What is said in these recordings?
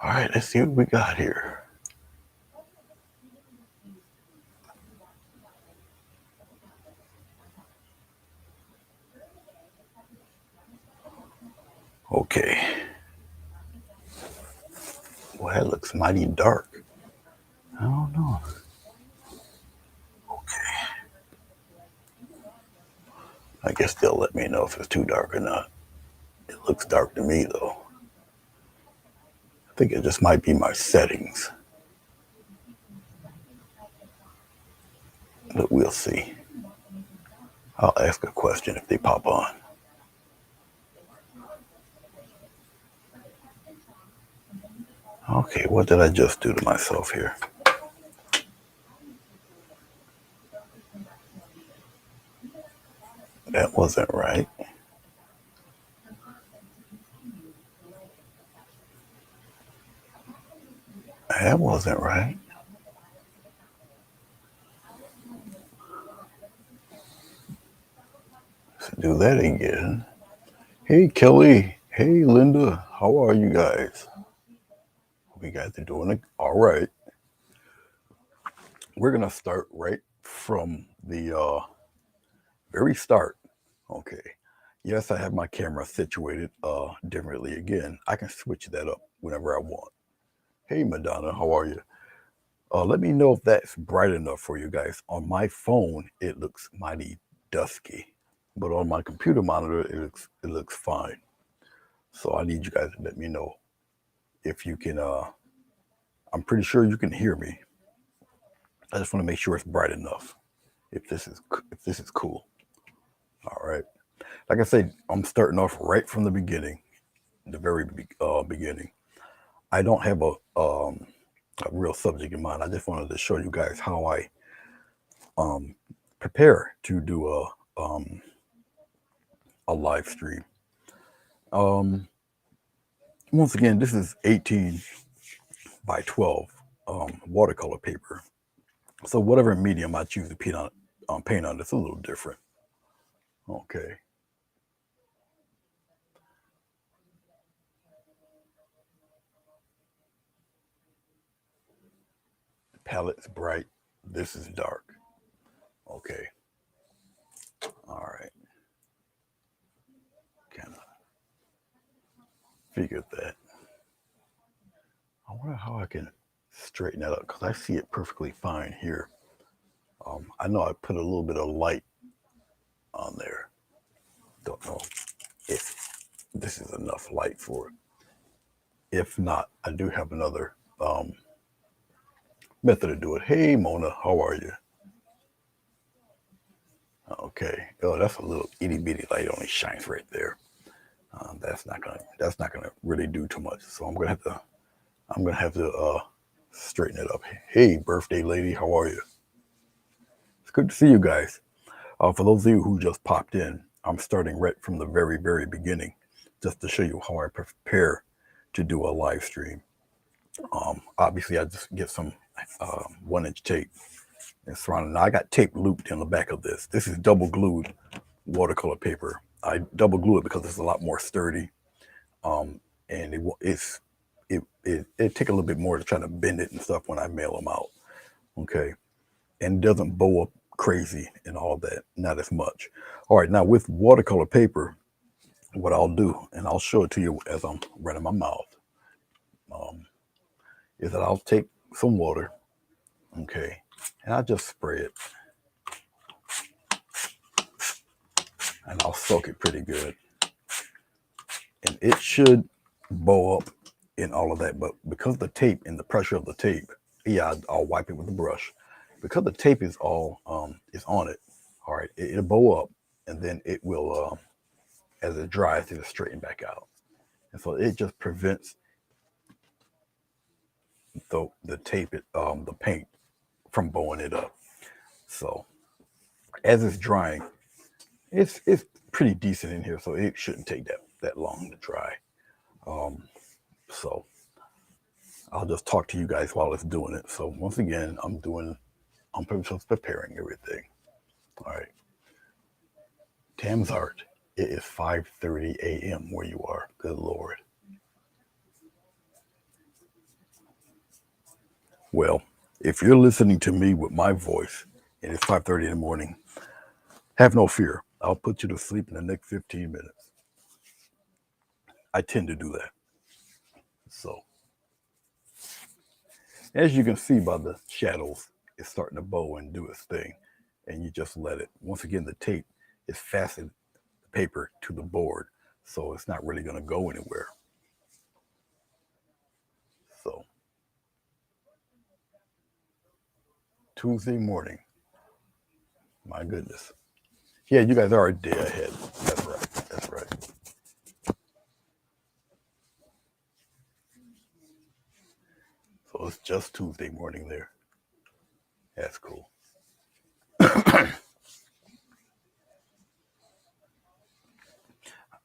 All right, let's see what we got here. Okay. Well, that looks mighty dark. I don't know. Okay. I guess they'll let me know if it's too dark or not. It looks dark to me, though. I think it just might be my settings, but we'll see. I'll ask a question if they pop on. Okay, what did I just do to myself here? That wasn't right. That wasn't right. Let's do that again. Hey, Kelly. Hey, Linda. How are you guys? We guys are doing it all right. We're going to start right from the very start. Okay. Yes, I have my camera situated differently again. I can switch that up whenever I want. Hey, Madonna. How are you? Let me know if that's bright enough for you guys. On my phone, it looks mighty dusky, but on my computer monitor, it looks fine. So I need you guys to let me know if you can. I'm pretty sure you can hear me. I just want to make sure it's bright enough. If this is cool. All right. Like I said, I'm starting off right from the beginning, the very beginning. I don't have a real subject in mind. I just wanted to show you guys how I um, prepare to do a live stream. Um, Once again, this is 18 by 12 watercolor paper. So whatever medium I choose to paint on, it's a little different. Okay. The palette's bright. This is dark. Okay. All right. Kind of figured that. I wonder how I can straighten that up because I see it perfectly fine here. I know I put a little bit of light on there. Don't know if this is enough light for it. If not, I do have another method to do it. Hey, Mona, how are you? Okay. Oh, that's a little itty bitty light. Only shines right there. That's not gonna really do too much. So I'm gonna have to straighten it up. Hey, birthday lady, how are you? It's good to see you guys. For those of you who just popped in, I'm starting right from the very, very beginning, just to show you how I prepare to do a live stream. Obviously, I just get some 1-inch tape and surround it. Now I got tape looped in the back of this. This is double glued watercolor paper. I double glue it because it's a lot more sturdy, and it take a little bit more to try to bend it and stuff when I mail them out. Okay, and it doesn't bow up crazy and all that. Not as much. All right, now with watercolor paper, what I'll do, and I'll show it to you as I'm running my mouth, um, is that I'll take some water, okay, and I'll just spray it, and I'll soak it pretty good, and it should bow up in all of that. But because the tape and the pressure of the tape, yeah, I'll wipe it with a brush. Because the tape is on it. All right, it'll bow up, and then it will, as it dries, it'll straighten back out, and so it just prevents the tape, the paint from bowing it up. So as it's drying, it's pretty decent in here, so it shouldn't take that long to dry. Um, so I'll just talk to you guys while it's doing it. So once again, I'm just preparing everything. All right. Tam's Art. It is 5:30 a.m. where you are. Good Lord. Well, if you're listening to me with my voice and it's 5:30 in the morning, have no fear. I'll put you to sleep in the next 15 minutes. I tend to do that. So, as you can see by the shadows, it's starting to bow and do its thing. And you just let it. Once again, the tape is fastened the paper to the board, so it's not really going to go anywhere. So, Tuesday morning, my goodness. Yeah, you guys are a day ahead. That's right. That's right. So it's just Tuesday morning there. That's cool.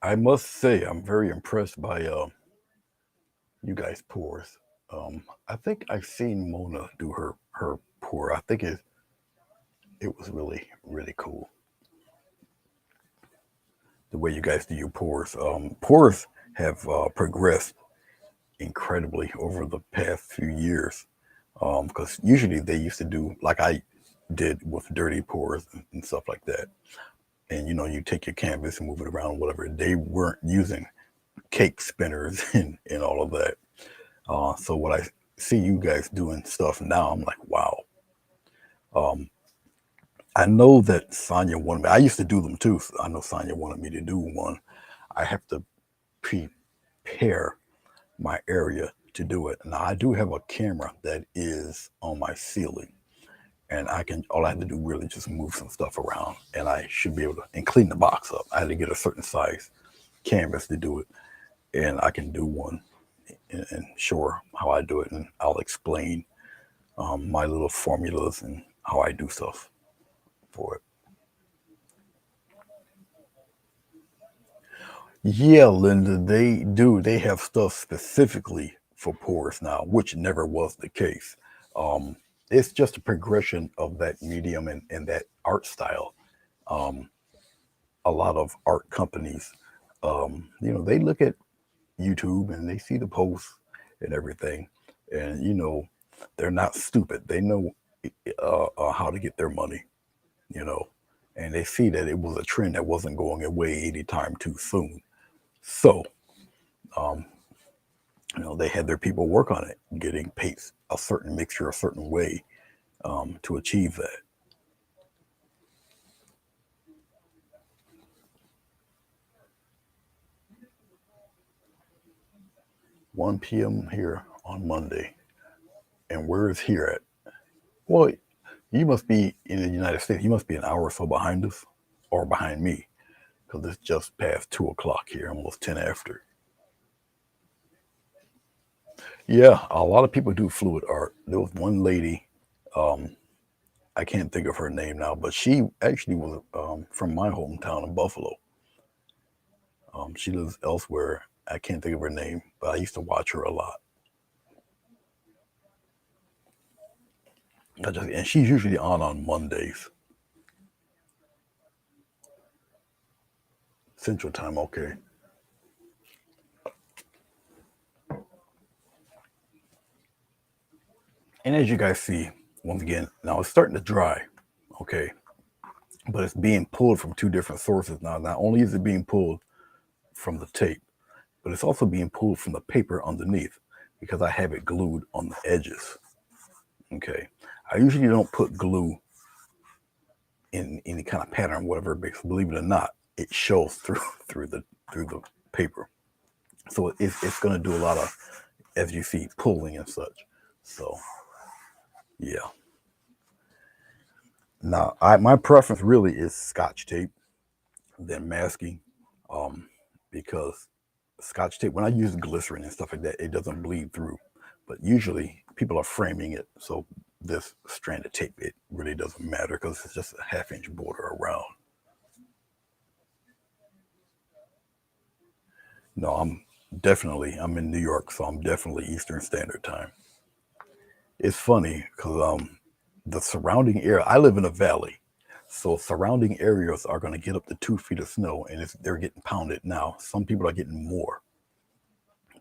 I must say, I'm very impressed by you guys' pours. I think I've seen Mona do her pour. I think it was really cool the way you guys do your pours. Pours have progressed incredibly over the past few years because usually they used to do like I did with dirty pours and stuff like that. And you take your canvas and move it around, whatever. They weren't using cake spinners and all of that. So what I see you guys doing stuff now, I'm like, wow. Um, I know that Sonya wanted me. I used to do them too. So I know Sonya wanted me to do one. I have to prepare my area to do it. Now I do have a camera that is on my ceiling, and all I have to do really just move some stuff around, and I should be able to and clean the box up. I had to get a certain size canvas to do it, and I can do one and show her how I do it, and I'll explain my little formulas and how I do stuff for it. Yeah, Linda, they do. They have stuff specifically for pours now, which never was the case. Um, it's just a progression of that medium and that art style. Um, a lot of art companies, they look at YouTube and they see the posts and everything, and they're not stupid. They know how to get their money, you know, and they see that it was a trend that wasn't going away anytime too soon. So, um, they had their people work on it, getting paints a certain mixture a certain way to achieve that. 1 p.m. here on Monday, and where is here at? Well, you must be in the United States. You must be an hour or so behind us, or behind me, because it's just past 2 o'clock here, almost 10 after. Yeah, a lot of people do fluid art. There was one lady, um, I can't think of her name now, but she actually was from my hometown of Buffalo. She lives elsewhere. I can't think of her name, but I used to watch her a lot. And she's usually on Mondays, Central Time. Okay. And as you guys see, once again, now it's starting to dry. Okay, but it's being pulled from two different sources now. Not only is it being pulled from the tape, but it's also being pulled from the paper underneath because I have it glued on the edges. Okay, I usually don't put glue in any kind of pattern, whatever, because believe it or not, it shows through through the paper. So it's going to do a lot of, as you see, pulling and such. So yeah. Now, my preference really is Scotch tape than masking, um, because Scotch tape, when I use glycerin and stuff like that, it doesn't bleed through. But usually people are framing it, so this strand of tape, it really doesn't matter because it's just a half-inch border around. No, I'm in New York, so I'm definitely Eastern Standard Time. It's funny because the surrounding area, I live in a valley, so surrounding areas are going to get up to 2 feet of snow, and they're getting pounded now. Some people are getting more,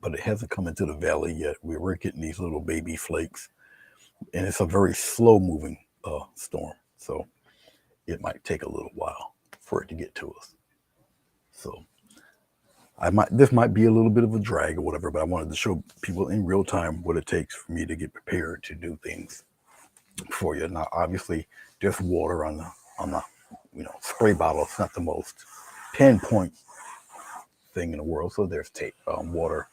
but it hasn't come into the valley yet. We're getting these little baby flakes, and it's a very slow moving storm. So it might take a little while for it to get to us. So this might be a little bit of a drag or whatever, but I wanted to show people in real time what it takes for me to get prepared to do things for you. Now, obviously, there's water on the spray bottle. It's not the most pinpoint thing in the world. So there's tape, water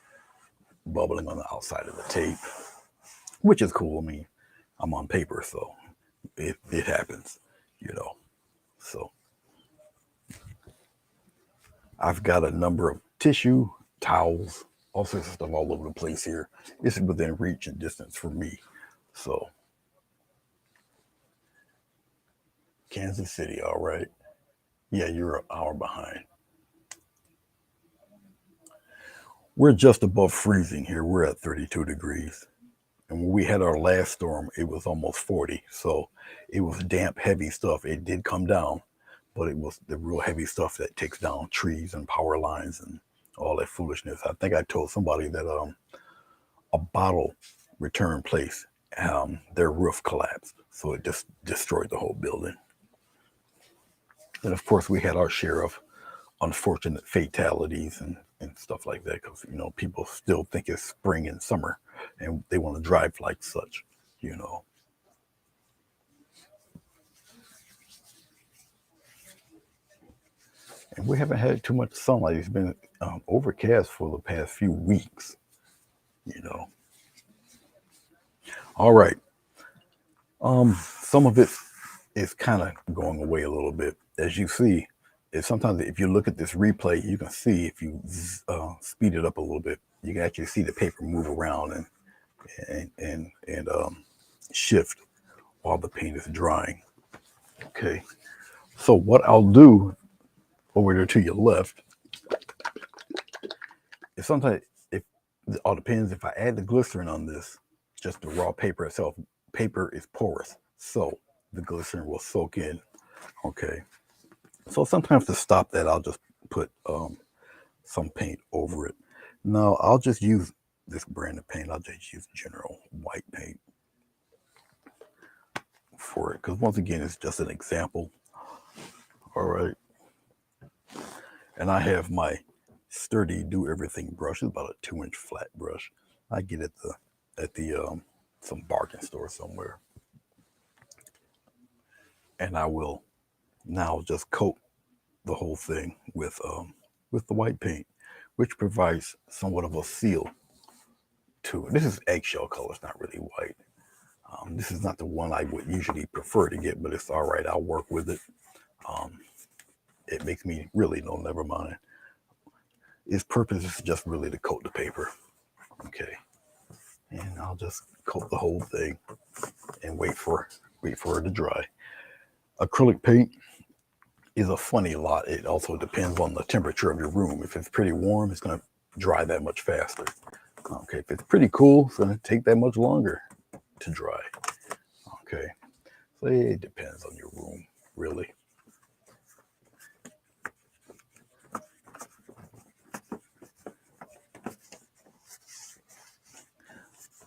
bubbling on the outside of the tape, which is cool. I mean, I'm on paper, so it happens, you know. So I've got a number of tissue, towels, all sorts of stuff all over the place here. This is within reach and distance for me. So Kansas City, all right. Yeah, you're an hour behind. We're just above freezing here. We're at 32 degrees. And when we had our last storm, it was almost 40. So it was damp, heavy stuff. It did come down, but it was the real heavy stuff that takes down trees and power lines and all that foolishness. I think I told somebody that a bottle return place, their roof collapsed. So it just destroyed the whole building. And of course, we had our share of unfortunate fatalities and stuff like that because, people still think it's spring and summer and they want to drive like such, you know. And we haven't had too much sunlight. It's been overcast for the past few weeks, you know. All right. Some of it is kind of going away a little bit. As you see, sometimes if you look at this replay, you can see if you speed it up a little bit, you can actually see the paper move around and shift while the paint is drying. Okay. So what I'll do over there to your left is sometimes if it all depends if I add the glycerin on this, just the raw paper itself, paper is porous. So the glycerin will soak in. Okay. So sometimes to stop that, I'll just put some paint over it. Now I'll just use this brand of paint. I'll just use general white paint for it because once again, it's just an example. All right. And I have my sturdy do everything brush. It's about a 2-inch flat brush. I get at the some bargain store somewhere. And I will now just coat the whole thing with the white paint, which provides somewhat of a seal to it. This is eggshell color, it's not really white. This is not the one I would usually prefer to get, but it's all right. I'll work with it. It makes me really no, never mind. Its purpose is just really to coat the paper. Okay. And I'll just coat the whole thing and wait for it to dry. Acrylic paint is a funny lot. It also depends on the temperature of your room. If it's pretty warm, it's going to dry that much faster. Okay, if it's pretty cool, it's going to take that much longer to dry. Okay, so it depends on your room, really.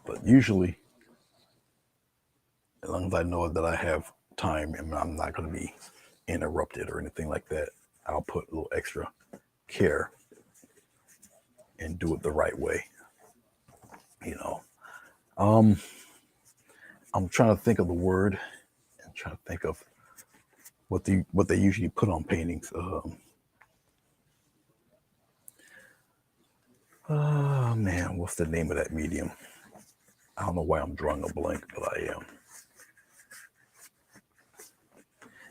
But usually, as long as I know that I have time and I'm not going to be interrupted or anything like that, I'll put a little extra care and do it the right way. You know, I'm trying to think of the word and trying to think of what they usually put on paintings. Oh man, what's the name of that medium? I don't know why I'm drawing a blank, but I am.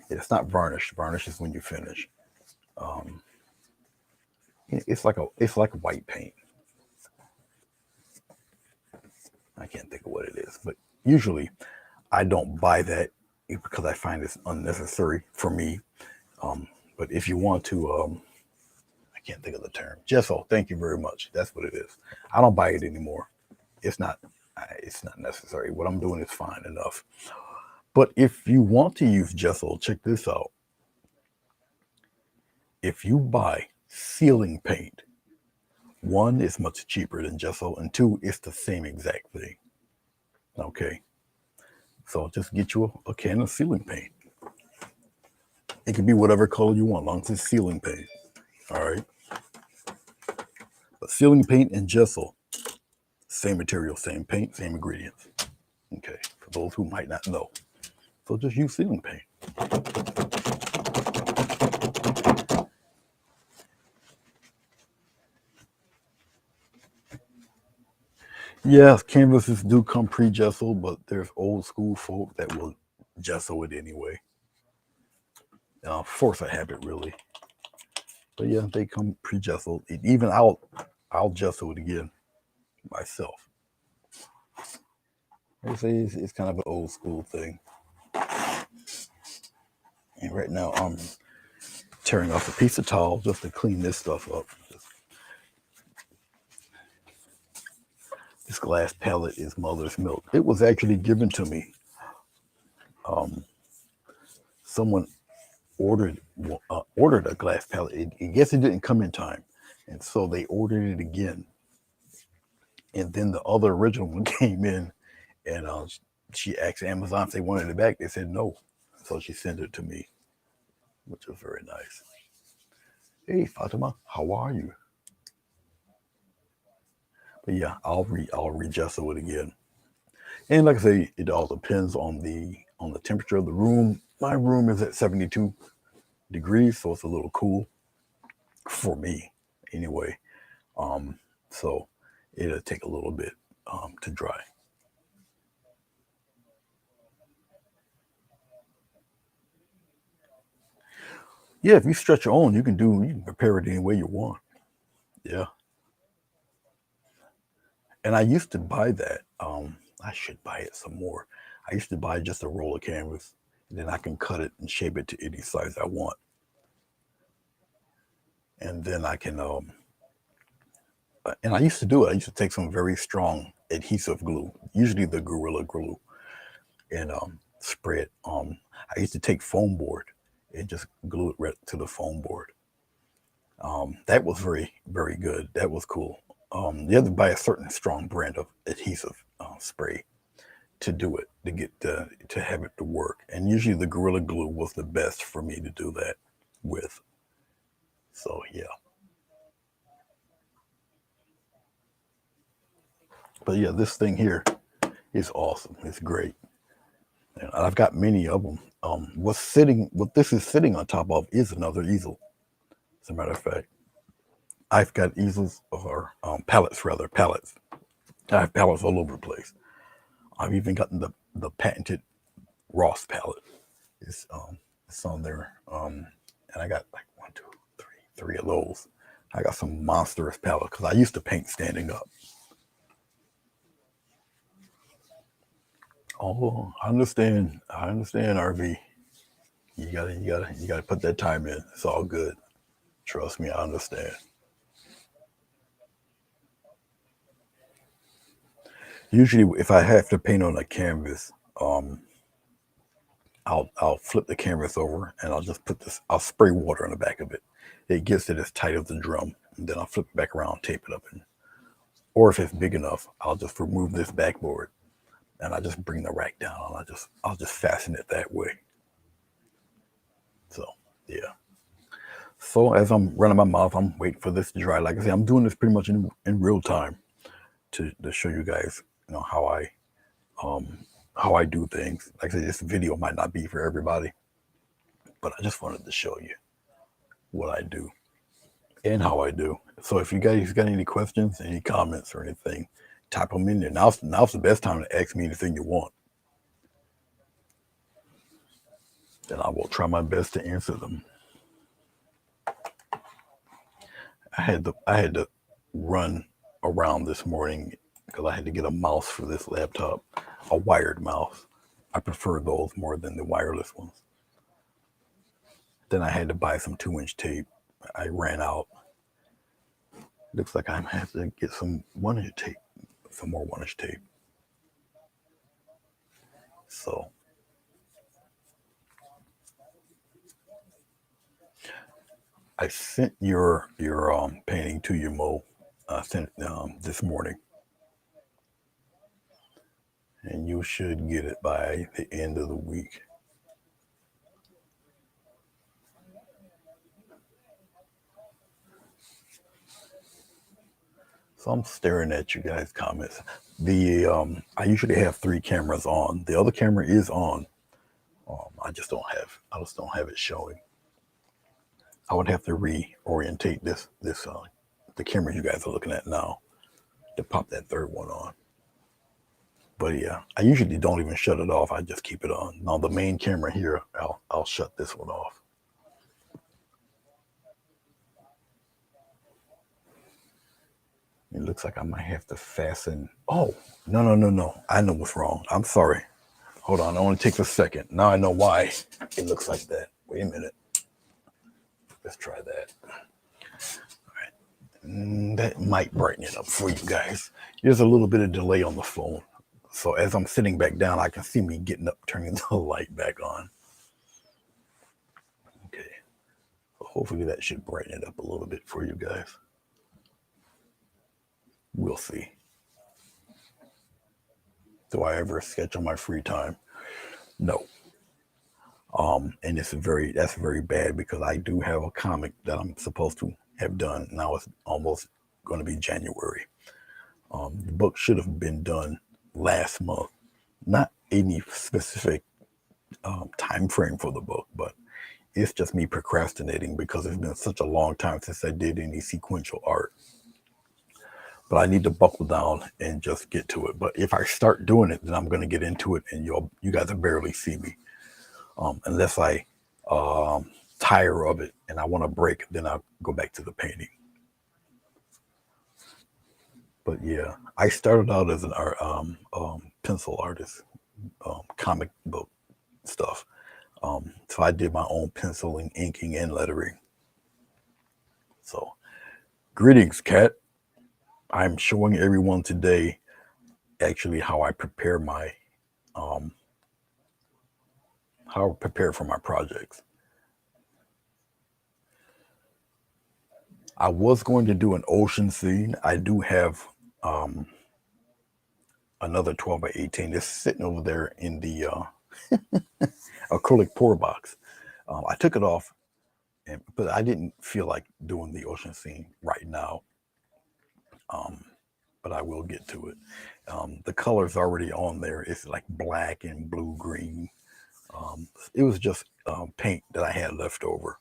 It's not varnish. Varnish is when you finish. It's like white paint. I can't think of what it is, but usually I don't buy that because I find it's unnecessary for me. But if you want to, I can't think of the term. Gesso. Thank you very much. That's what it is. I don't buy it anymore. It's not necessary. What I'm doing is fine enough. But if you want to use gesso, check this out. If you buy ceiling paint, one, is much cheaper than gesso, and two, it's the same exact thing. Okay. So just get you a can of ceiling paint. It can be whatever color you want, as long as it's ceiling paint. All right. But ceiling paint and gesso, same material, same paint, same ingredients. Okay. For those who might not know. So just use ceiling paint. Yes, canvases do come pre-gesso, but there's old school folk that will gesso it anyway. Force a habit, really. But yeah, they come pre-gesso. Even I'll gesso it again myself. I say it's kind of an old school thing. And right now I'm tearing off a piece of towel just to clean this stuff up. This glass palette is mother's milk. It was actually given to me. Someone ordered a glass palette. I guess it didn't come in time, and so they ordered it again. And then the other original one came in, and she asked Amazon if they wanted it back. They said no, so she sent it to me, which was very nice. Hey Fatima, how are you? But yeah, I'll regesso it again. And like I say, it all depends on the temperature of the room. My room is at 72 degrees, so it's a little cool for me anyway. Um, so it'll take a little bit to dry. Yeah, if you stretch your own, you can prepare it any way you want. Yeah. And I used to buy that. I should buy it some more. I used to buy just a roll of canvas, and then I can cut it and shape it to any size I want. And then I can and I used to do it. I used to take some very strong adhesive glue, usually the Gorilla Glue, and spray it. I used to take foam board and just glue it right to the foam board. That was very good. That was cool. You had to buy a certain strong brand of adhesive spray to do it to get to have it to work. And usually the Gorilla Glue was the best for me to do that with. So yeah, but yeah, this thing here is awesome. It's great. And I've got many of them. What this is sitting on top of is another easel. As a matter of fact, I've got easels or pallets rather pallets. I have pallets all over the place. I've even gotten the patented Ross palette. It's on there, and I got like one, two, three of those. I got some monstrous palettes because I used to paint standing up. Oh, I understand. I understand, RV. You gotta put that time in. It's all good. Trust me, I understand. Usually, if I have to paint on a canvas, um, I'll flip the canvas over and I'll just put this. I'll spray water on the back of it. It gets it as tight as the drum, and then I'll flip it back around, tape it up, and or if it's big enough, I'll just remove this backboard and I just bring the rack down and I'll just fasten it that way. So yeah. So as I'm running my mouth, I'm waiting for this to dry. Like I say, I'm doing this pretty much in real time to show you guys, um how I do things. Like I said, this video might not be for everybody, but I just wanted to show you what I do and how I do. So if you guys got any questions, any comments or anything, type them in there. Now's the best time to ask me anything you want. And I will try my best to answer them. I had to run around this morning because I had to get a mouse for this laptop, a wired mouse. I prefer those more than the wireless ones. Then I had to buy some 2-inch tape. I ran out. Looks like I have to get some 1-inch tape, some more 1-inch tape. So I sent your painting to you, Mo. I sent it this morning, and you should get it by the end of the week. So I'm staring at you guys' comments. I usually have 3 cameras on. The other camera is on. I just don't have it showing. I would have to reorientate the camera you guys are looking at now to pop that third one on. But yeah, I usually don't even shut it off. I just keep it on. Now the main camera here, I'll shut this one off. It looks like I might have to fasten. Oh, no. I know what's wrong. I'm sorry. Hold on. It only takes a second. Now I know why it looks like that. Wait a minute. Let's try that. All right. That might brighten it up for you guys. There's a little bit of delay on the phone. So as I'm sitting back down, I can see me getting up, turning the light back on. Okay. So hopefully that should brighten it up a little bit for you guys. We'll see. Do I ever sketch on my free time? No. And that's very bad because I do have a comic that I'm supposed to have done. Now it's almost going to be January. The book should have been done last month. Not any specific time frame for the book, but it's just me procrastinating because it's been such a long time since I did any sequential art. But I need to buckle down and just get to it. But if I start doing it, then I'm going to get into it, and you guys will barely see me, unless I tire of it and I want to break. Then I'll go back to the painting. But yeah, I started out as an pencil artist, comic book stuff. So I did my own penciling, inking, and lettering. So, greetings, Kat. I'm showing everyone today actually how I prepare for my projects. I was going to do an ocean scene. I do have another 12 by 18. It's sitting over there in the acrylic pour box. I took it off, but I didn't feel like doing the ocean scene right now. But I will get to it. The color's already on there. It's like black and blue green. It was just paint that I had left over,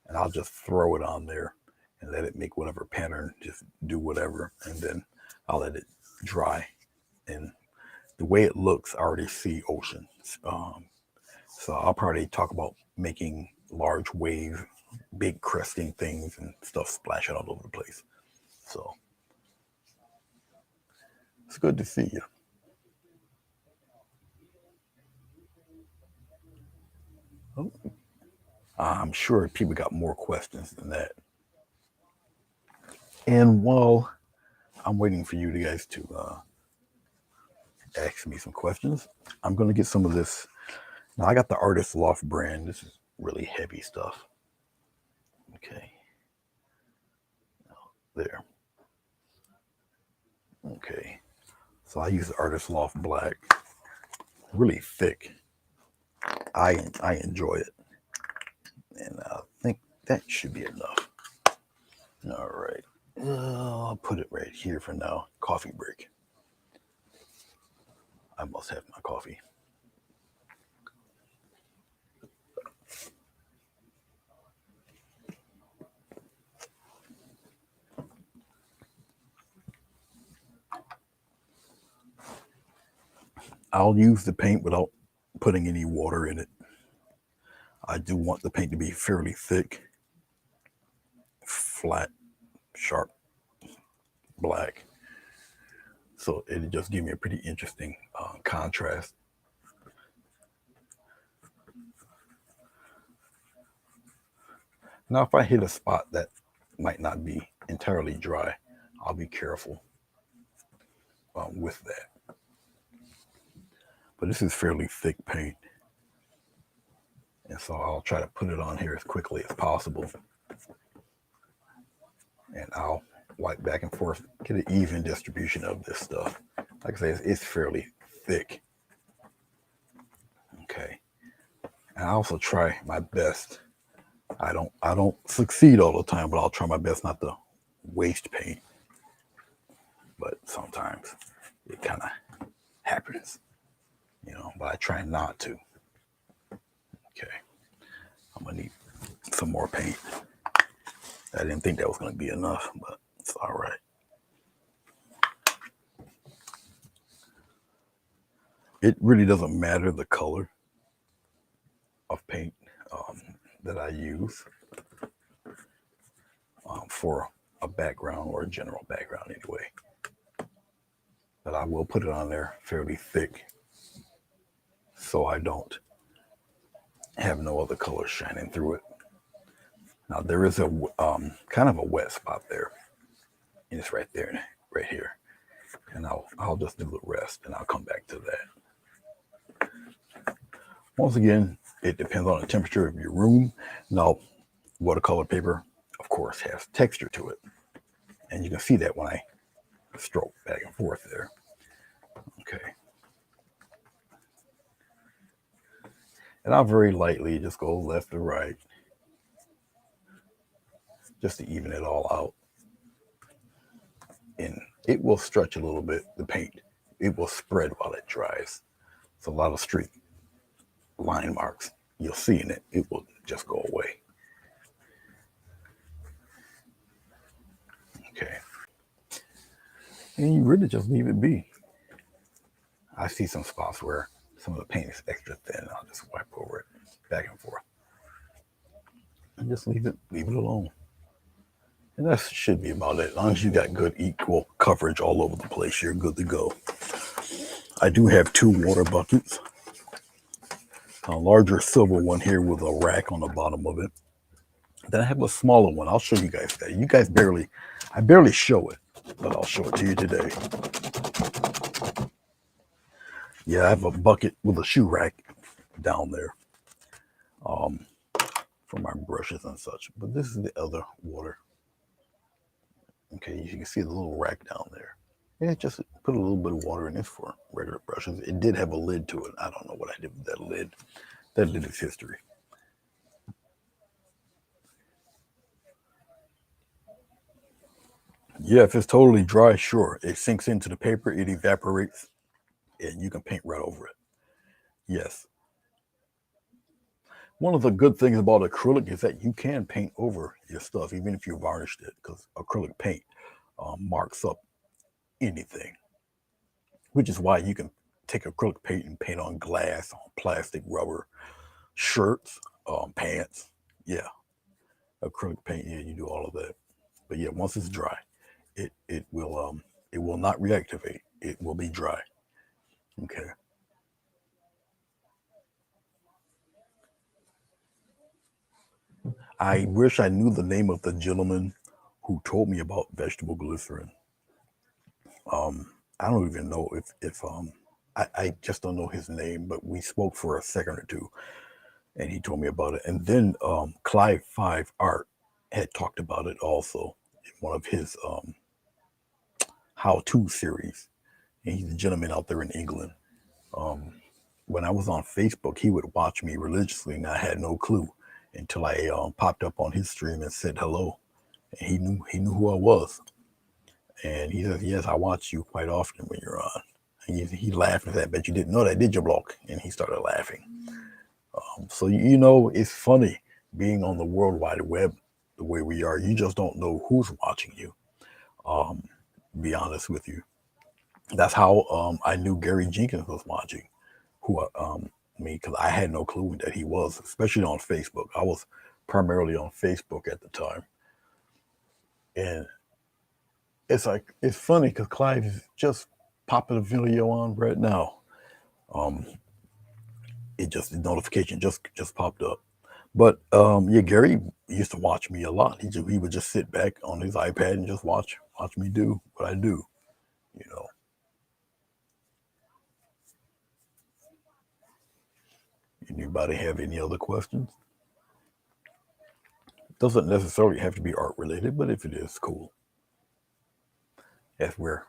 and I'll just throw it on there and let it make whatever pattern, just do whatever, and then I'll let it dry. And the way it looks, I already see ocean. So I'll probably talk about making large waves, big cresting things, and stuff splashing all over the place. So it's good to see you. Oh, I'm sure people got more questions than that. And while I'm waiting for you guys to ask me some questions, I'm going to get some of this. Now, I got the Artist Loft brand. This is really heavy stuff. Okay. There. Okay. So I use the Artist Loft Black. Really thick. I enjoy it. And I think that should be enough. All right. I'll put it right here for now. Coffee break. I must have my coffee. I'll use the paint without putting any water in it. I do want the paint to be fairly thick, flat, sharp, black. So it just give me a pretty interesting contrast. Now, if I hit a spot that might not be entirely dry, I'll be careful with that. But this is fairly thick paint. And so I'll try to put it on here as quickly as possible. And I'll wipe back and forth, get an even distribution of this stuff. Like I say, it's fairly thick. Okay. And I also try my best. I don't succeed all the time, but I'll try my best not to waste paint. But sometimes it kind of happens, but I try not to. Okay. I'm gonna need some more paint. I didn't think that was gonna be enough, but it's all right. It really doesn't matter the color of paint um, that I use for a background or a general background anyway. But I will put it on there fairly thick so I don't have no other color shining through it. Now there is a kind of a wet spot there, and it's right there, right here. And I'll just do the rest, and I'll come back to that. Once again, it depends on the temperature of your room. Now, watercolor paper, of course, has texture to it, and you can see that when I stroke back and forth there. Okay. And I'll very lightly just go left to right, just to even it all out. And it will stretch a little bit, the paint. It will spread while it dries. So a lot of street line marks you'll see in it, it will just go away. Okay. And you really just leave it be. I see some spots where some of the paint is extra thin. I'll just wipe over it back and forth. And just leave it alone. And that should be about it. As long as you got good equal coverage all over the place, you're good to go. I do have 2 water buckets. A larger silver one here with a rack on the bottom of it. Then I have a smaller one. I'll show you guys that. I barely show it, but I'll show it to you today. Yeah, I have a bucket with a shoe rack down there for my brushes and such. But this is the other water. Okay, you can see the little rack down there. Yeah, just put a little bit of water in this for regular brushes. It did have a lid to it. I don't know what I did with that lid. That lid is history. Yeah, if it's totally dry, sure. It sinks into the paper, it evaporates, and you can paint right over it. Yes. One of the good things about acrylic is that you can paint over your stuff, even if you varnished it, because acrylic paint marks up anything, which is why you can take acrylic paint and paint on glass, on plastic, rubber, shirts, pants. Yeah, acrylic paint. Yeah, you do all of that. But yeah, once it's dry, it will not reactivate. It will be dry. Okay. I wish I knew the name of the gentleman who told me about vegetable glycerin. I don't even know if I just don't know his name, but we spoke for a second or two, and he told me about it. And then Clive Five Art had talked about it also in one of his how-to series. And he's a gentleman out there in England. Um, when I was on Facebook, he would watch me religiously, and I had no clue until I popped up on his stream and said hello, and he knew who I was. And he says, "Yes, I watch you quite often when you're on." And he laughed and said, "I bet you didn't know that, did you, bloke?" And he started laughing. So it's funny being on the World Wide Web the way we are. You just don't know who's watching you. Um, be honest with you. That's how I knew Gary Jenkins was watching. Who me because I had no clue that he was, especially on Facebook. I was primarily on Facebook at the time, and it's funny because Clive is just popping a video on right now. Um, the notification just popped up. But yeah, Gary used to watch me a lot. He would just sit back on his iPad and just watch me do what I do. You know. Anybody have any other questions? Doesn't necessarily have to be art related, but if it is, cool. That's where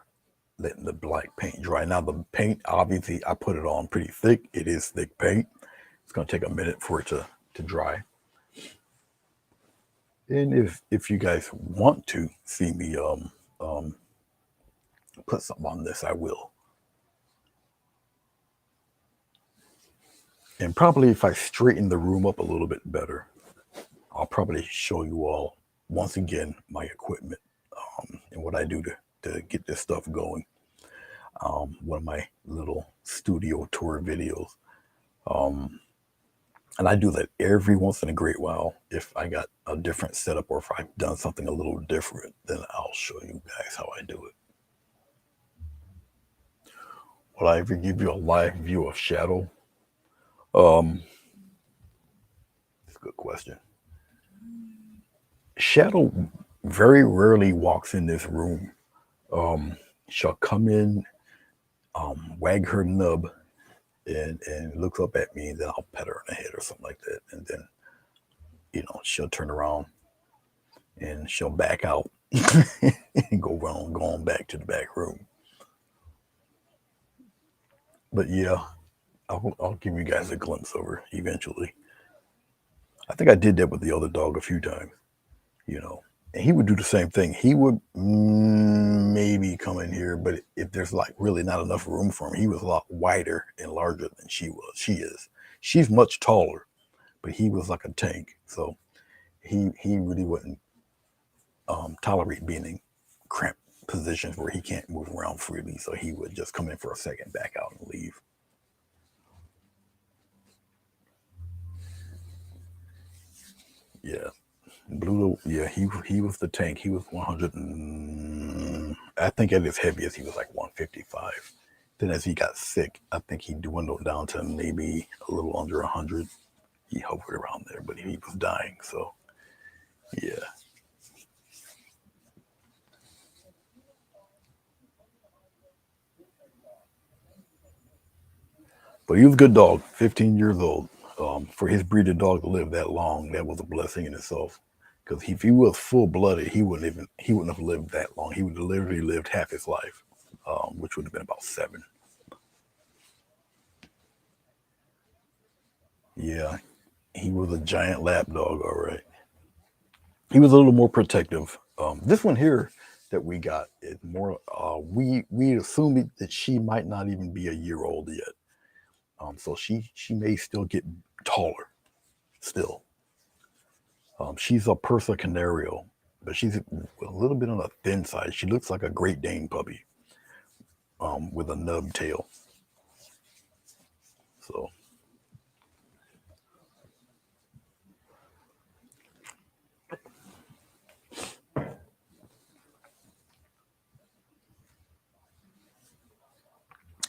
letting the black paint dry. Now the paint, obviously, I put it on pretty thick. It is thick paint. It's gonna take a minute for it to dry. And if you guys want to see me put something on this, I will. And probably if I straighten the room up a little bit better, I'll probably show you all once again my equipment and what I do to get this stuff going. One of my little studio tour videos. Um, and I do that every once in a great while. If I got a different setup or if I've done something a little different, then I'll show you guys how I do it. Will I ever give you a live view of shadow? That's a good question. Shadow very rarely walks in this room. She'll come in, wag her nub, and looks up at me, and then I'll pet her on the head or something like that, and then she'll turn around and she'll back out and go on back to the back room. But yeah, I'll give you guys a glimpse of her eventually. I think I did that with the other dog a few times, you know. And he would do the same thing. He would maybe come in here, but if there's like really not enough room for him, he was a lot wider and larger than she was. She is. She's much taller, but he was like a tank. So he really wouldn't tolerate being in cramped positions where he can't move around freely. So he would just come in for a second, back out, and leave. Yeah. Bluto, yeah, he was the tank. He was 100 and I think at his heaviest he was like 155. Then as he got sick, I think he dwindled down to maybe a little under 100. He hovered around there, but he was dying. So yeah, but he was a good dog. 15 years old. For his breed of dog to live that long, that was a blessing in itself. Because if he was full blooded, he wouldn't have lived that long. He would have literally lived half his life, which would have been about 7. Yeah, he was a giant lap dog, all right. He was a little more protective. This one here that we got is more. We assume that she might not even be a year old yet. So she may still get taller. Still, she's a Persa Canario, but she's a little bit on the thin side. She looks like a Great Dane puppy, with a nub tail. So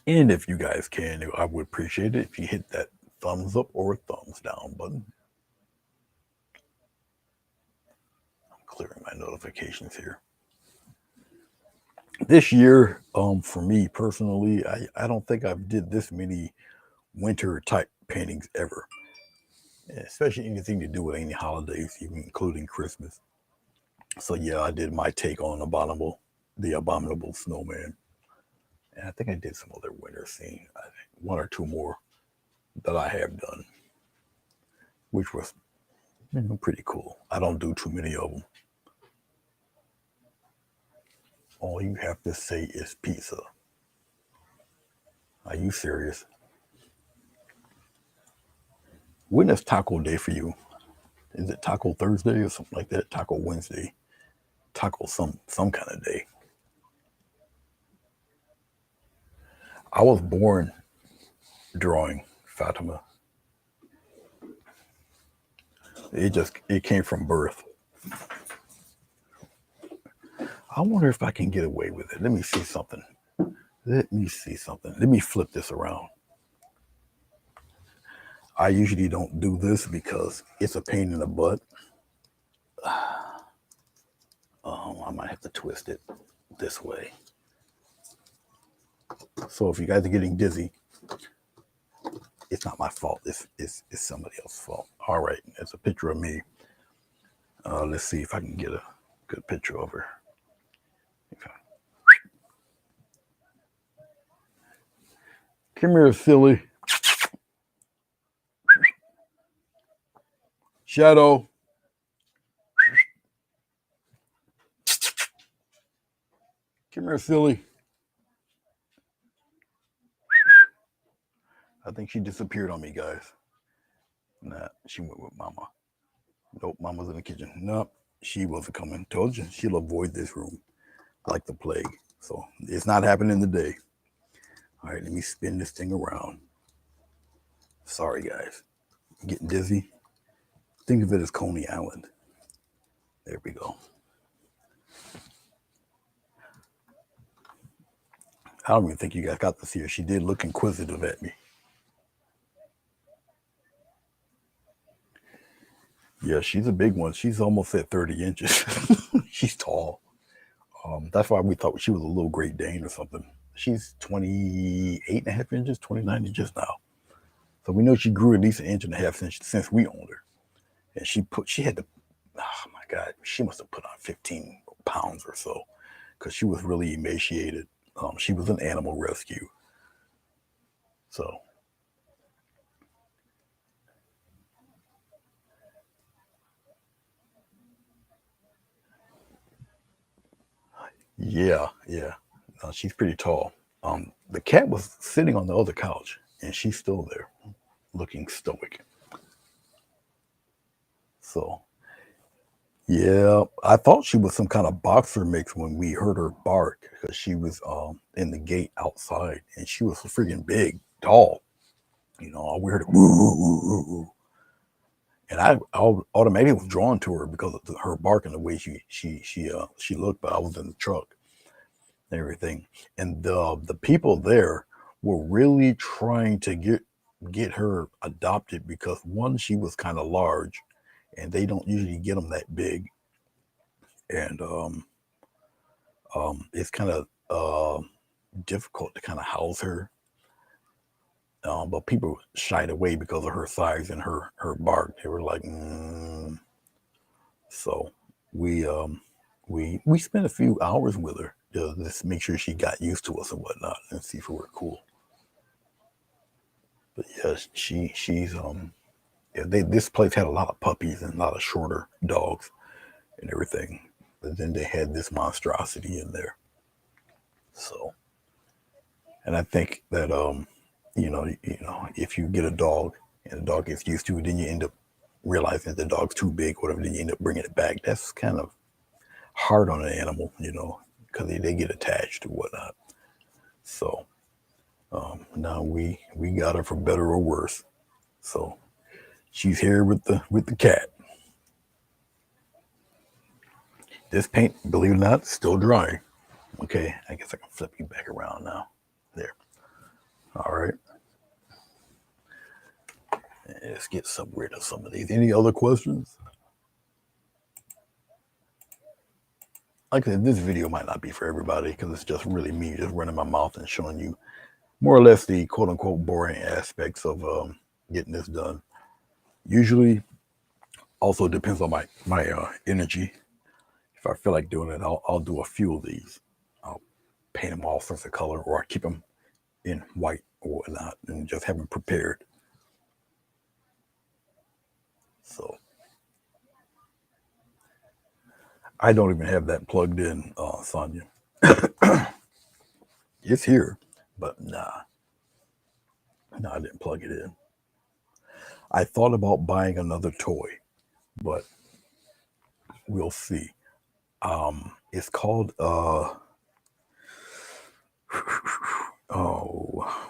and if you guys can, I would appreciate it if you hit that thumbs up or thumbs down button. I'm clearing my notifications here. This year, for me personally, I don't think I've did this many winter type paintings ever, especially anything to do with any holidays, even including Christmas. So yeah, I did my take on the abominable snowman, and I think I did some other winter scene, I think one or two more that I have done, which was pretty cool. I don't do too many of them. All you have to say is pizza. Are you serious? When is Taco Day for you? Is it Taco Thursday or something like that? Taco Wednesday? Taco some kind of day. I was born drawing Fatima. It came from birth. I wonder if I can get away with it. Let me see something. Let me see something. Let me flip this around. I usually don't do this because it's a pain in the butt. I might have to twist it this way. So if you guys are getting dizzy, it's not my fault. It's somebody else's fault. All right, it's a picture of me. Let's see if I can get a good picture of her. Okay. Come here, silly. Shadow. Come here, silly. I think she disappeared on me, guys. Nah, she went with Mama. Nope, Mama's in the kitchen. Nope, she wasn't coming. Told you, she'll avoid this room like the plague. So it's not happening today. All right, let me spin this thing around. Sorry, guys. I'm getting dizzy. Think of it as Coney Island. There we go. I don't even think you guys got to see her. She did look inquisitive at me. Yeah, she's a big one. She's almost at 30 inches. She's tall. That's why we thought she was a little Great Dane or something. She's 28 and a half inches, 29 inches now. So we know she grew at least an inch and a half since we owned her. And she had to, oh my God, she must have put on 15 pounds or so because she was really emaciated. She was an animal rescue. So, yeah. She's pretty tall. The cat was sitting on the other couch and she's still there looking stoic. So, yeah, I thought she was some kind of boxer mix when we heard her bark because she was in the gate outside and she was freaking big, tall. We heard it, woo, woo, woo, woo, woo. And I automatically was drawn to her because of her bark and the way she looked. But I was in the truck and everything, and the people there were really trying to get her adopted because one, she was kind of large, and they don't usually get them that big, and it's kind of difficult to kind of house her. But people shied away because of her size and her bark. They were like, so we spent a few hours with her to just make sure she got used to us and whatnot and see if we were cool. But yes, she's yeah, this place had a lot of puppies and a lot of shorter dogs and everything. But then they had this monstrosity in there. So, and I think that if you get a dog and the dog gets used to it, then you end up realizing that the dog's too big, whatever. Then you end up bringing it back. That's kind of hard on an animal, because they get attached to whatnot. So now we got her for better or worse. So she's here with the cat. This paint, believe it or not, still drying. Okay, I guess I can flip you back around now. There. All right. Let's get rid of some of these. Any other questions? Like I said, this video might not be for everybody because it's just really me just running my mouth and showing you more or less the quote unquote boring aspects of getting this done. Usually, also depends on my energy. If I feel like doing it, I'll do a few of these. I'll paint them all sorts of color, or I keep them in white or whatnot, and just have them prepared. So I don't even have that plugged in, Sonia. It's here, but nah, I didn't plug it in. I thought about buying another toy, but we'll see. It's called oh,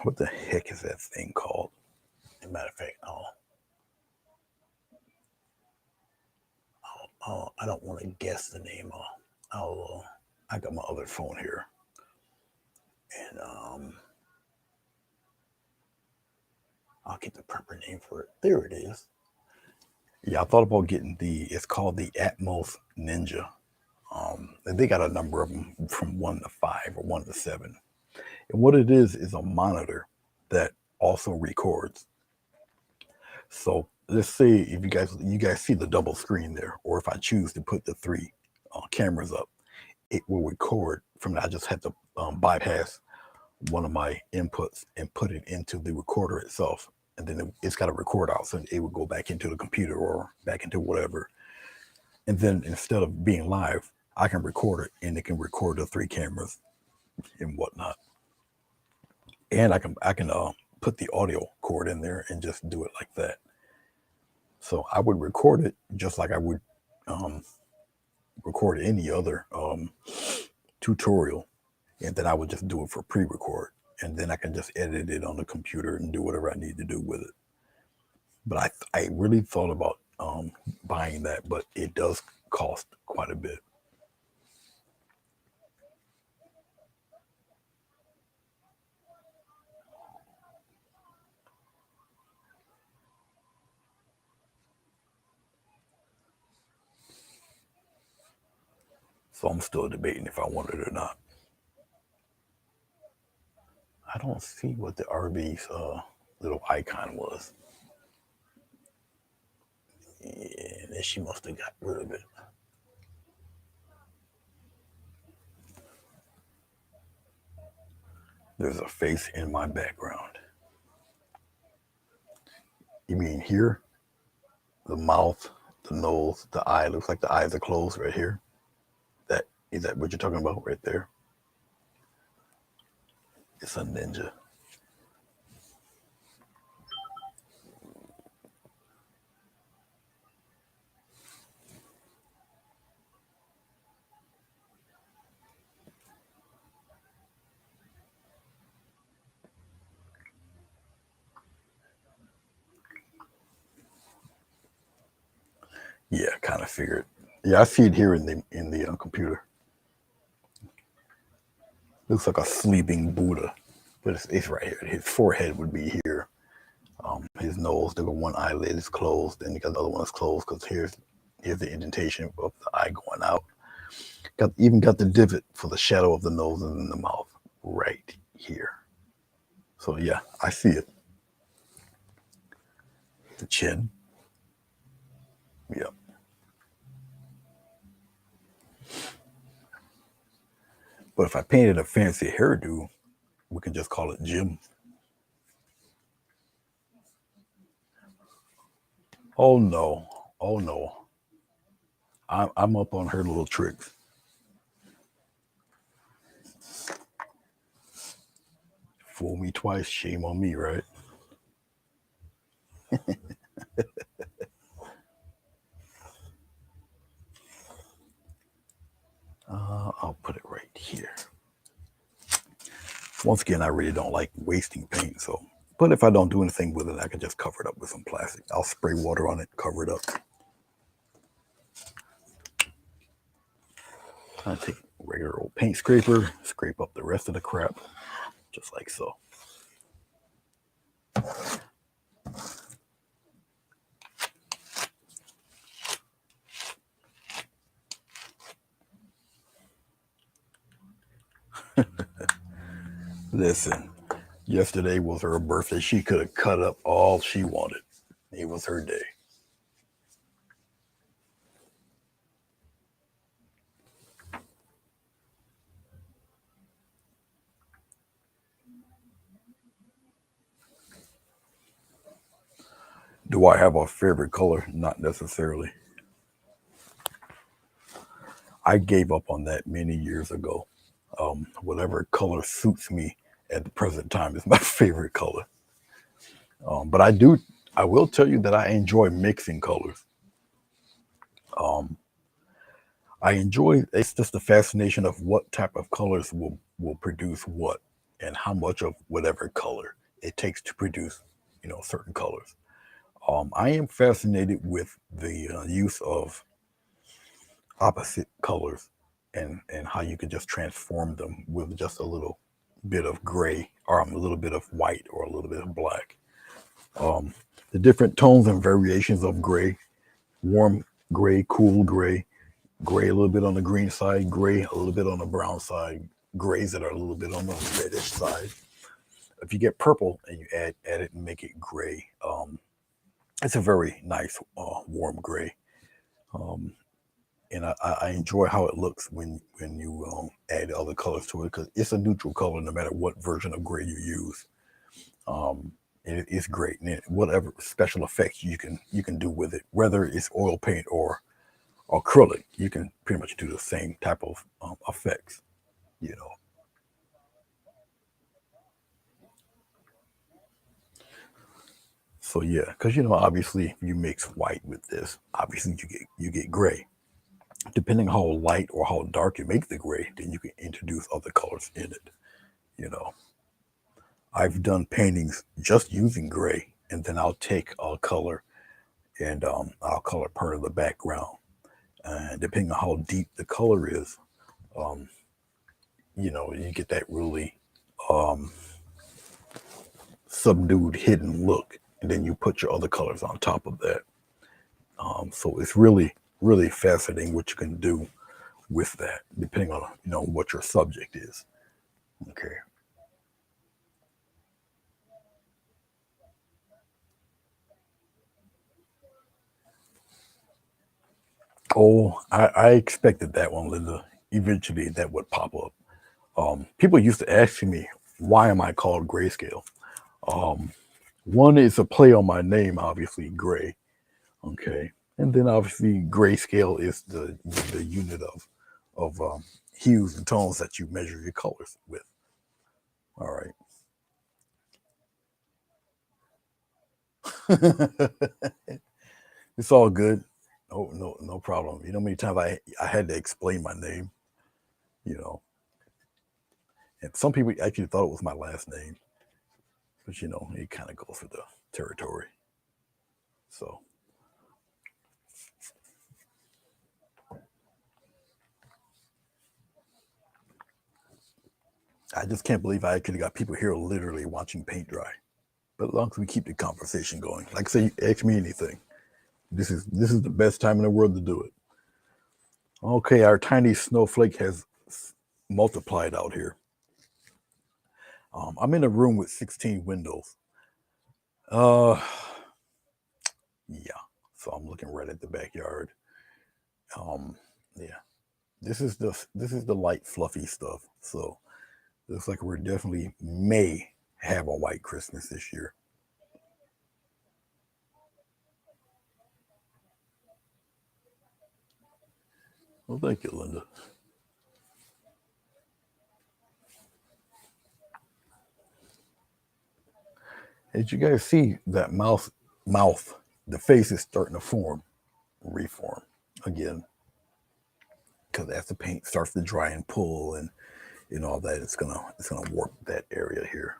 what the heck is that thing called? As a matter of fact, I don't want to guess the name. I got my other phone here, and I'll get the proper name for it. There it is. Yeah, I thought about getting it's called the Atmos Ninja. They got a number of them from 1 to 5 or 1 to 7. And what it is a monitor that also records. So let's say if you guys see the double screen there, or if I choose to put the 3 cameras up, it will record from that. I just have to bypass one of my inputs and put it into the recorder itself. And then it's got to record out. So it would go back into the computer or back into whatever. And then instead of being live, I can record it and it can record the three cameras and whatnot. And I can put the audio cord in there and just do it like that. So I would record it just like I would um, record any other tutorial, and then I would just do it for pre-record, and then I can just edit it on the computer and do whatever I need to do with it. But I really thought about buying that, but it does cost quite a bit. So I'm still debating if I want it or not. I don't see what the RV's little icon was. Yeah, she must have got rid of it. There's a face in my background. You mean here? The mouth, the nose, the eye. Looks like the eyes are closed right here. That is that what you're talking about right there? It's a ninja. Yeah, kind of figured. Yeah, I see it here in the computer. Looks like a sleeping Buddha, but it's right here. His forehead would be here. His nose, the one eyelid is closed, and the other one is closed because here's the indentation of the eye going out. Got the divot for the shadow of the nose and the mouth right here. So yeah, I see it. The chin. Yeah. But if I painted a fancy hairdo, we can just call it Jim. Oh no. Oh no. I'm up on her little tricks. Fool me twice, shame on me, right? I'll put it right here. Once again, I really don't like wasting paint, so. But if I don't do anything with it, I can just cover it up with some plastic. I'll spray water on it, cover it up. I take a regular old paint scraper, scrape up the rest of the crap, just like so. Listen, yesterday was her birthday. She could have cut up all she wanted. It was her day. Do I have a favorite color? Not necessarily. I gave up on that many years ago. Whatever color suits me at the present time is my favorite color. But I will tell you that I enjoy mixing colors. Um, I enjoy it's just the fascination of what type of colors will produce what and how much of whatever color it takes to produce, certain colors. I am fascinated with the use of opposite colors and how you could just transform them with just a little bit of gray or a little bit of white or a little bit of black. Um, the different tones and variations of gray, warm gray, cool gray, gray a little bit on the green side, gray a little bit on the brown side, grays that are a little bit on the reddish side. If you get purple and you add it and make it gray, it's a very nice warm gray. Um, and I enjoy how it looks when you add other colors to it because it's a neutral color no matter what version of gray you use. Um, and it's great, and whatever special effects you can do with it, whether it's oil paint or acrylic, you can pretty much do the same type of effects. You know, so yeah, because obviously if you mix white with this, obviously you get gray. Depending how light or how dark you make the gray, then you can introduce other colors in it. You know, I've done paintings just using gray, and then I'll take a color and I'll color part of the background. And depending on how deep the color is, um, you get that really um, subdued, hidden look, and then you put your other colors on top of that. So it's really, really fascinating what you can do with that, depending on what your subject is. Okay. Oh, I expected that one, Linda. Eventually, that would pop up. People used to ask me, why am I called Grayscale? Um, One is a play on my name, obviously, Gray. Okay. And then obviously, grayscale is the unit of hues and tones that you measure your colors with. All right. It's all good. Oh, no, no problem. You know how many times I had to explain my name, you know, and some people actually thought it was my last name, but it kind of goes with the territory. So I just can't believe I actually got people here literally watching paint dry. But as long as we keep the conversation going, like I say, ask me anything. This is the best time in the world to do it. Okay, our tiny snowflake has multiplied out here. I'm in a room with 16 windows. Uh, yeah. So I'm looking right at the backyard. Um, yeah. This is the light, fluffy stuff. So looks like we're definitely may have a white Christmas this year. Well, thank you, Linda. As you guys see, that mouth, the face is starting to reform again, because as the paint starts to dry and pull and all that, it's gonna warp that area here.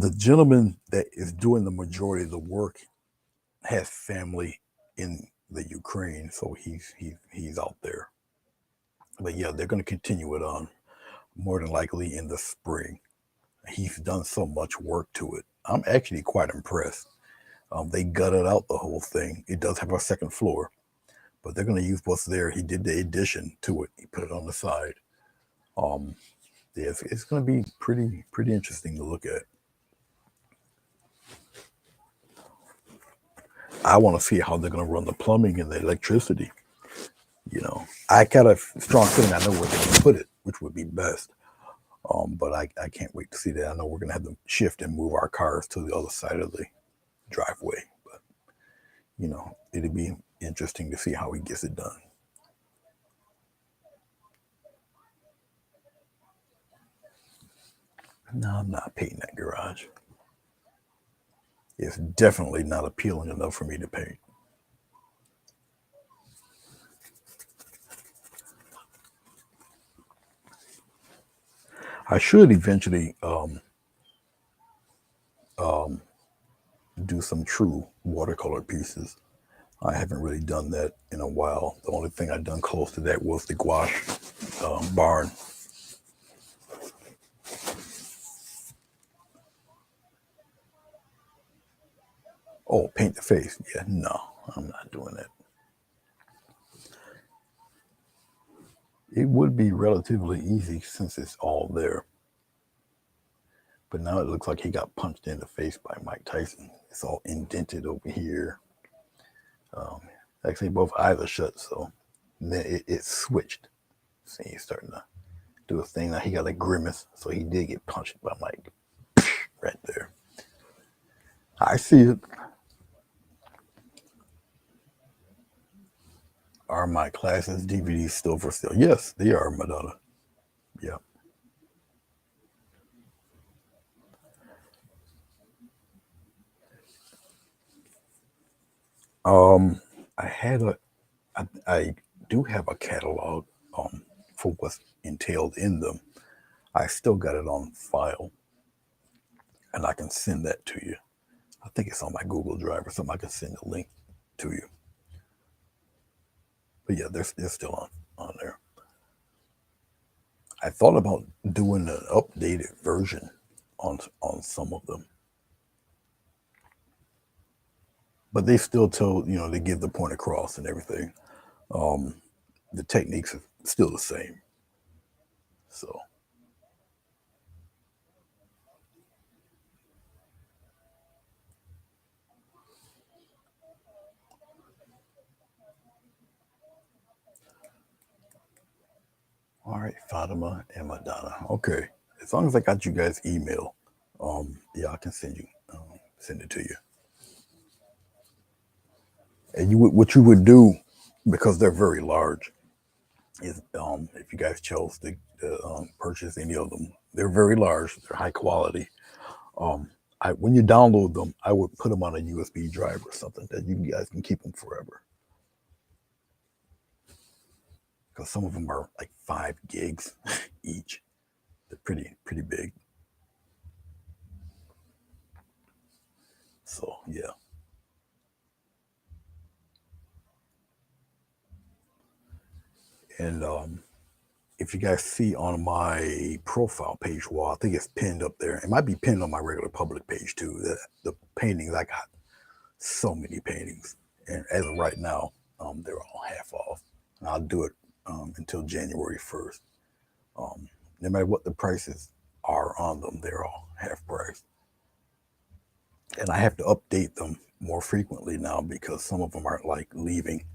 The gentleman that is doing the majority of the work has family in the Ukraine, so he's out there. But yeah, they're gonna continue it on more than likely in the spring. He's done so much work to it. I'm actually quite impressed. They gutted out the whole thing. It does have a second floor, but they're going to use what's there. He did the addition to it. He put it on the side. Um, yeah, it's going to be pretty interesting to look at. I want to see how they're going to run the plumbing and the electricity. I got a strong feeling I know where they can put it, which would be best. But I can't wait to see that. I know we're going to have to shift and move our cars to the other side of the driveway. But it'd be interesting to see how he gets it done. No, I'm not painting that garage. It's definitely not appealing enough for me to paint. I should eventually um, do some true watercolor pieces. I haven't really done that in a while. The only thing I've done close to that was the gouache barn. Oh, paint the face. Yeah, no, I'm not doing that. It would be relatively easy since it's all there. But now it looks like he got punched in the face by Mike Tyson. It's all indented over here. Um, Actually, both eyes are shut, so then it switched. See, he's starting to do a thing now. He got a grimace, so he did get punched by Mike right there. I see it. Are my classes DVDs still for sale? Yes, they are, Madonna. Yeah. Um, I had a, I do have a catalog for what's entailed in them. I still got it on file, and I can send that to you. I think it's on my Google Drive or something. I can send a link to you. But yeah, they're still on there. I thought about doing an updated version on some of them, but they still told they give the point across and everything. Um, the techniques are still the same. So all right, Fatima and Madonna. Okay, as long as I got you guys' email, yeah, I can send it to you. And what you would do, because they're very large, is if you guys chose to purchase any of them, they're very large, they're high quality. Um, when you download them, I would put them on a USB drive or something that you guys can keep them forever. Because some of them are like 5 gigs each. They're pretty big. So yeah. And if you guys see on my profile page, well, I think it's pinned up there. It might be pinned on my regular public page too. The paintings, I got so many paintings, and as of right now, they're all half off. And I'll do it until January 1st. No matter what the prices are on them, they're all half price. And I have to update them more frequently now because some of them aren't like leaving.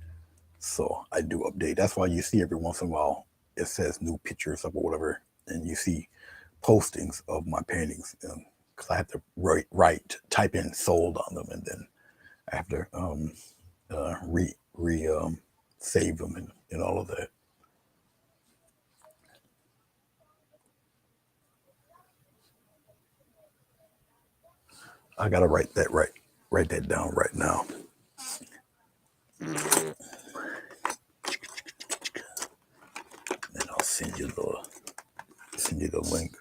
So I do update. That's why you see every once in a while it says new pictures of whatever, and you see postings of my paintings. Because I have to type in sold on them, and then I have to re save them and all of that. I gotta write that down right now. And I'll send you the link.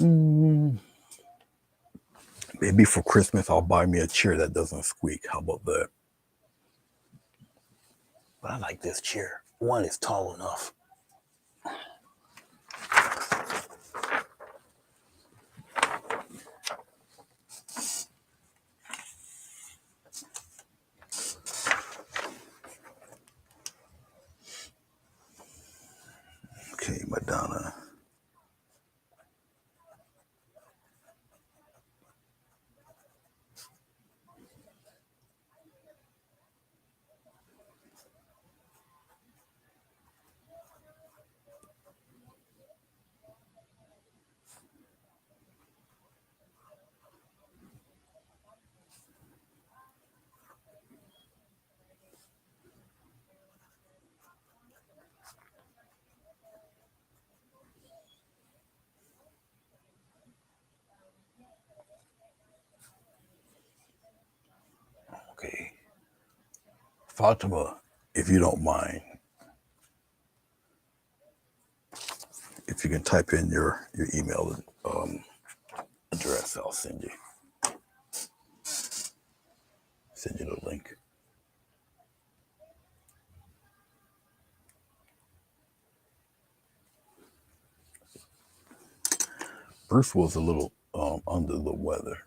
Mm, Maybe for Christmas I'll buy me a chair that doesn't squeak. How about that? But I like this chair. One is tall enough. Okay, Madonna. Okay, Fatima, if you don't mind, if you can type in your email address, I'll send you the link. Bruce was a little under the weather,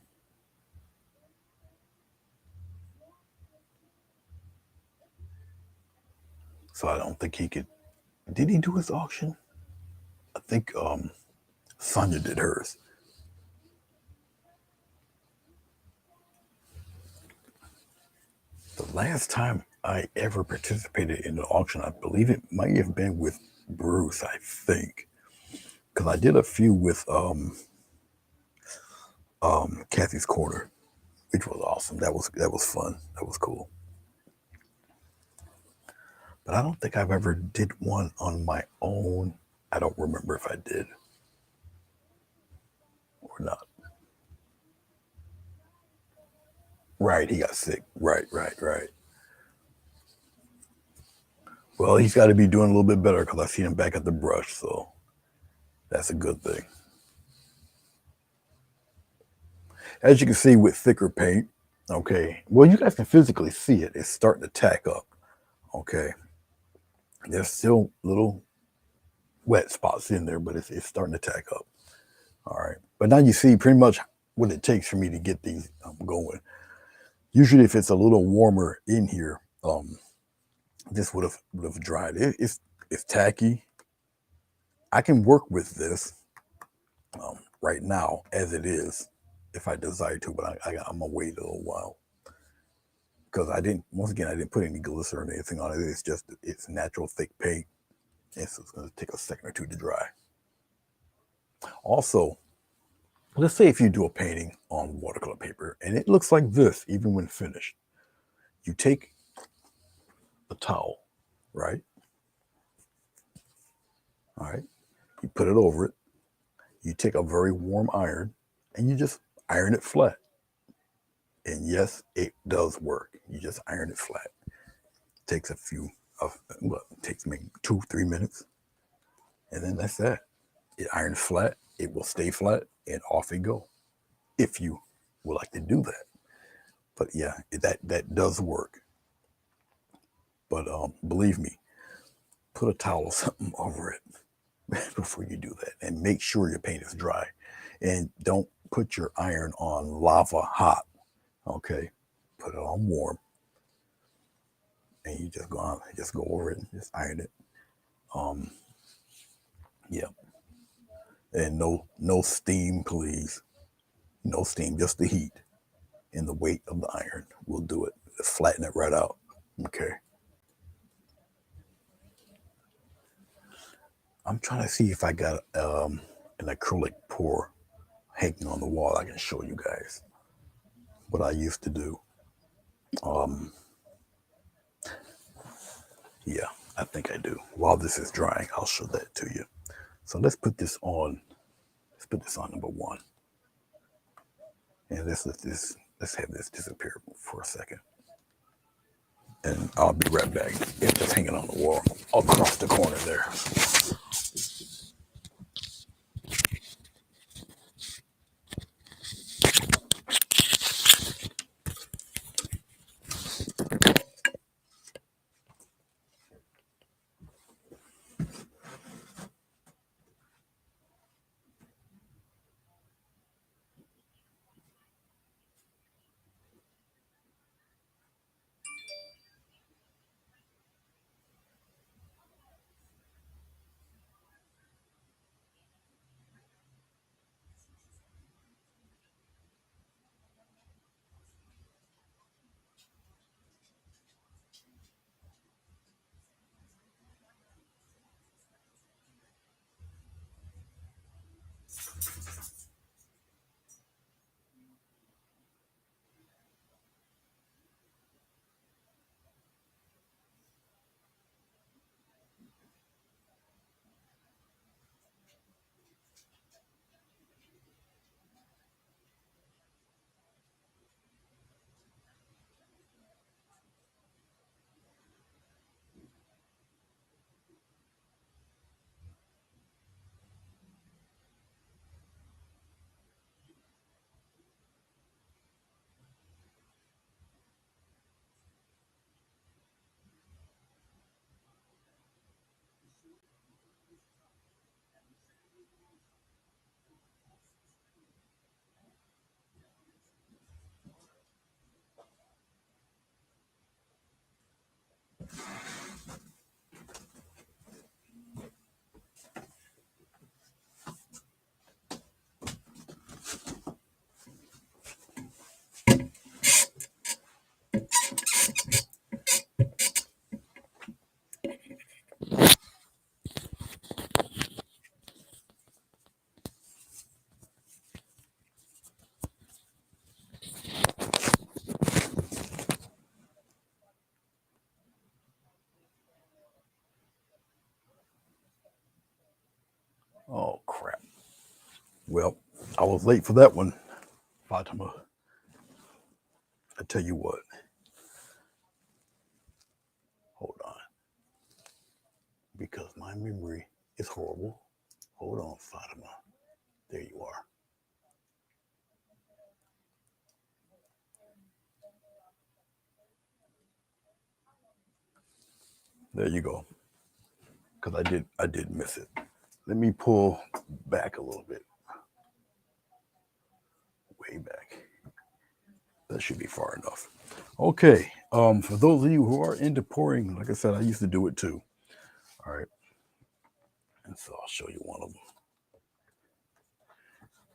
so I don't think he could. Did he do his auction? I think Sonia did hers. The last time I ever participated in an auction, I believe it might have been with Bruce, I think. Because I did a few with Kathy's Corner, which was awesome. That was fun. That was cool. But I don't think I've ever did one on my own. I don't remember if I did or not. Right, he got sick. Right. Well, he's got to be doing a little bit better because I see him back at the brush, so that's a good thing. As you can see with thicker paint, okay, well, you guys can physically see it. It's starting to tack up, okay. There's still little wet spots in there, but it's starting to tack up. All right. But now you see pretty much what it takes for me to get these going. Usually, if it's a little warmer in here, this would have dried. It's tacky. I can work with this right now as it is if I desire to, but I'm gonna wait a little while because I didn't put any glycerin or anything on it. It's natural thick paint, and so it's gonna take a second or two to dry. Also, let's say if you do a painting on watercolor paper and it looks like this, even when finished, you take a towel, right? All right, you put it over it. You take a very warm iron and you just iron it flat. And yes, it does work. You just iron it flat. Takes it takes maybe 2-3 minutes, and then that's that. It irons flat. It will stay flat, and off it go. If you would like to do that, but yeah, that does work. But believe me, put a towel or something over it before you do that, and make sure your paint is dry, and don't put your iron on lava hot. Okay, put it on warm, and you just go over it and just iron it. Um, yeah, and no steam, please. No steam, just the heat and the weight of the iron will do it. Flatten it right out. Okay. I'm trying to see if I got an acrylic pour hanging on the wall. I can show you guys what I used to do. Um, yeah, I think I do. While this is drying, I'll show that to you. So let's put this on. Let's put this on number one, and let's have this disappear for a second, and I'll be right back. It's just hanging on the wall across the corner there. Well, I was late for that one, Fatima. I tell you what, hold on, because my memory is horrible. Hold on, Fatima. There you are. There you go. Because I did miss it. Let me pull back a little bit, way back. That should be far enough. Okay. For those of you who are into pouring, like I said, I used to do it too. All right. And so I'll show you one of them.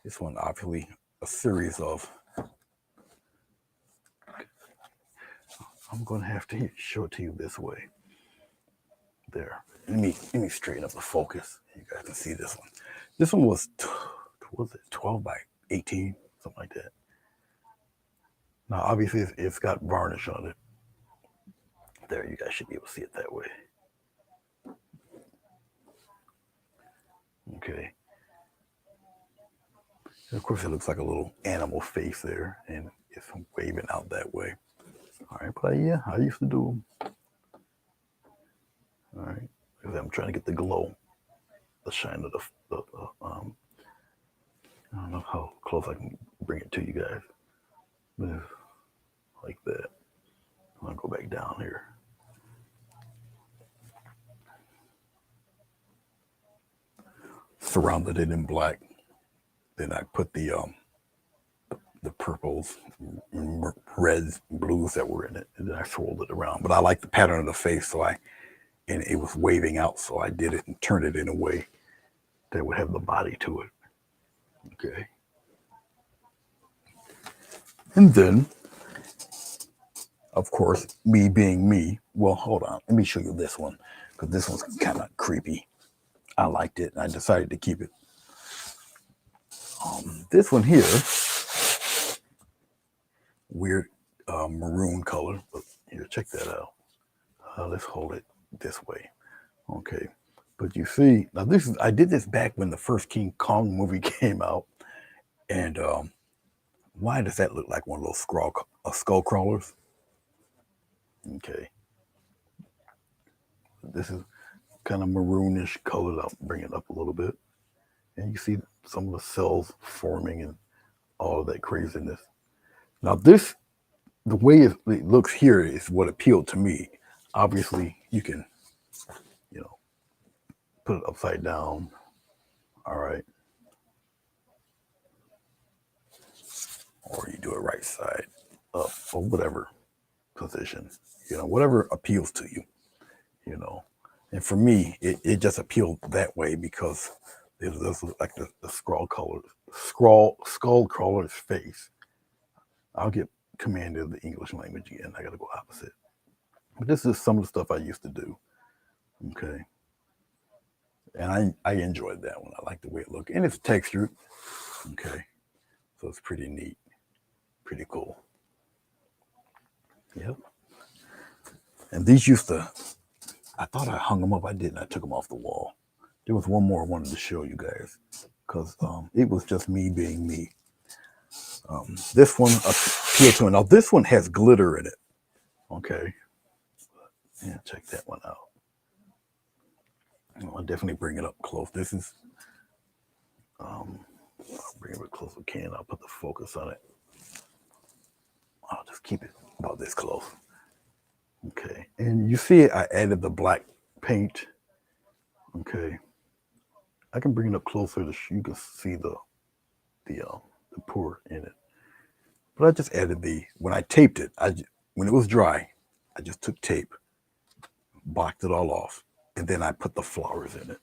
This one, obviously, a series of. I'm going to have to show it to you this way. There. Let me straighten up the focus. You guys can see this one. This one was it 12 by 18, something like that. Now, obviously, it's got varnish on it. There, you guys should be able to see it that way. Okay. And of course, it looks like a little animal face there, and it's waving out that way. All right, but yeah, I used to do them. All right, because I'm trying to get the glow, the shine of I don't know how close I can bring it to you guys, but like that. I'm gonna go back down here. Surrounded it in black. Then I put the purples, reds, blues that were in it, and then I swirled it around. But I like the pattern of the face, and it was waving out, so I did it and turned it in a way that would have the body to it. Okay. And then, of course, me being me, well, hold on, let me show you this one, because this one's kind of creepy. I liked it, and I decided to keep it. This one here, weird maroon color, but here, check that out. Let's hold it this way. Okay. But you see, now I did this back when the first King Kong movie came out, and why does that look like one of those skull crawlers? Okay, this is kind of maroonish colored. I'll bring it up a little bit, and you see some of the cells forming and all of that craziness. Now the way it looks here is what appealed to me. Obviously, you can, you know, put it upside down. All right, or you do it right side up, or whatever position. Whatever appeals to you. you know. And for me, it just appealed that way because it was like the skull crawler's face. I'll get commanded of the English language again. I got to go opposite. But this is some of the stuff I used to do. Okay. And I enjoyed that one. I like the way it looked. And it's textured. Okay. So it's pretty neat. Pretty cool. Yep. And these used to, I thought I hung them up. I didn't. I took them off the wall. There was one more I wanted to show you guys because it was just me being me. This one appealed to me. Now, this one has glitter in it. Okay. Yeah, check that one out. I'll definitely bring it up close. This is, I'll bring it up close as I can. I'll put the focus on it. I'll just keep it about this close. Okay. And you see I added the black paint. Okay. I can bring it up closer so you can see the pour in it. But I just added when I taped it, when it was dry, I just took tape, blocked it all off, and then I put the flowers in it.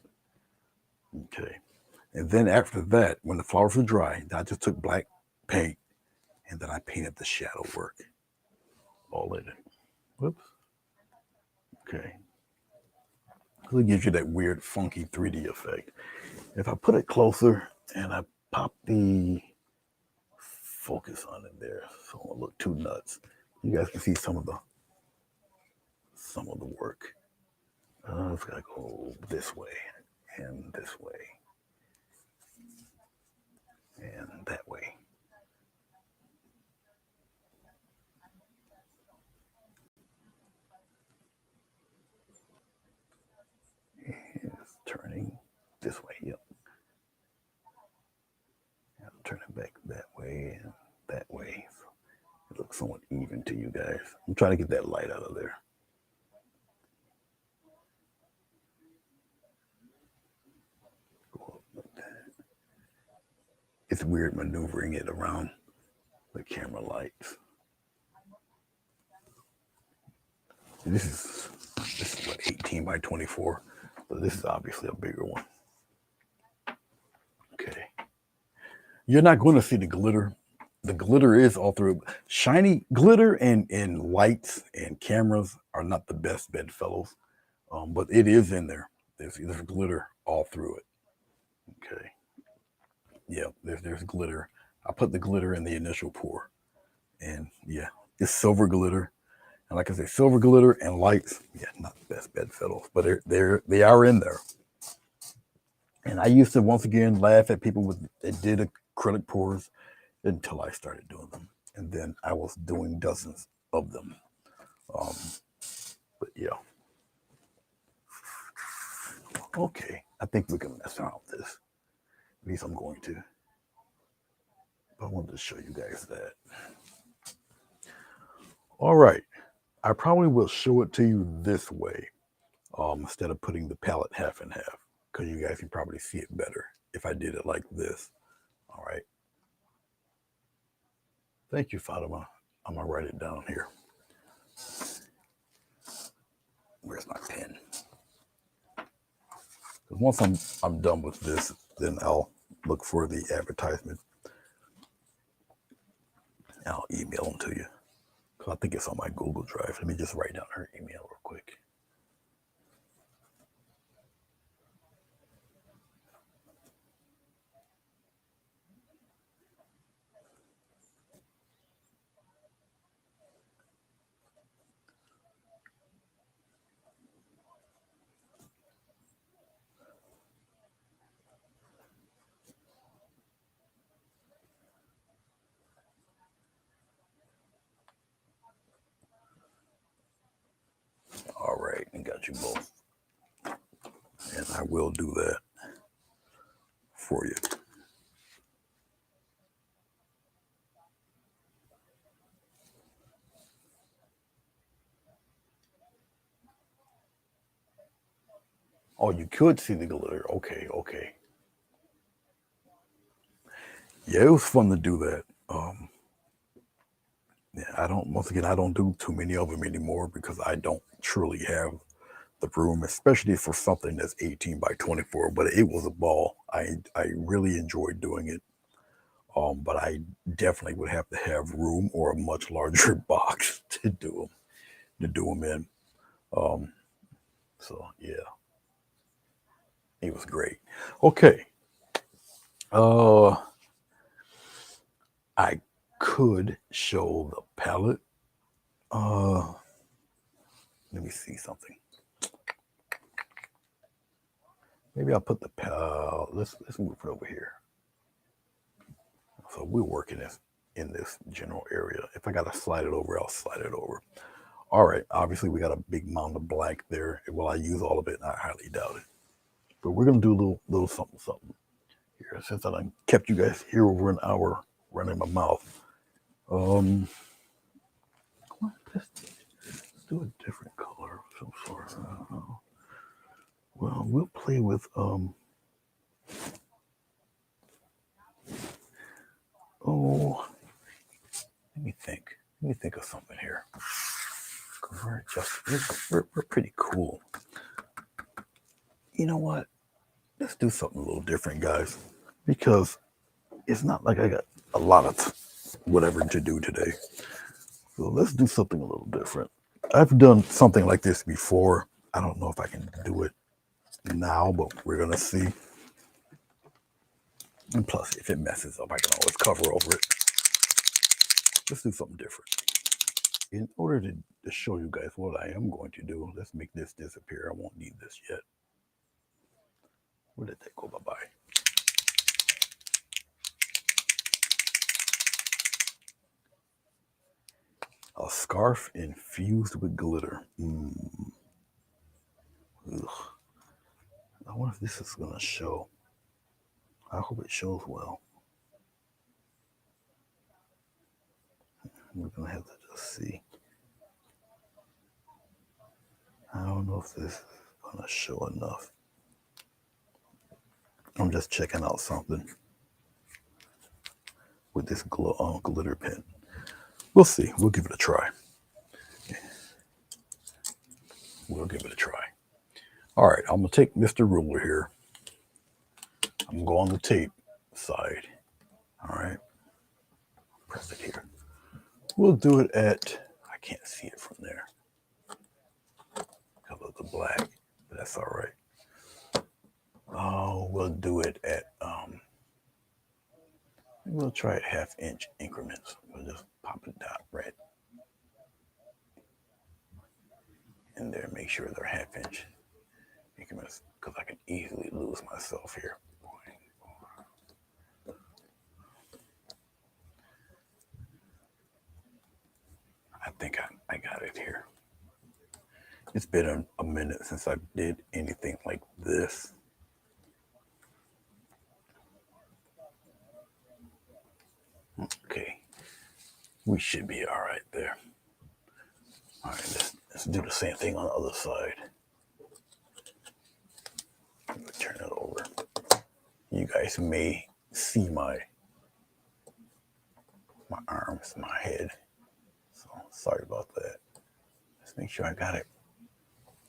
Okay. And then after that, when the flowers were dry, I just took black paint and then I painted the shadow work all in it. Whoops. Okay. So it gives you that weird, funky 3D effect. If I put it closer and I pop the focus on it there, so it won't look too nuts, you guys can see some of the work. It's gotta go this way and this way. and that way. It's turning this way. Yep. I'll turn it back that way and that way. So it looks somewhat even to you guys. I'm trying to get that light out of there. It's weird maneuvering it around the camera lights. This is what 18 by 24. So this is obviously a bigger one. Okay. You're not going to see the glitter. The glitter is all through. Shiny glitter and lights and cameras are not the best bedfellows, but it is in there. There's glitter all through it. Okay. Yeah, there's glitter. I put the glitter in the initial pour, and yeah, it's silver glitter. And like I say, silver glitter and lights. Yeah, not the best bedfellows, but they are in there. And I used to once again laugh at people that did acrylic pours until I started doing them, and then I was doing dozens of them. Um, but yeah, okay. I think we can mess around with this. At least I'm going to. But I wanted to show you guys that. All right. I probably will show it to you this way instead of putting the palette half and half because you guys can probably see it better if I did it like this. All right. Thank you, Fatima. I'm going to write it down here. Where's my pen? Once I'm done with this, then I'll look for the advertisement. I'll email them to you. Because I think it's on my Google Drive. Let me just write down her email real quick. All right, and got you both. And I will do that for you. Oh, you could see the glitter. Okay. Yeah, it was fun to do that. Yeah, once again, I don't do too many of them anymore because I don't truly have the room, especially for something that's 18 by 24. But it was a ball. I really enjoyed doing it. But I definitely would have to have room or a much larger box to do them in. Um, so yeah, it was great. Okay. Uh, I could show the palette. Uh, Let me see something. Maybe I'll put the let's move it over here. So we're working this in this general area. If I gotta slide it over, I'll slide it over. All right. Obviously, we got a big mound of black there. Will I use all of it? I highly doubt it. But we're gonna do a little something here. Since I done kept you guys here over an hour running my mouth. Let's do a different color of some sort. I don't know. Well, we'll play with oh, let me think. Let me think of something here. We're pretty cool. You know what? Let's do something a little different, guys. Because it's not like I got a lot of whatever to do today. So let's do something a little different. I've done something like this before. I don't know if I can do it now, but we're gonna see. And plus, if it messes up, I can always cover over it. Let's do something different. In order to show you guys what I am going to do, let's make this disappear. I won't need this yet. Where did that go? Bye-bye. Scarf infused with glitter. Ugh. I wonder if this is going to show. I hope it shows well. We're going to have to just see. I don't know if this is going to show enough. I'm just checking out something with this glitter pen. We'll see. We'll give it a try. We'll give it a try. All right, I'm going to take Mr. Ruler here. I'm going to go on the tape side. All right. Press it here. We'll do it at, I can't see it from there because of the black, but that's all right. Oh, we'll do it at, we'll try it 1/2 inch increments. We'll just pop a dot right in there. Make sure they're 1/2 inch increments because I can easily lose myself here. I think I got it here. It's been a minute since I did anything like this. Okay, we should be all right there. All right, let's do the same thing on the other side. Turn it over. You guys may see my arms, my head. So sorry about that. Let's make sure I got it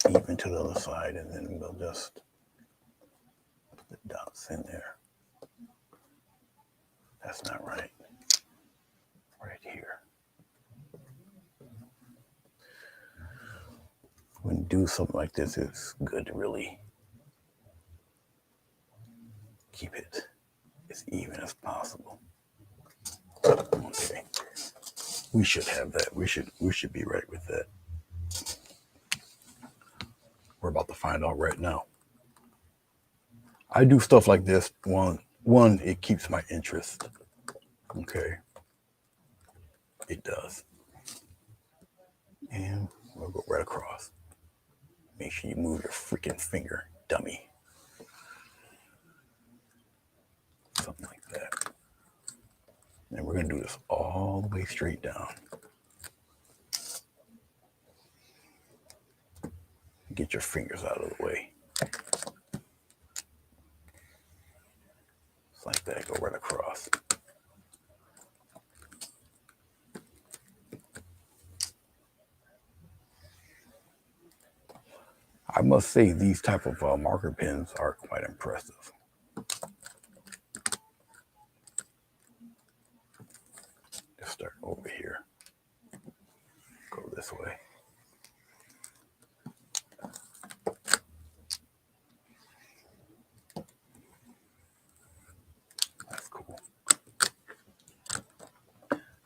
even to the other side, and then we'll just put the dots in there. That's not right. Right here. When you do something like this, it's good to really keep it as even as possible. Okay. We should have that. We should be right with that. We're about to find out right now. I do stuff like this. One, it keeps my interest. Okay. It does. And we'll go right across. Make sure you move your freaking finger, dummy. Something like that. And we're going to do this all the way straight down. Get your fingers out of the way. Just like that, go right across. I must say these type of marker pens are quite impressive. Let's start over here. Go this way. That's cool.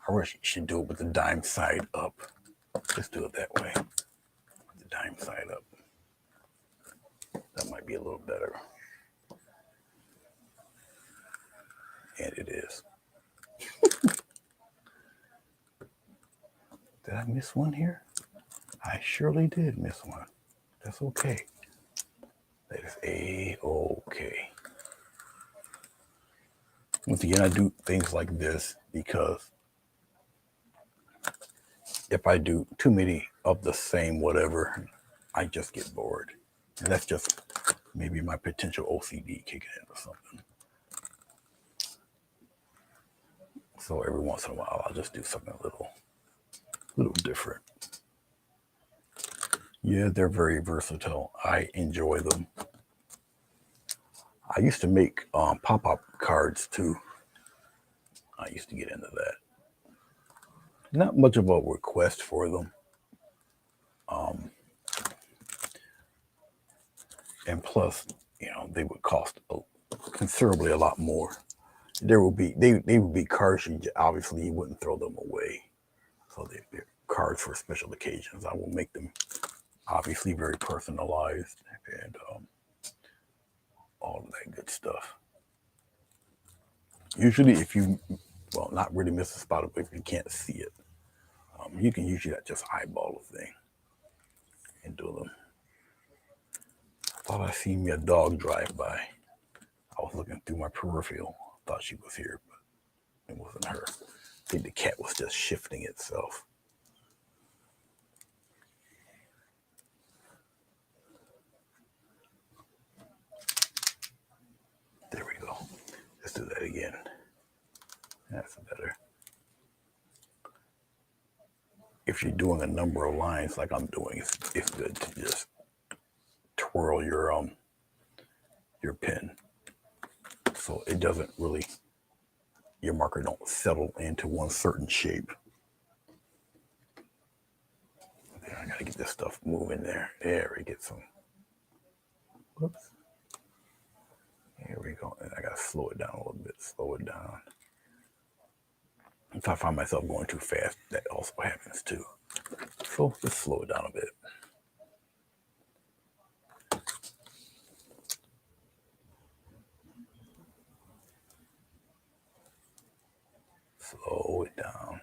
I wish you should do it with the dime side up. Just do it that way. The dime side up. That might be a little better. And it is. Did I miss one here? I surely did miss one. That's okay. That is A-okay. Once again, I do things like this because if I do too many of the same whatever, I just get bored. And that's just maybe my potential OCD kicking in or something. So every once in a while, I'll just do something a little different. Yeah, they're very versatile. I enjoy them. I used to make pop-up cards too. I used to get into that. Not much of a request for them. And plus, they would cost considerably a lot more. They would be cards you obviously you wouldn't throw them away. So they're cards for special occasions. I will make them obviously very personalized and all of that good stuff. Usually, if you not really miss a spot if you can't see it. You can usually just eyeball the thing and do them. I thought I seen me a dog drive by. I was looking through my peripheral. Thought she was here, but it wasn't her. I think the cat was just shifting itself. There we go. Let's do that again. That's better. If you're doing a number of lines like I'm doing, it's good to just twirl your pen so it doesn't really, your marker don't settle into one certain shape. I gotta get this stuff moving there. There we get some. Whoops. Here we go. And I gotta slow it down a little bit. Slow it down. If I find myself going too fast, that also happens too. So just slow it down a bit. Slow it down.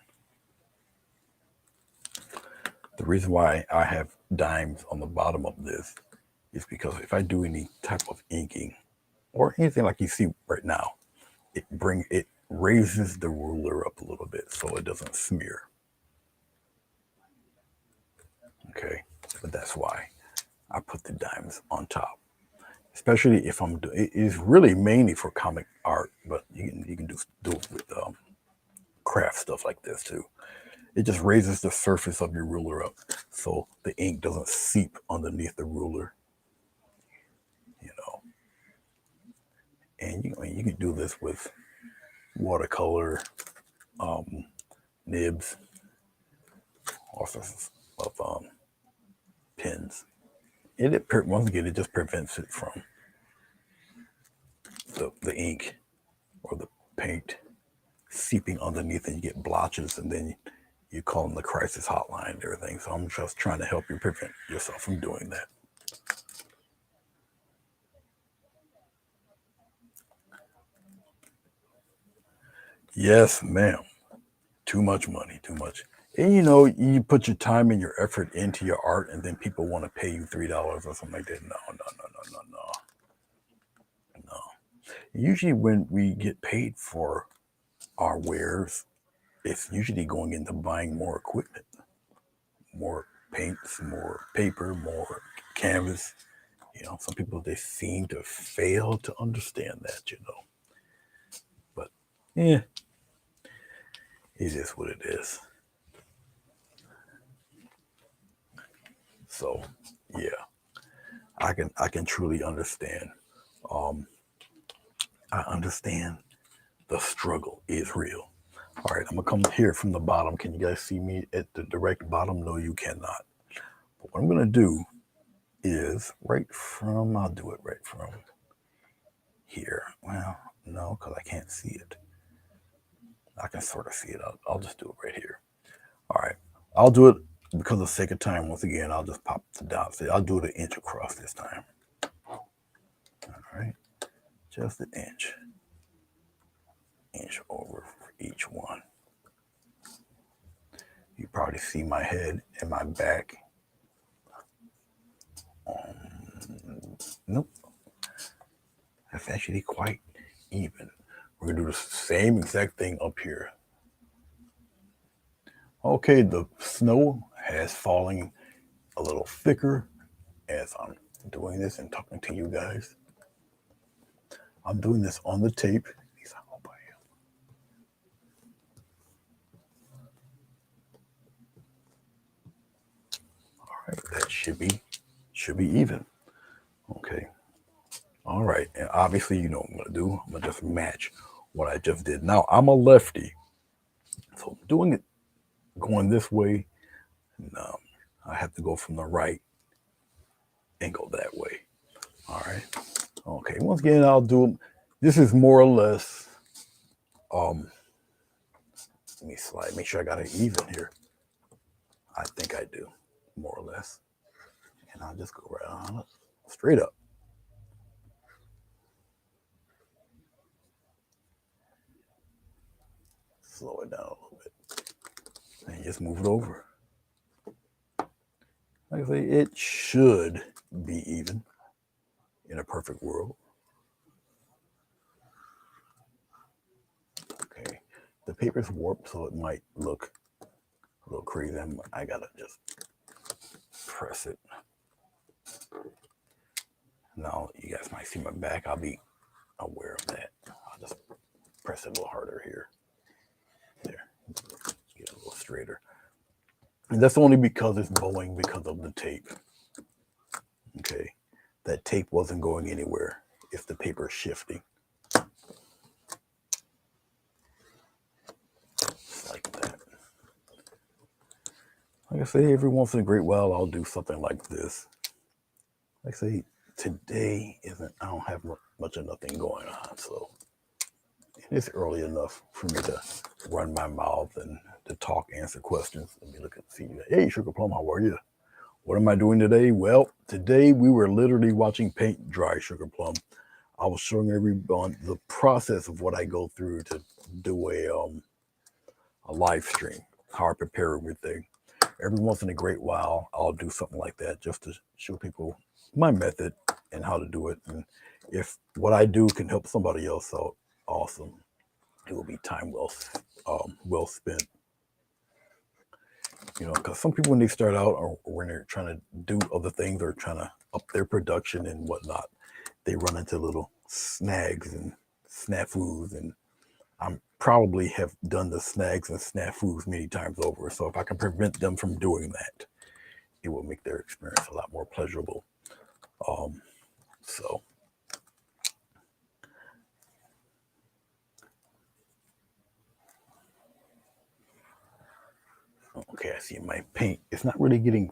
The reason why I have dimes on the bottom of this is because if I do any type of inking or anything like you see right now, it raises the ruler up a little bit so it doesn't smear. Okay, but that's why I put the dimes on top. Especially if I'm doing it is really mainly for comic art, but you can do it with craft stuff like this too. It just raises the surface of your ruler up so the ink doesn't seep underneath the ruler. You know, and you can do this with watercolor, nibs, all sorts of pens. Once again, it just prevents it from the ink or the paint seeping underneath, and you get blotches, and then you call them the crisis hotline and everything. So I'm just trying to help you prevent yourself from doing that. Yes, ma'am. Too much money, too much. And you put your time and your effort into your art, and then people want to pay you $3 or something like that. No, no, no, no, no, no, no. Usually, when we get paid for our wares, it's usually going into buying more equipment, more paints, more paper, more canvas. Some people, they seem to fail to understand that. But yeah, it is what it is. So yeah, I can truly understand. Um, I understand the struggle is real. All right, I'm gonna come here from the bottom. Can you guys see me at the direct bottom? No, you cannot. But what I'm gonna do is I'll do it right from here. Well, no, because I can't see it. I can sort of see it. I'll just do it right here. All right, I'll do it because of the sake of time. Once again, I'll just pop the dots. I'll do it an inch across this time. All right, just an inch over for each one. You probably see my head and my back. Nope, that's actually quite even. We're gonna do the same exact thing up here. Okay, the snow has fallen a little thicker as I'm doing this and talking to you guys. I'm doing this on the tape. All right, that should be even. Okay. All right, and obviously you know what I'm gonna do. I'm gonna just match what I just did. Now I'm a lefty, so doing it going this way, no, I have to go from the right and go that way. All right. Okay. Once again, I'll do. This is more or less. Um. Let me slide. Make sure I got it even here. I think I do, more or less. And I'll just go right on it, straight up. Slow it down a little bit. and just move it over. Like I say, it should be even in a perfect world. Okay, the paper's warped, so it might look a little crazy. I gotta just press it. Now you guys might see my back. I'll be aware of that. I'll just press it a little harder here. There, get a little straighter. And that's only because it's bowing because of the tape. Okay, that tape wasn't going anywhere if the paper is shifting. Like that. Like I say, every once in a great while, I'll do something like this. Like I say, today I don't have much of nothing going on, so it's early enough for me to run my mouth and to talk, answer questions. Let me look and see. Hey, Sugar Plum, how are you? What am I doing today? Well, today we were literally watching paint dry, Sugar Plum. I was showing everyone the process of what I go through to do a live stream, how I prepare everything. Every once in a great while, I'll do something like that just to show people my method and how to do it. And if what I do can help somebody else out, awesome. It will be time well spent. You know, because some people when they start out or when they're trying to do other things or trying to up their production and whatnot, they run into little snags and snafus, and I probably have done the snags and snafus many times over. So if I can prevent them from doing that, it will make their experience a lot more pleasurable. So okay, I see my paint. It's not really getting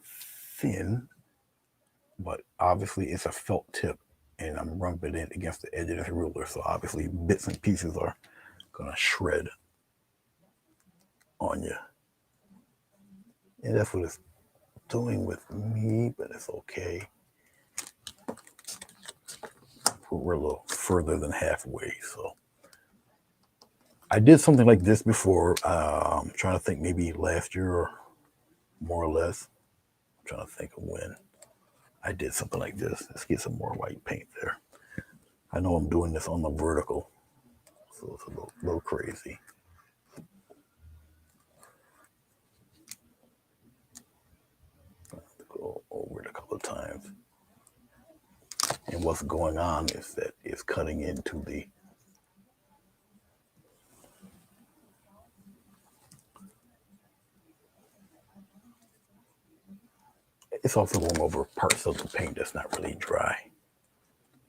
thin, but obviously it's a felt tip, and I'm rubbing it against the edge of the ruler. So obviously bits and pieces are gonna shred on you, and that's what it's doing with me. But it's okay. We're a little further than halfway, so. I did something like this before. I'm trying to think, maybe last year or more or less. I'm trying to think of when I did something like this. Let's get some more white paint there. I know I'm doing this on the vertical, so it's a little crazy. Go over it a couple of times. And what's going on is that it's cutting into the it's also going over parts of the paint that's not really dry.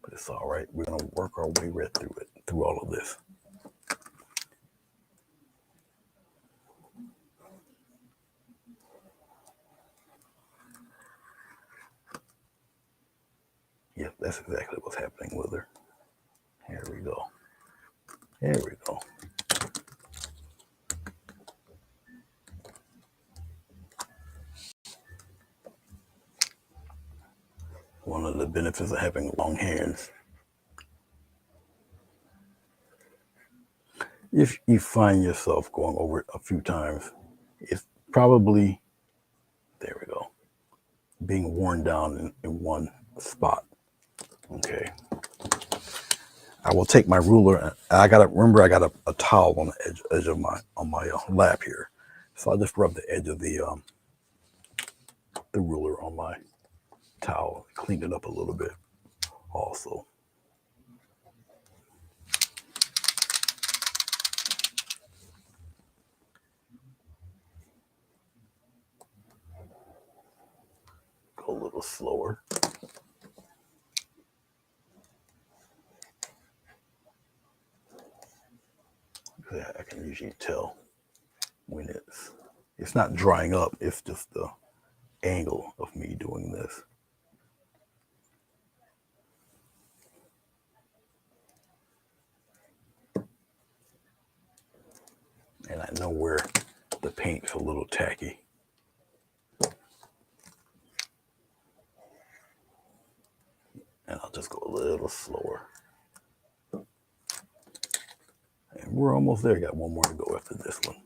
But it's all right. We're going to work our way right through it, through all of this. Yeah, that's exactly what's happening with her. Here we go. There we go. One of the benefits of having long hands. If you find yourself going over it a few times, it's probably, there we go, being worn down in one spot. Okay. I will take my ruler. I got a towel on the edge of my lap here, so I just rub the edge of the ruler on my towel, clean it up a little bit. Also, go a little slower. I can usually tell when it's not drying up. It's just the angle of me doing this. And I know where the paint's a little tacky. And I'll just go a little slower. And we're almost there. Got one more to go after this one.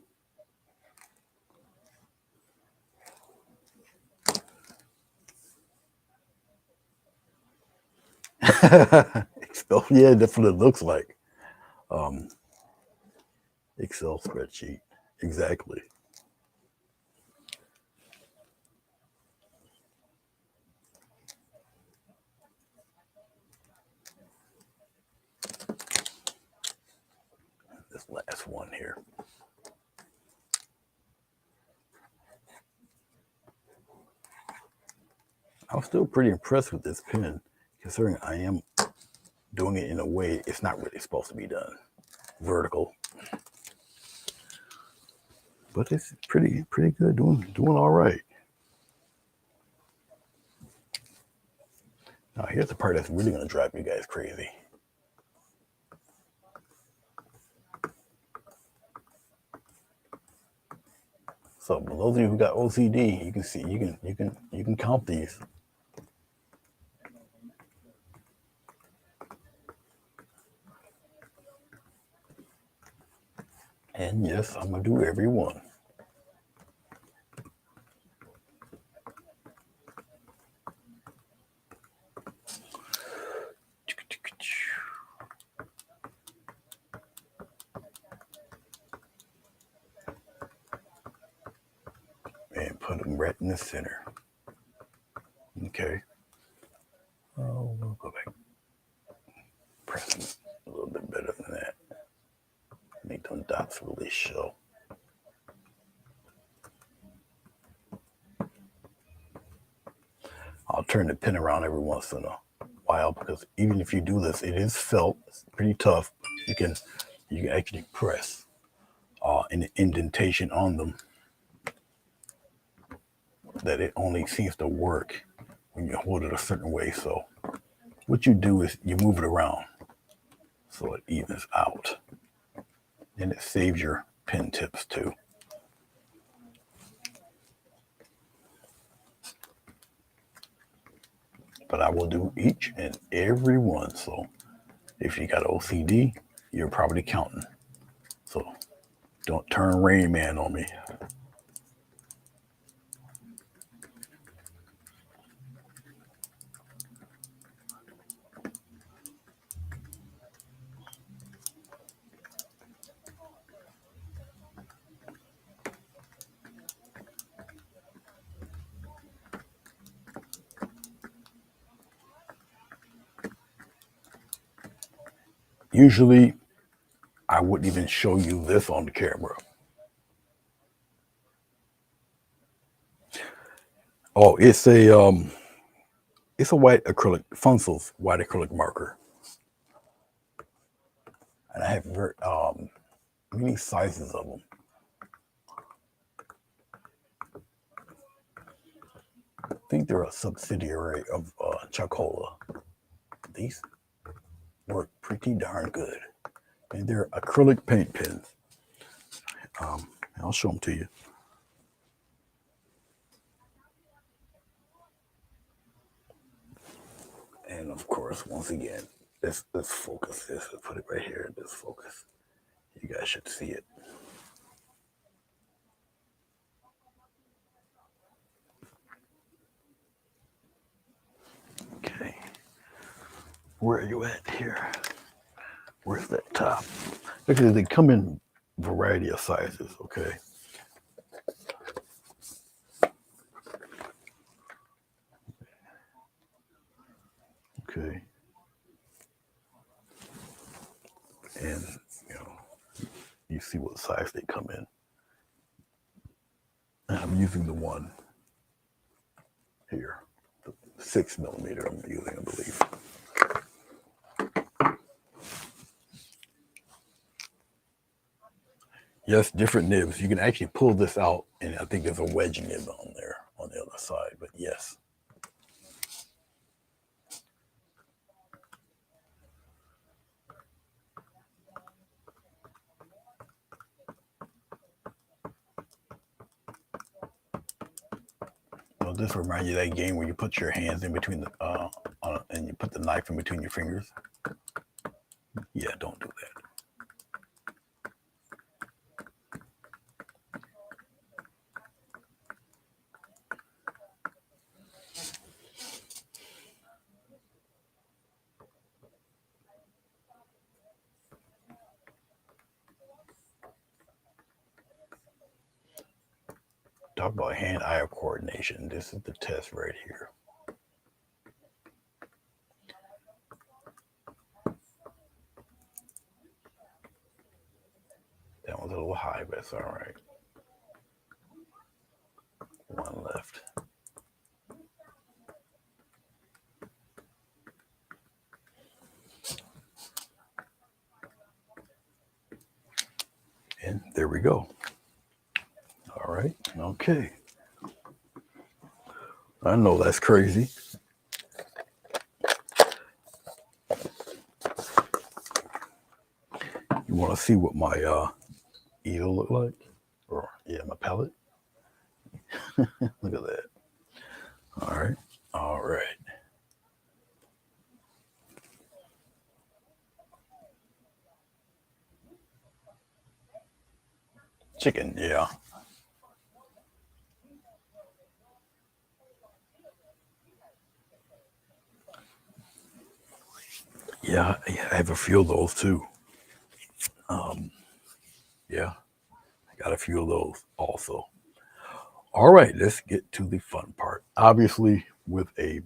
Excel, yeah, that's what it looks like. Um, Excel spreadsheet, exactly. This last one here. I'm still pretty impressed with this pen, considering I am doing it in a way it's not really supposed to be done, vertical. But it's pretty good, doing all right. Now here's the part that's really gonna drive you guys crazy. So for those of you who got OCD, you can see you can count these. And yes, I'm gonna do every one. And put them right in the center. Okay. Oh, we'll go back. Press them a little bit better than that. Make them dots really show. I'll turn the pen around every once in a while because even if you do this, it is felt. It's pretty tough. You can actually press an indentation on them that it only seems to work when you hold it a certain way. So what you do is you move it around so it evens out. And it saves your pen tips too. But I will do each and every one. So if you got OCD, you're probably counting. So don't turn Rain Man on me. Usually, I wouldn't even show you this on the camera. Oh, it's a white acrylic Funsel's white acrylic marker, and I have many sizes of them. I think they're a subsidiary of Chacola. These work pretty darn good, and they're acrylic paint pens. I'll show them to you. And of course, once again, let's focus this. Let's put it right here. This focus. You guys should see it. Okay. Where are you at here? Where's that top? Actually, they come in variety of sizes. Okay. Okay. And you know, you see what size they come in. And I'm using the one here, the 6 millimeter. I'm using, I believe. Yes, different nibs. You can actually pull this out, and I think there's a wedge nib on there on the other side. But yes. Will this remind you of that game where you put your hands in between the and you put the knife in between your fingers? Yeah, don't do that. Talk about hand-eye coordination. This is the test right here. That one's a little high, but it's all right. One left. And there we go. All right. Okay. I know that's crazy. You want to see what my eel look like? Or, yeah, my palette. Look at that. All right. All right. Chicken, yeah. Yeah, I have a few of those too. Um, yeah, I got a few of those also. All right, let's get to the fun part. Obviously, with a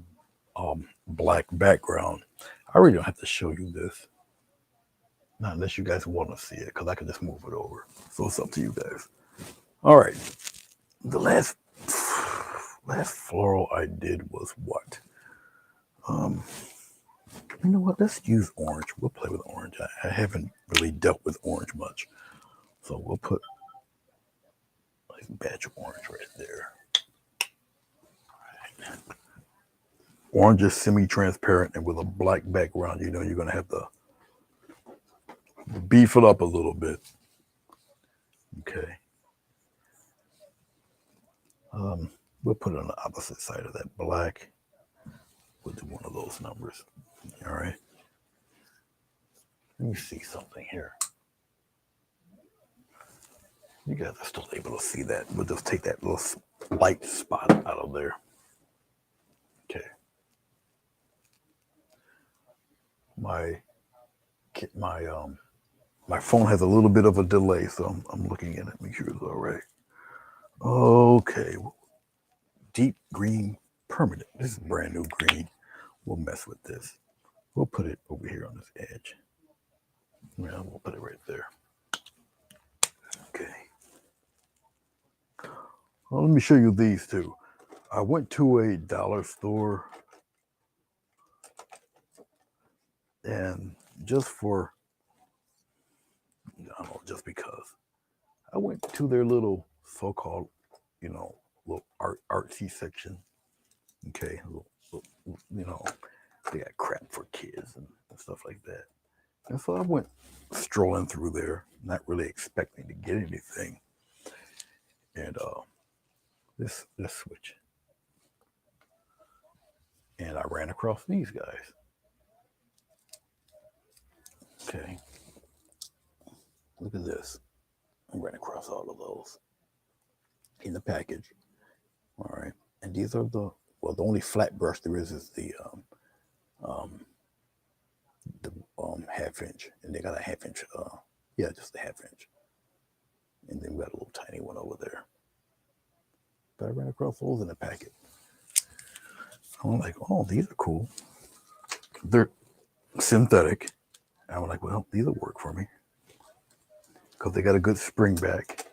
black background, I really don't have to show you this. Not unless you guys want to see it, because I can just move it over. So it's up to you guys. All right, the last floral I did was what? Um, you know what? Let's use orange. We'll play with orange. I haven't really dealt with orange much, so we'll put a batch of orange right there. Orange is semi-transparent, and with a black background, you know you're gonna have to beef it up a little bit. Okay. We'll put it on the opposite side of that black. We'll do one of those numbers. All right. Let me see something here. You guys are still able to see that. We'll just take that little light spot out of there. Okay. My my my phone has a little bit of a delay, so I'm looking at it, make sure it's all right. Okay. Deep green permanent. This is brand new green. We'll mess with this. We'll put it over here on this edge. Yeah, we'll put it right there. Okay. Well, let me show you these two. I went to a dollar store and just for, I don't know, just because, I went to their little so-called, you know, little artsy section. Okay, you know, they got crap for kids and stuff like that. And so I went strolling through there, not really expecting to get anything. And this switch, and I ran across these guys. Okay, look at this. I ran across all of those in the package. All right, and these are the only flat brush there is um, the half inch, and they got a half inch. Yeah, just a half inch, and then we got a little tiny one over there. But I ran across those in the packet. I'm like, oh, these are cool. They're synthetic. I'm like, well, these will work for me because they got a good spring back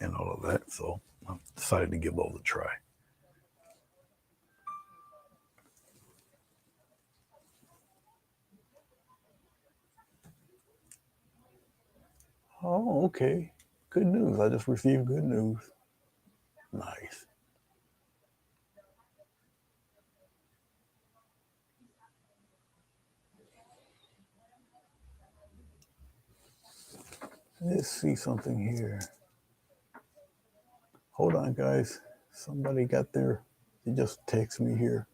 and all of that. So I decided to give those a try. Oh, okay. Good news. I just received good news. Nice. Let's see something here. Hold on, guys. Somebody got there. They just text me here.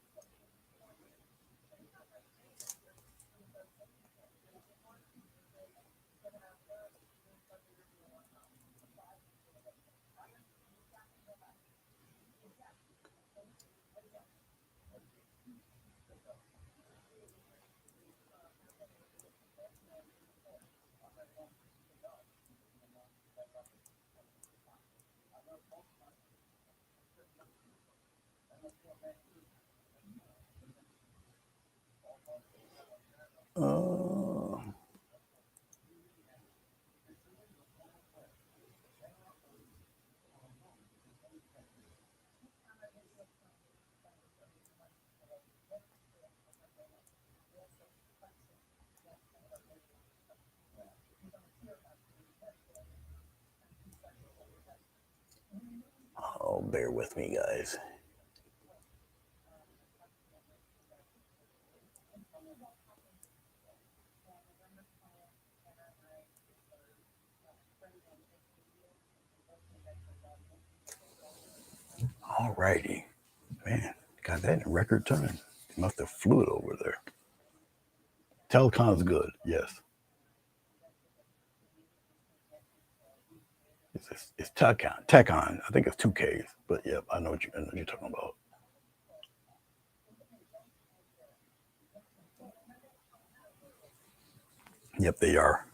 Uh, oh, bear with me, guys. All righty. Man, got that in record time. Must have flew it over there. Telecon's good, yes. It's Tecon. Tecon. I think it's two Ks, but yep, I know what you're talking about. Yep, they are.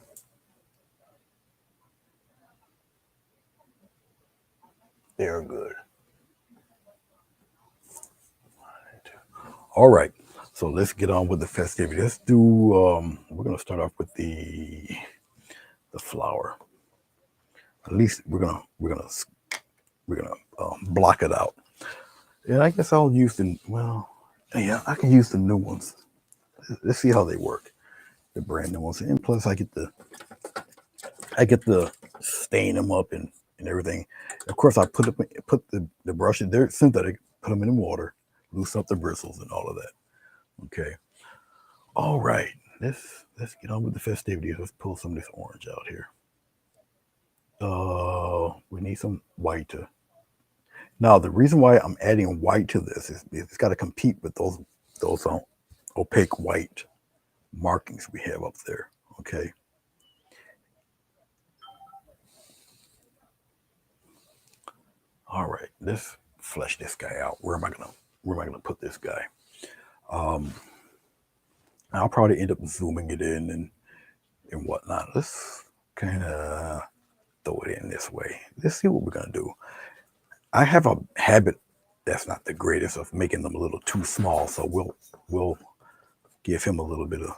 They are good. All right. So let's get on with the festivity. Let's do. We're gonna start off with the flower. At least we're gonna block it out. And I guess I'll use the well. Yeah, I can use the new ones. Let's see how they work. The brand new ones, and plus I get to stain them up and everything. Of course, I put the brushes. They're synthetic. Put them in water, loosen up the bristles and all of that. Okay. All right. Let's get on with the festivities. Let's pull some of this orange out here. We need some white to. Now, the reason why I'm adding white to this is it's got to compete with those opaque white markings we have up there. Okay. All right. Let's flesh this guy out. Where am I gonna put this guy? Um, I'll probably end up zooming it in and whatnot. Let's kind of throw it in this way. Let's see what we're gonna do. I have a habit that's not the greatest of making them a little too small, so we'll give him a little bit of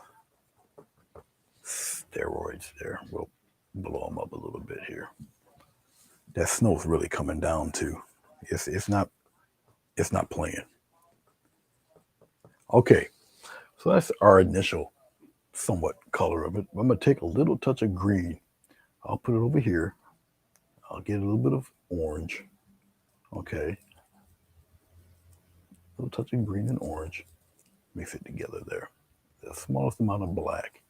steroids there. We'll blow him up a little bit here. That snow's really coming down too. It's not playing. Okay, so that's our initial somewhat color of it. I'm gonna take a little touch of green. I'll put it over here. I'll get a little bit of orange. Okay, a little touch of green and orange. Mix it together there. The smallest amount of black.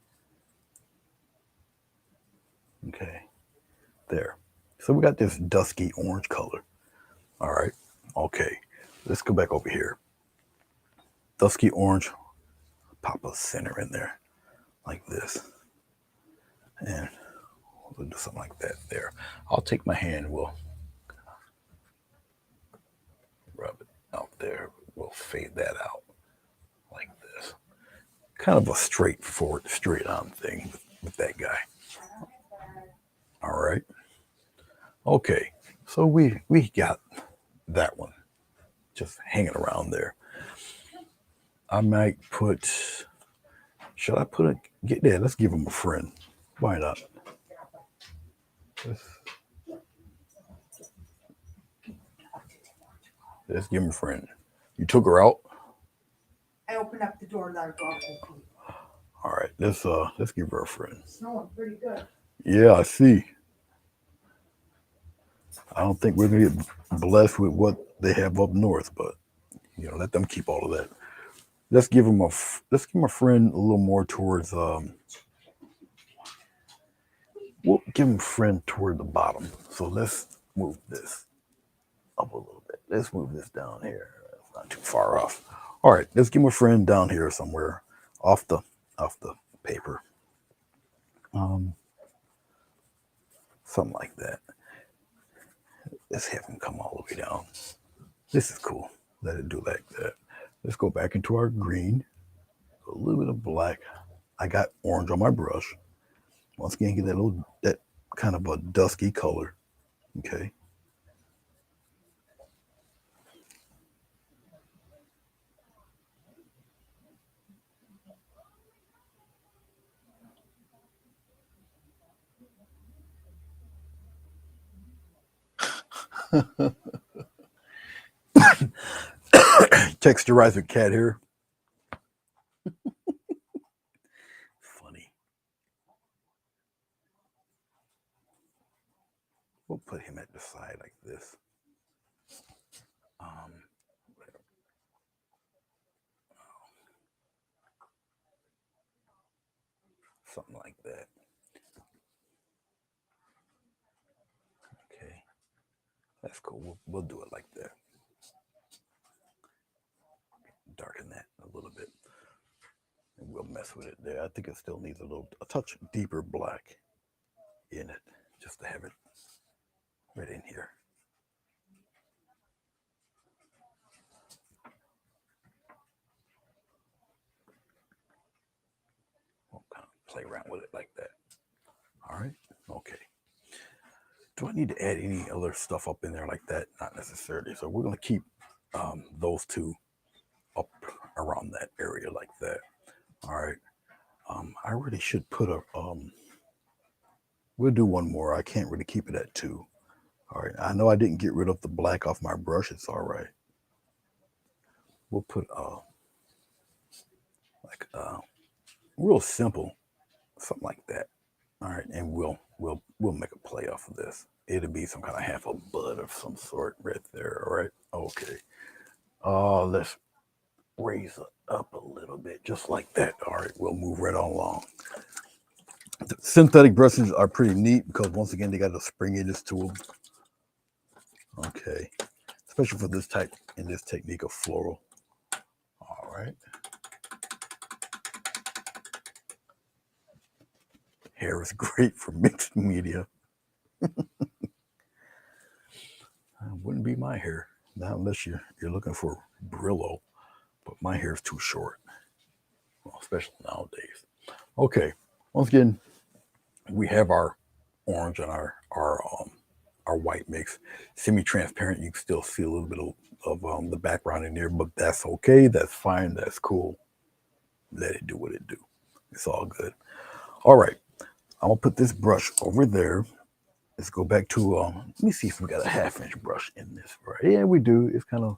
Okay, there. So we got this dusky orange color. All right. Okay. Let's go back over here. Dusky orange. Pop a center in there like this. And we'll do something like that there. I'll take my hand. We'll rub it out there. We'll fade that out like this. Kind of a straightforward, straight on thing with that guy. All right. Okay. So we got that one just hanging around there. I might put. Should I put a get there? Let's give him a friend. Why not? Let's, let's give him a friend. You took her out. I opened up the door, let her go. All right. Let's give her a friend. It's snowing pretty good. Yeah, I see. I don't think we're gonna get blessed with what they have up north, but let them keep all of that. Let's give him a friend a little more towards we'll give him a friend toward the bottom. So let's move this up a little bit. Let's move this down here. It's not too far off. All right, let's give him a friend down here somewhere off the paper. Um, Something like that. Let's have him come all the way down. This is cool. Let it do like that. Let's go back into our green. A little bit of black. I got orange on my brush. Once again, get that kind of a dusky color. Okay. Texturizer cat here. Funny. We'll put him at the side like this. Um, something like that. Okay, that's cool. We'll do it like that. Darken that a little bit, and we'll mess with it there. I think it still needs a touch deeper black in it, just to have it right in here. We'll kind of play around with it like that. All right. Okay. Do I need to add any other stuff up in there like that? Not necessarily. So we're going to keep those two up around that area like that. All right. I really should put a. We'll do one more. I can't really keep it at 2. All right. I know I didn't get rid of the black off my brush. It's all right. We'll put like real simple, something like that. All right, and we'll make a play off of this. It'll be some kind of half a bud of some sort right there. All right. Okay. Let's raise it up a little bit, just like that. All right, we'll move right on along. The synthetic brushes are pretty neat because once again they got a springiness to them. Okay, especially for this type in this technique of floral. All right. Hair is great for mixed media. Wouldn't be my hair, not unless you're looking for Brillo, but my hair is too short, well, especially nowadays. Okay, once again, we have our orange and our white mix, semi-transparent. You can still see a little bit of the background in there, but that's okay. That's fine. That's cool. Let it do what it do. It's all good. All right, I'm gonna put this brush over there. Let's go back to let me see if we got a 1/2 inch brush in this. Right? Yeah, we do. It's kind of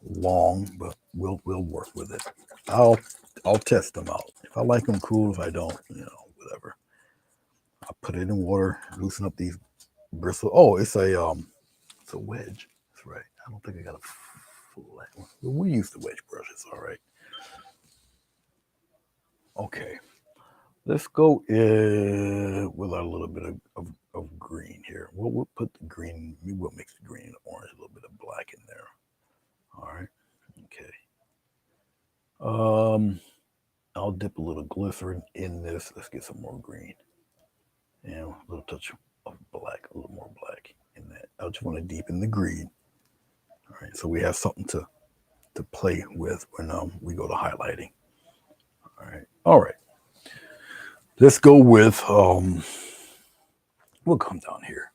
long, but we'll work with it. I'll test them out. If I like them, cool. If I don't, whatever. I'll put it in water, loosen up these bristles. Oh, it's a wedge. That's right. I don't think I got a flat one. We use the wedge brushes. All right. Okay. Let's go with a little bit of green here. We'll put the green, we'll mix the green and orange, a little bit of black in there. All right. Okay. I'll dip a little glycerin in this. Let's get some more green. And a little touch of black, a little more black in that. I just want to deepen the green. All right. So we have something to play with when we go to highlighting. All right. All right. Let's go with we'll come down here.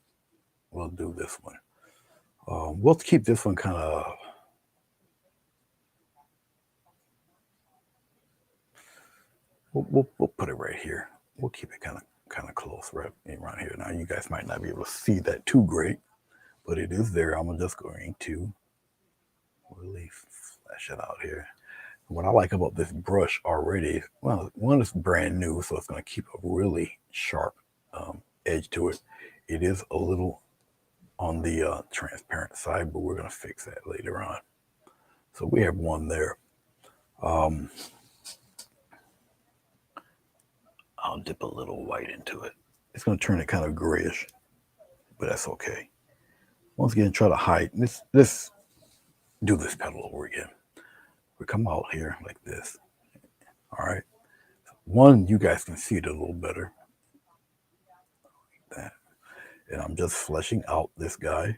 We'll do this one. We'll keep this one kind of we'll put it right here. We'll keep it kind of close right around here. Now you guys might not be able to see that too great, but it is there. I'm just going to really flash it out here. What I like about this brush already, well, one is brand new, so it's going to keep a really sharp edge to it. It is a little on the transparent side, but we're going to fix that later on. So we have one there. I'll dip a little white into it. It's going to turn it kind of grayish, but that's okay. Once again, try to hide. Let's do this petal over again. We come out here like this. All right. One, you guys can see it a little better. Like that. And I'm just fleshing out this guy.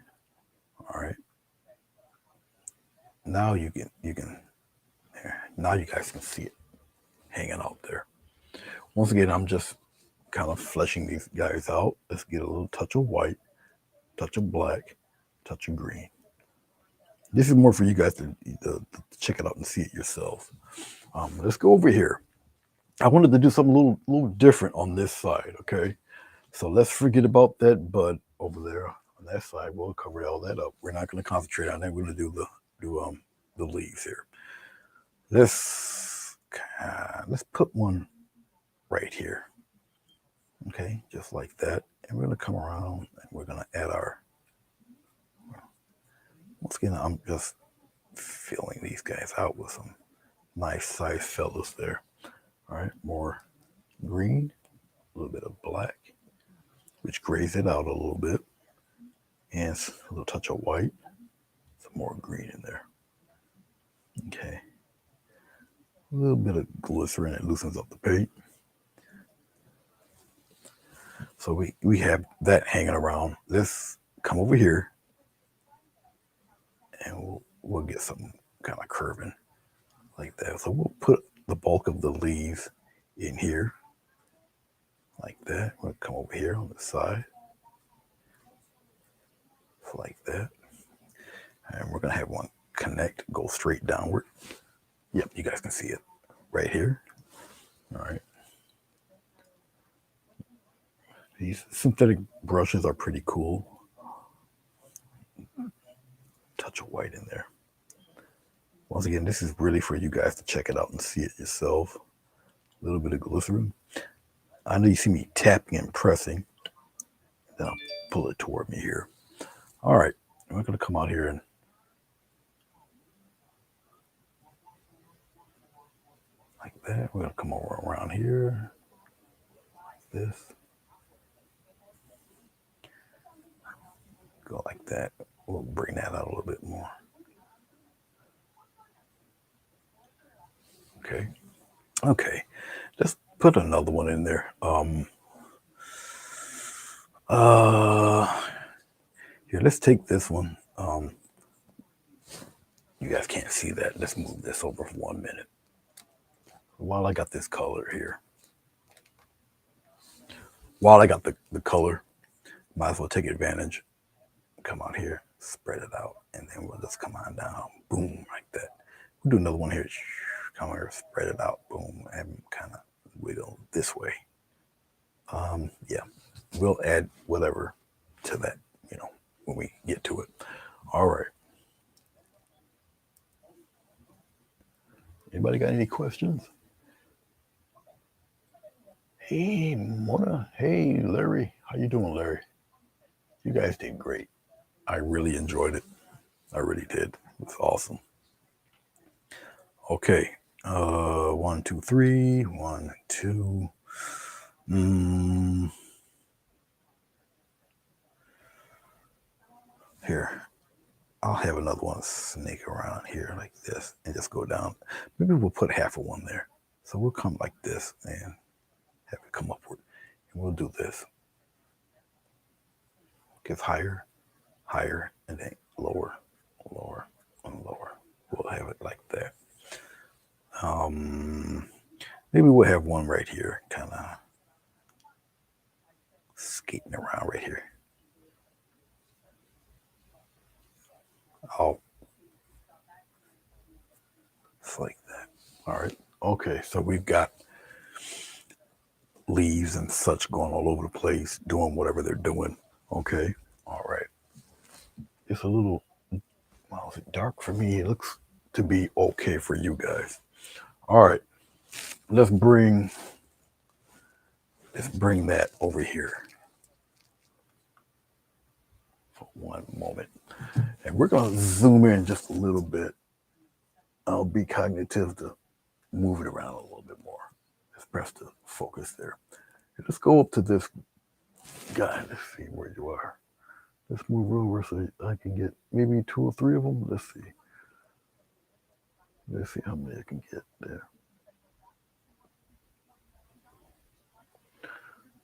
All right. Now you can there. Now you guys can see it hanging out there. Once again, I'm just kind of fleshing these guys out. Let's get a little touch of white, touch of black, touch of green. This is more for you guys to check it out and see it yourselves. Let's go over here. I wanted to do something a little different on this side, okay? So let's forget about that bud over there. On that side, we'll cover all that up. We're not going to concentrate on that. We're going to do the leaves here. Let's put one right here. Okay, just like that. And we're going to come around and we're going to add our, once again, I'm just filling these guys out with some nice size fellows there. All right, more green, a little bit of black, which grays it out a little bit, and a little touch of white, some more green in there. Okay, a little bit of glycerin, it loosens up the paint. So we have that hanging around. Let's come over here, and we'll get some kind of curving like that. So we'll put the bulk of the leaves in here, like that. We'll come over here on the side, like that. And we're gonna have one connect, go straight downward. Yep, you guys can see it right here. All right. These synthetic brushes are pretty cool. Touch of white in there. Once again, this is really for you guys to check it out and see it yourself. A little bit of glycerin. I know you see me tapping and pressing. Then I'll pull it toward me here. All right, we're gonna come out here and like that. We're gonna come over around here, like this. Go like that. We'll bring that out a little bit more. Okay. Okay. Let's put another one in there. Here, let's take this one. You guys can't see that. Let's move this over for 1 minute. While I got this color here. While I got the color, might as well take advantage. Come out here, spread it out, and then we'll just come on down. Boom, like that. We'll do another one here. Come here, spread it out. Boom, and kind of wiggle this way. Yeah, we'll add whatever to that, when we get to it. All right. Anybody got any questions? Hey, Mona. Hey, Larry. How you doing, Larry? You guys did great. I really enjoyed it. I really did. It was awesome. Okay. 1, 2, 3. 1, 2. Here. I'll have another one snake around here like this and just go down. Maybe we'll put half of one there. So we'll come like this and have it come upward. And we'll do this. Gets higher, higher, and then lower, lower, and lower. We'll have it like that. Maybe we'll have one right here, kind of skating around right here. Oh, it's like that. All right. Okay, so we've got leaves and such going all over the place, doing whatever they're doing. Okay. All right. It's a little, well, is it dark for me? It looks to be okay for you guys. All right. Let's bring that over here for 1 moment. And we're going to zoom in just a little bit. I'll be cognitive to move it around a little bit more. Let's press the focus there. Let's go up to this guy. Let's see where you are. Let's move over so I can get maybe 2 or 3 of them. Let's see. Let's see how many I can get there.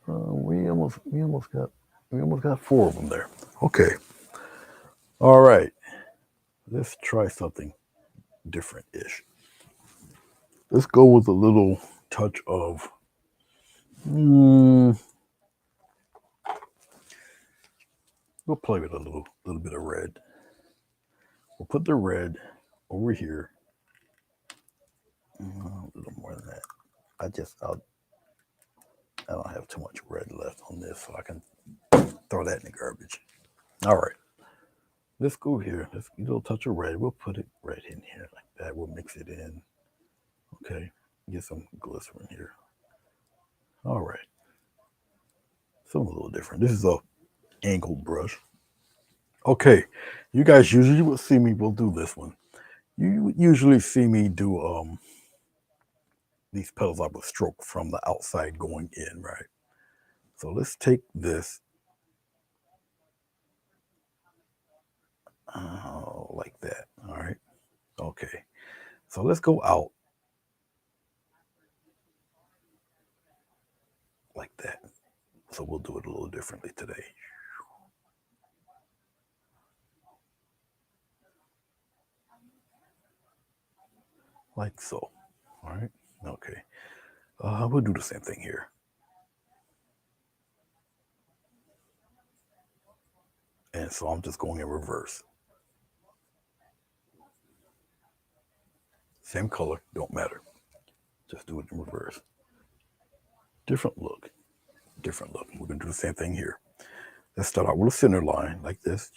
We almost got 4 of them there. Okay. All right. Let's try something different-ish. Let's go with a little touch of we'll play with a little bit of red. We'll put the red over here. A little more than that. I don't have too much red left on this, so I can throw that in the garbage. All right, let's go here. Let's get a little touch of red. We'll put it right in here like that. We'll mix it in. Okay, get some glycerin here. All right, something a little different. This is a angled brush. Okay, you guys usually will see me. We'll do this one. You usually see me do these petals I would stroke from the outside going in, right? So let's take this like that. All right. Okay. So let's go out like that. So we'll do it a little differently today. Like so. All right. Okay. We'll do the same thing here. And so I'm just going in reverse. Same color, don't matter. Just do it in reverse. Different look. Different look. We're going to do the same thing here. Let's start out with a center line like this.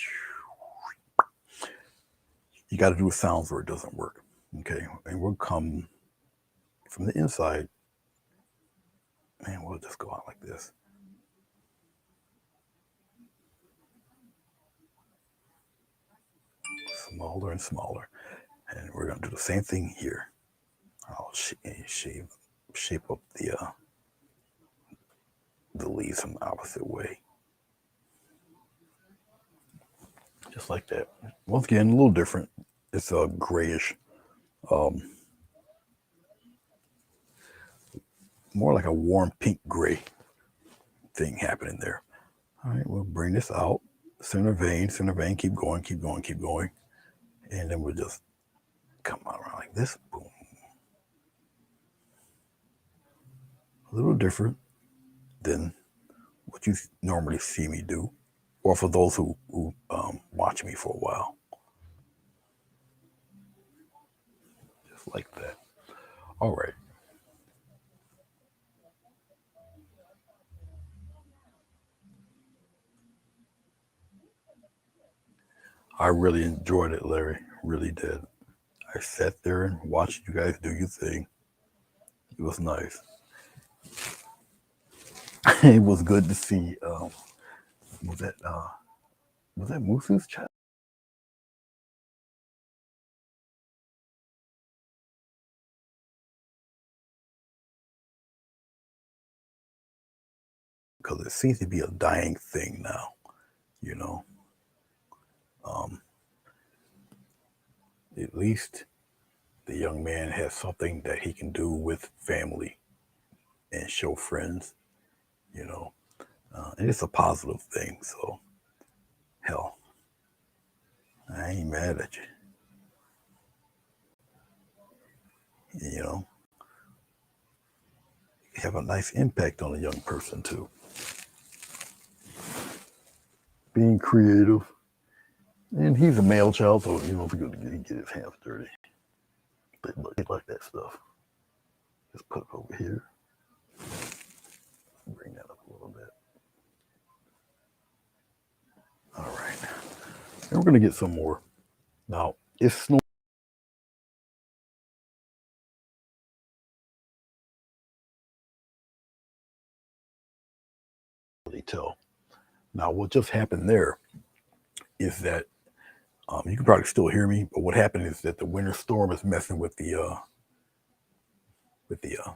You got to do sounds or it doesn't work. Okay. And we'll come from the inside and we'll just go out like this. Smaller and smaller. And we're going to do the same thing here. I'll shape up the leaves in the opposite way. Just like that. Once again, a little different. It's a grayish, um, more like a warm pink gray thing happening there. All right, we'll bring this out. Center vein, keep going, keep going, keep going. And then we'll just come around like this. Boom. A little different than what you normally see me do, or for those who watch me for a while. Just like that. All right. I really enjoyed it, Larry. Really did. I sat there and watched you guys do your thing. It was nice. It was good to see. Was that Musu's child? Because it seems to be a dying thing now. You know, um, at least the young man has something that he can do with family and show friends. You know, and it's a positive thing. So hell, I ain't mad at you. You know, you have a nice impact on a young person too. Being creative. And he's a male child, so you know if you're gonna get his hands dirty. They like that stuff. Just put it over here. Bring that up a little bit. All right. And we're gonna get some more. Now it's snow really tell. Now what just happened there is that you can probably still hear me, but what happened is that the winter storm is messing with the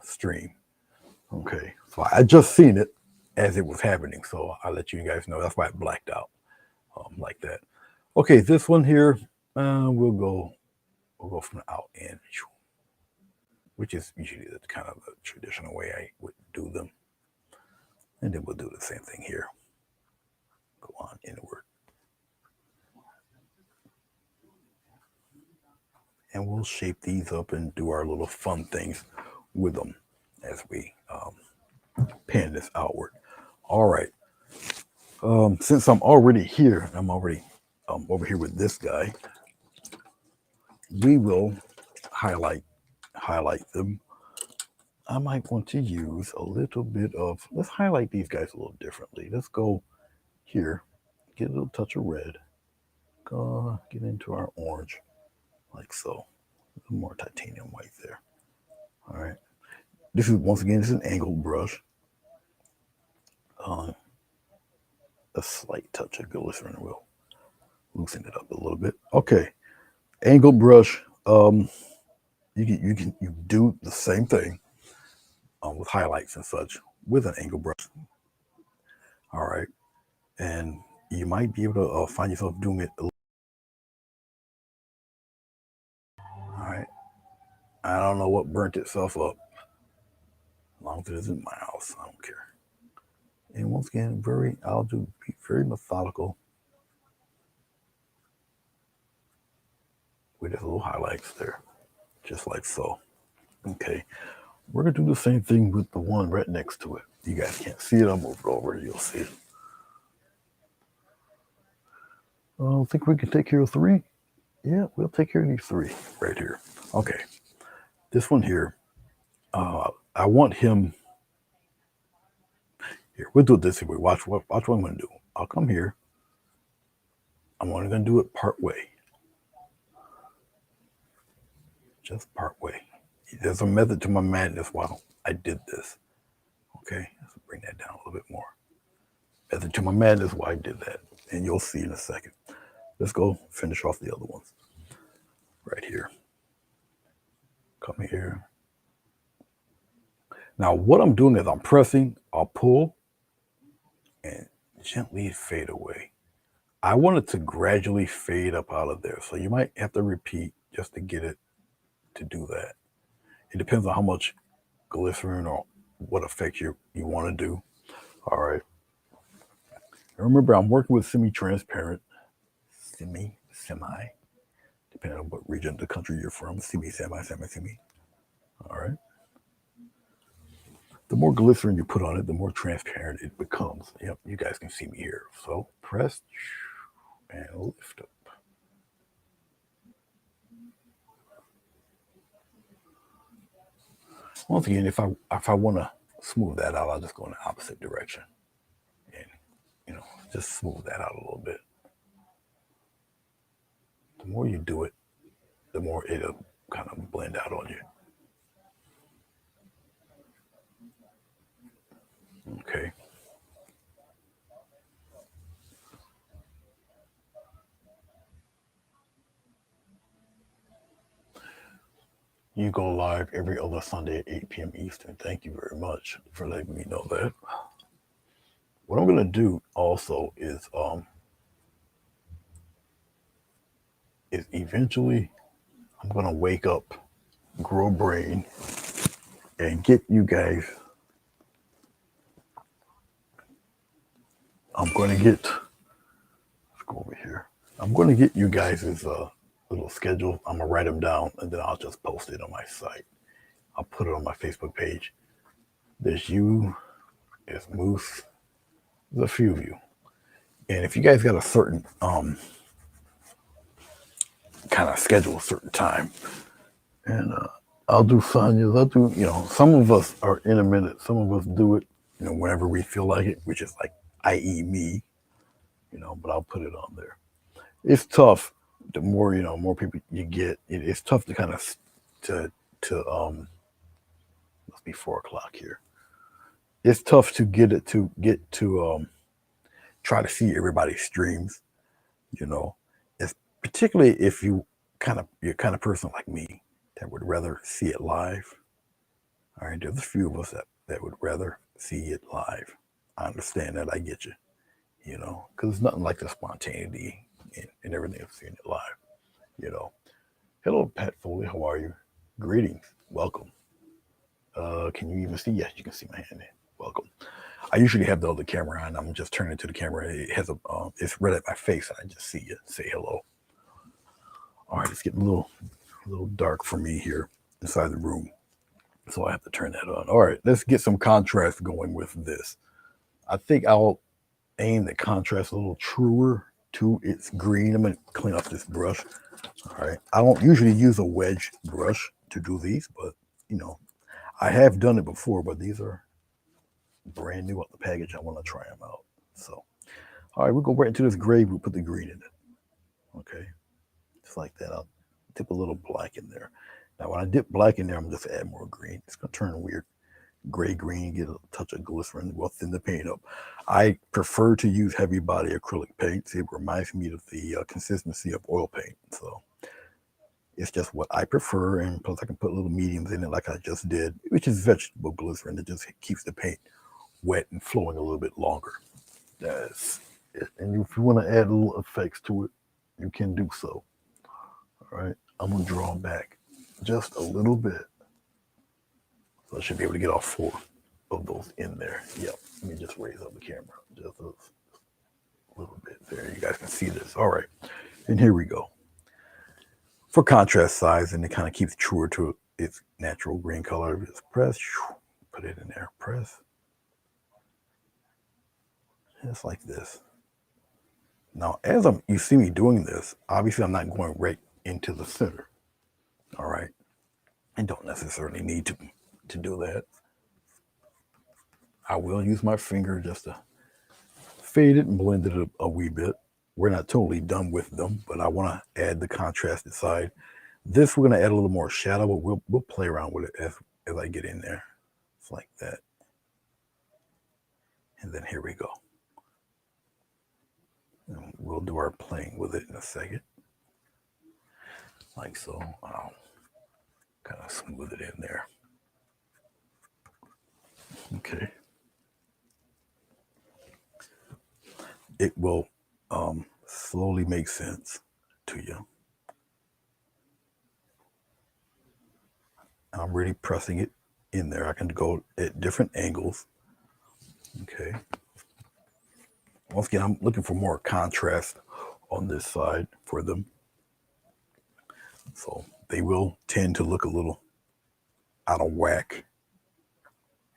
stream. Okay, so I just seen it as it was happening, so I'll let you guys know. That's why it blacked out like that. Okay, this one here, we'll go from the out in, which is usually the kind of the traditional way I would do them, and then we'll do the same thing here. Go on inward, and we'll shape these up and do our little fun things with them as we pan this outward. All right. Since I'm already here, I'm already over here with this guy. We will highlight highlight them. I might want to use a little bit of. Let's highlight these guys a little differently. Let's go here get a little touch of red. Get into our orange, like so. A little more titanium white there. All right. This is, once again, this is an angled brush. Uh, a slight touch of glycerin will loosen it up a little bit. Okay. Angled brush. You do the same thing with highlights and such with an angle brush. All right, and you might be able to find yourself doing it. All right, I don't know what burnt itself up. As long as it isn't my house, I don't care. And once again, I'll be very methodical with just little highlights there, just like so. Okay, we're gonna do the same thing with the one right next to it. You guys can't see it. I'll move it over. You'll see it. I think we can take care of 3. Yeah, we'll take care of these 3 right here. Okay, this one here, I want him. Here, we'll do it this way. Watch what I'm going to do. I'll come here. I'm only going to do it part way. Just part way. There's a method to my madness while I did this. Okay, let's bring that down a little bit more. Method to my madness why I did that. And you'll see in a second. Let's go finish off the other ones. Right here. Come here. Now what I'm doing is I'm pressing, I'll pull, and gently fade away. I want it to gradually fade up out of there. So you might have to repeat just to get it to do that. It depends on how much glycerin or what effect you want to do. All right. And remember, I'm working with semi-transparent, semi, depending on what region of the country you're from. Semi. All right. The more glycerin you put on it, the more transparent it becomes. Yep, you guys can see me here. So press and lift up. Once again, if I want to smooth that out, I'll just go in the opposite direction, and just smooth that out a little bit. The more you do it, the more it'll kind of blend out on you. Okay. You go live every other Sunday at 8 p.m. Eastern. Thank you very much for letting me know that. What I'm going to do also is eventually I'm going to wake up, grow a brain, and get you guys. I'm going to get. Let's go over here. I'm going to get you guys' little schedule. I'm going to write them down, and then I'll just post it on my site. I'll put it on my Facebook page. There's you, there's Moose, there's a few of you. And if you guys got a certain kind of schedule, a certain time, and I'll do Sonia's, I'll do, some of us are intermittent, some of us do it, whenever we feel like it, which is like, i.e. me, but I'll put it on there. It's tough. The more, more people you get, it's tough to kind of, must be 4 o'clock here. It's tough to get to try to see everybody's streams, it's particularly if you're kind of person like me that would rather see it live. All right, there's a few of us that would rather see it live. I understand that. I get you, because it's nothing like the spontaneity and everything of seeing it live, Hello, Pat Foley. How are you? Greetings. Welcome. Can you even see? Yes, you can see my hand. Welcome. I usually have the other camera on. I'm just turning to the camera. It has it's right at my face. I just see you. Say hello. All right, it's getting a little dark for me here inside the room, so I have to turn that on. All right, let's get some contrast going with this. I think I'll aim the contrast a little truer to its green. I'm gonna clean up this brush. All right, I don't usually use a wedge brush to do these, but I have done it before, but these are brand new out the package. I want to try them out. So, All right, we'll go right into this gray. We'll put the green in it. Okay, just like that. I'll dip a little black in there. Now, when I dip black in there, I'm just add more green. It's gonna turn weird. Gray green, get a touch of glycerin, we'll thin the paint up. I prefer to use heavy body acrylic paints. It reminds me of the consistency of oil paint. So it's just what I prefer. And plus I can put little mediums in it like I just did, which is vegetable glycerin. It just keeps the paint wet and flowing a little bit longer. That's it. And if you want to add little effects to it, you can do so. All right. I'm going to draw back just a little bit. So I should be able to get all four of those in there. Yep. Let me just raise up the camera just a little bit there. You guys can see this. All right. And here we go. For contrast size, and it kind of keeps truer to its natural green color. Just press, put it in there. Press. Just like this. Now, as you see me doing this, obviously I'm not going right into the center. All right. I don't necessarily need to do that. I will use my finger just to fade it and blend it a wee bit. We're not totally done with them, but I want to add the contrasted side. This we're going to add a little more shadow, but we'll play around with it as I get in there. It's like that. And then here we go. And we'll do our playing with it in a second. Like so. I'll kind of smooth it in there. Okay. It will slowly make sense to you. I'm really pressing it in there. I can go at different angles. Okay. Once again, I'm looking for more contrast on this side for them. So they will tend to look a little out of whack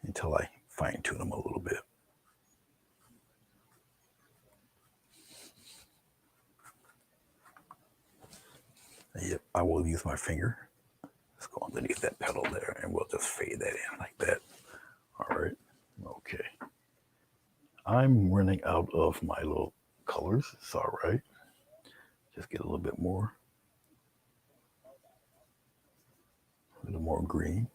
until I fine tune them a little bit. Yep, I will use my finger. Let's go underneath that petal there and we'll just fade that in like that. All right. Okay. I'm running out of my little colors. It's all right. Just get a little bit more. A little more green.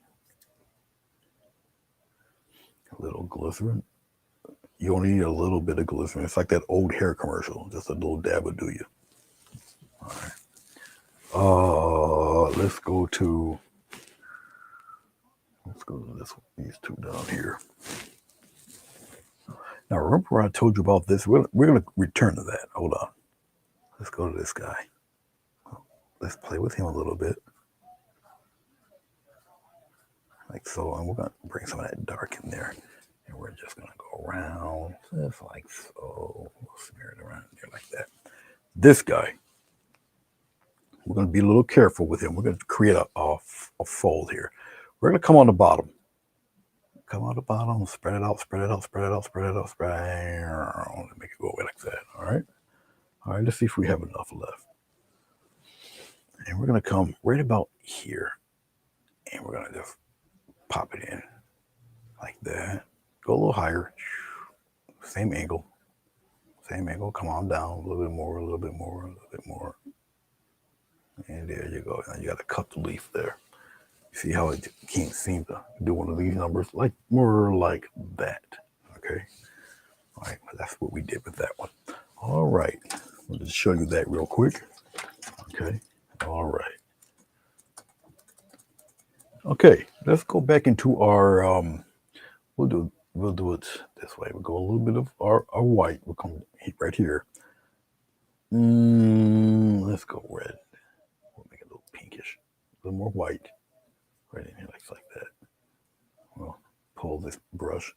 A little glycerin. You only need a little bit of glycerin. It's like that old hair commercial. Just a little dab will do you. All right. Let's go to these two down here. Now, remember when I told you about this? We're going to return to that. Hold on. Let's go to this guy. Let's play with him a little bit. Like so. And we're going to bring some of that dark in there. And we're just going to go around. Just like so. We'll smear it around there like that. This guy. We're going to be a little careful with him. We're going to create a fold here. We're going to come on the bottom. Come on the bottom, spread it out, spread it out, spread it out, spread it out, spread it out. Make it go away like that. All right. All right. Let's see if we have enough left. And we're going to come right about here. And we're going to just pop it in like that. Go a little higher. Same angle. Same angle. Come on down a little bit more, a little bit more, a little bit more. And there you go. Now you got to cut the leaf there. See how it can't seem to do one of these numbers, like more like that. Okay. All right. Well, that's what we did with that one. All right. I'll just show you that real quick. Okay. All right. Okay. Let's go back into our. We'll do it this way. We'll go a little bit of our white. We'll come right here. Let's go red. We'll make it a little pinkish. A little more white. Right in here, like that. We'll pull this brush.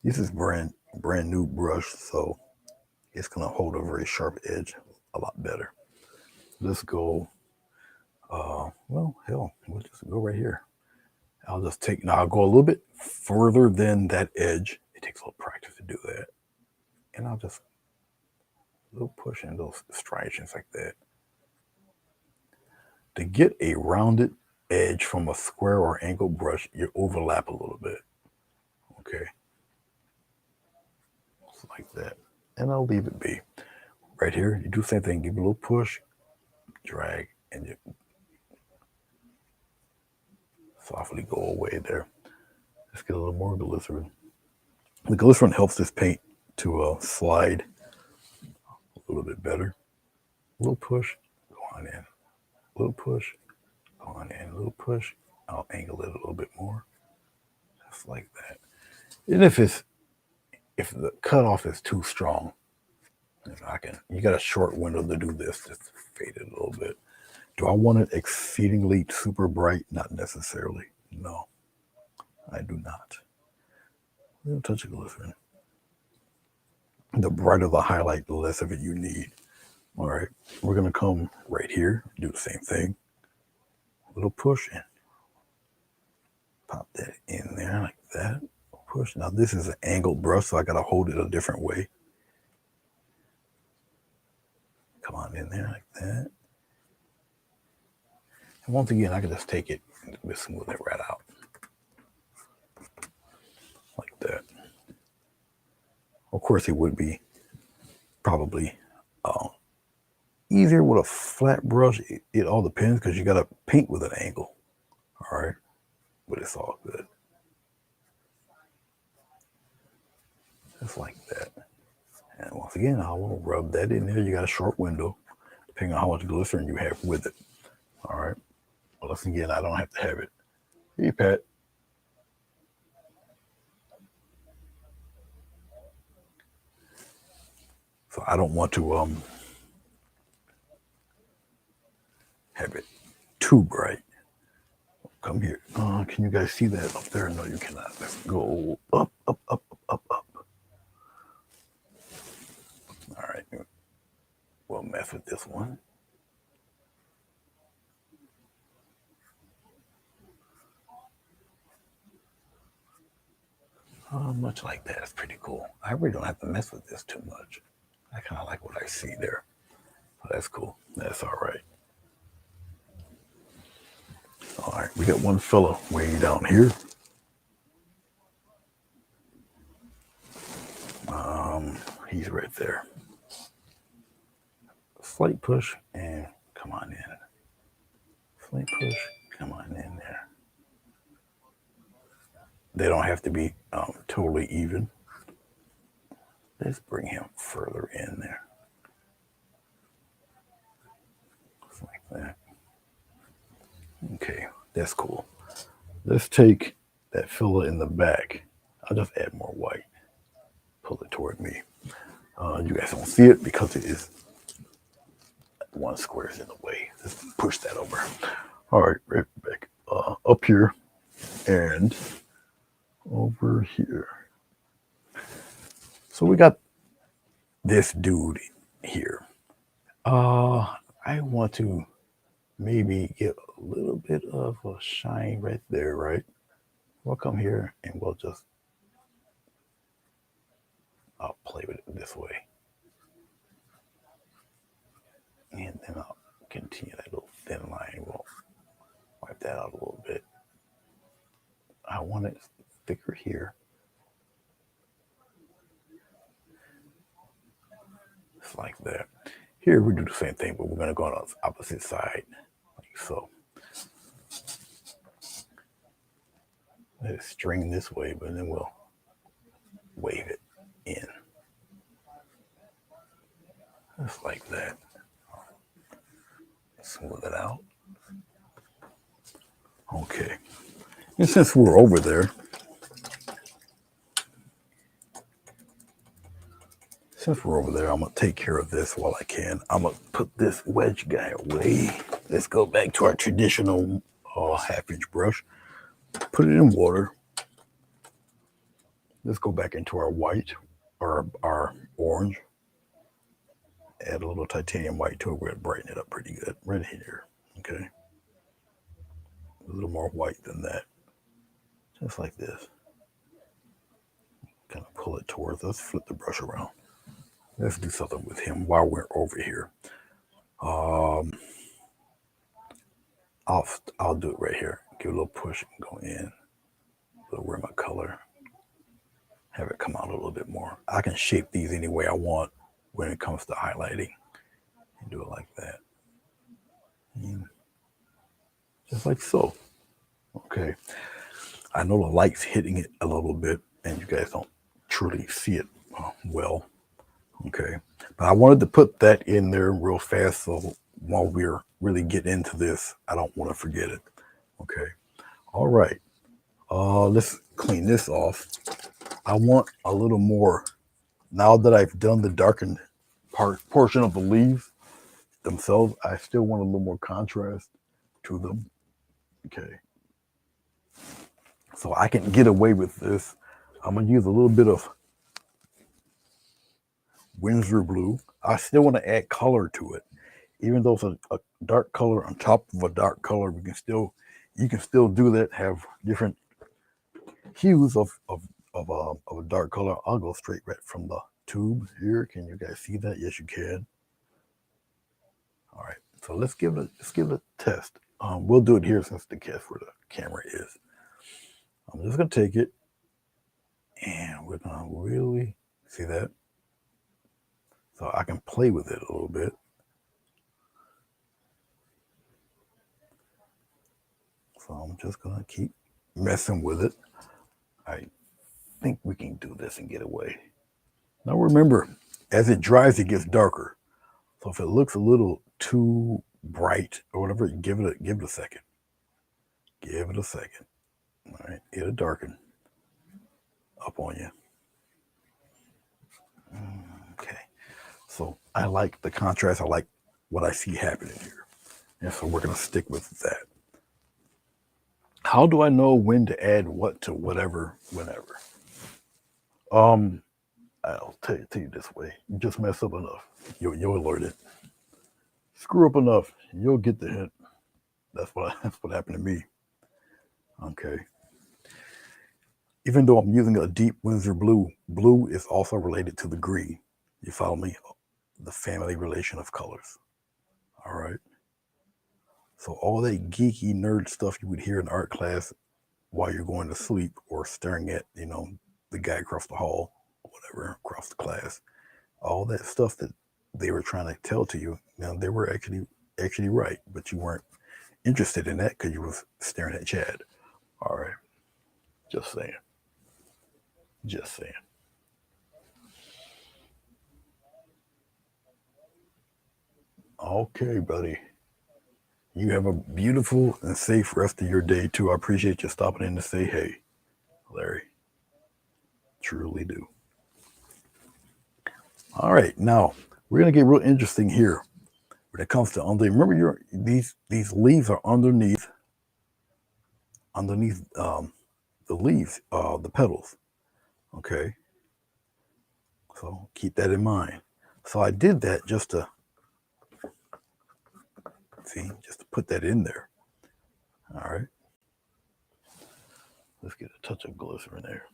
This is brand new brush, so it's gonna hold a very sharp edge a lot better. Let's go. Well, hell, we'll just go right here. I'll just take. Now I'll go a little bit further than that edge. It takes a little practice to do that, and I'll just a little push in those striations like that. To get a rounded edge from a square or angled brush, you overlap a little bit. Okay. like that. And I'll leave it be. Right here, you do the same thing. Give it a little push, drag, and you softly go away there. Let's get a little more glycerin. The glycerin helps this paint to slide a little bit better. A little push, go on in. A little push, go on in. A little push. I'll angle it a little bit more, just like that. And if the cutoff is too strong, you got a short window to do this. Just fade it a little bit. Do I want it exceedingly super bright? Not necessarily. No, I do not. A little touch of glycerin. The brighter the highlight, the less of it you need. All right, we're gonna come right here, do the same thing. A little push and pop that in there like that. Push. Now this is an angled brush, so I gotta hold it a different way. Come on in there like that. And once again, I can just take it and smooth it right out. Like that. Of course, it would be probably easier with a flat brush. It all depends because you got to paint with an angle. All right. But it's all good. Just like that. And once again, I will rub that in there. You got a short window, depending on how much glycerin you have with it. All right. Well, once again, I don't have to have it. Hey, Pat. So I don't want to have it too bright. Come here. Can you guys see that up there? No, you cannot. Let's go up, up, up, up, up. All right. We'll mess with this one. Much like that. It's pretty cool. I really don't have to mess with this too much. I kind of like what I see there. So that's cool. That's all right. All right. We got one fella way down here. He's right there. Slight push and come on in. Slight push, come on in there. They don't have to be totally even. Let's bring him further in there. Just like that. Okay, that's cool. Let's take that filler in the back. I'll just add more white. Pull it toward me. You guys don't see it because it is one square is in the way. Let's push that over. All right, right back up here and over here. So we got this dude here. I want to maybe get a little bit of a shine right there, right? We'll come here and we'll just, I'll play with it this way. And then I'll continue that little thin line. We'll wipe that out a little bit. I want it thicker here. Just like that. Here we do the same thing, but we're going to go on the opposite side, like so. Let it string this way, but then we'll wave it in. Just like that. Smooth it out. Okay. And since we're over there, I'm going to take care of this while I can. I'm going to put this wedge guy away. Let's go back to our traditional half-inch brush. Put it in water. Let's go back into our white or our orange. Add a little titanium white to it. We're going to brighten it up pretty good right here. Okay. A little more white than that. Just like this. Kind of pull it towards us. Flip the brush around. Let's do something with him while we're over here. I'll do it right here. Give it a little push and go in. So where my color. have it come out a little bit more. I can shape these any way I want when it comes to highlighting and do it like that. And just like so. Okay. I know the light's hitting it a little bit and you guys don't truly see it well. Okay. But I wanted to put that in there real fast so while we're really getting into this, I don't want to forget it. Okay. All right. Let's clean this off. I want a little more. Now that I've done the darkened portion of the leaves themselves, I still want a little more contrast to them. Okay. So I can get away with this. I'm going to use a little bit of Winsor blue. I still want to add color to it. Even though it's a dark color on top of a dark color, you can still do that, have different hues of a dark color. I'll go straight right from the tube here. Can you guys see that? Yes, you can. All right, so let's give it a test. We'll do it here since the where the camera is. I'm just gonna take it, and we're gonna really see that, so I can play with it a little bit. So I'm just gonna keep messing with it. I think we can do this and get away. Now remember, as it dries, it gets darker. So if it looks a little too bright or whatever, give it a second. Give it a second. All right, it'll darken up on you. Okay. So I like the contrast. I like what I see happening here. And so we're gonna stick with that. How do I know when to add what to whatever, whenever? I'll tell you this way. You just mess up enough, you'll learn it. Screw up enough, you'll get the hint. That's what happened to me. Okay. Even though I'm using a deep Winsor blue, blue is also related to the green. You follow me? The family relation of colors. All right. So all that geeky nerd stuff you would hear in art class while you're going to sleep or staring at, the guy across the hall, whatever, across the class, all that stuff that they were trying to tell to you, they were actually right, but you weren't interested in that because you was staring at Chad. All right. Just saying. Just saying. Okay, buddy. You have a beautiful and safe rest of your day, too. I appreciate you stopping in to say hey, Larry. Truly do. All right, now we're gonna get real interesting here when it comes to under. Remember, these leaves are underneath the leaves, the petals. Okay, so keep that in mind. So I did that just to put that in there. All right, let's get a touch of glycerin there.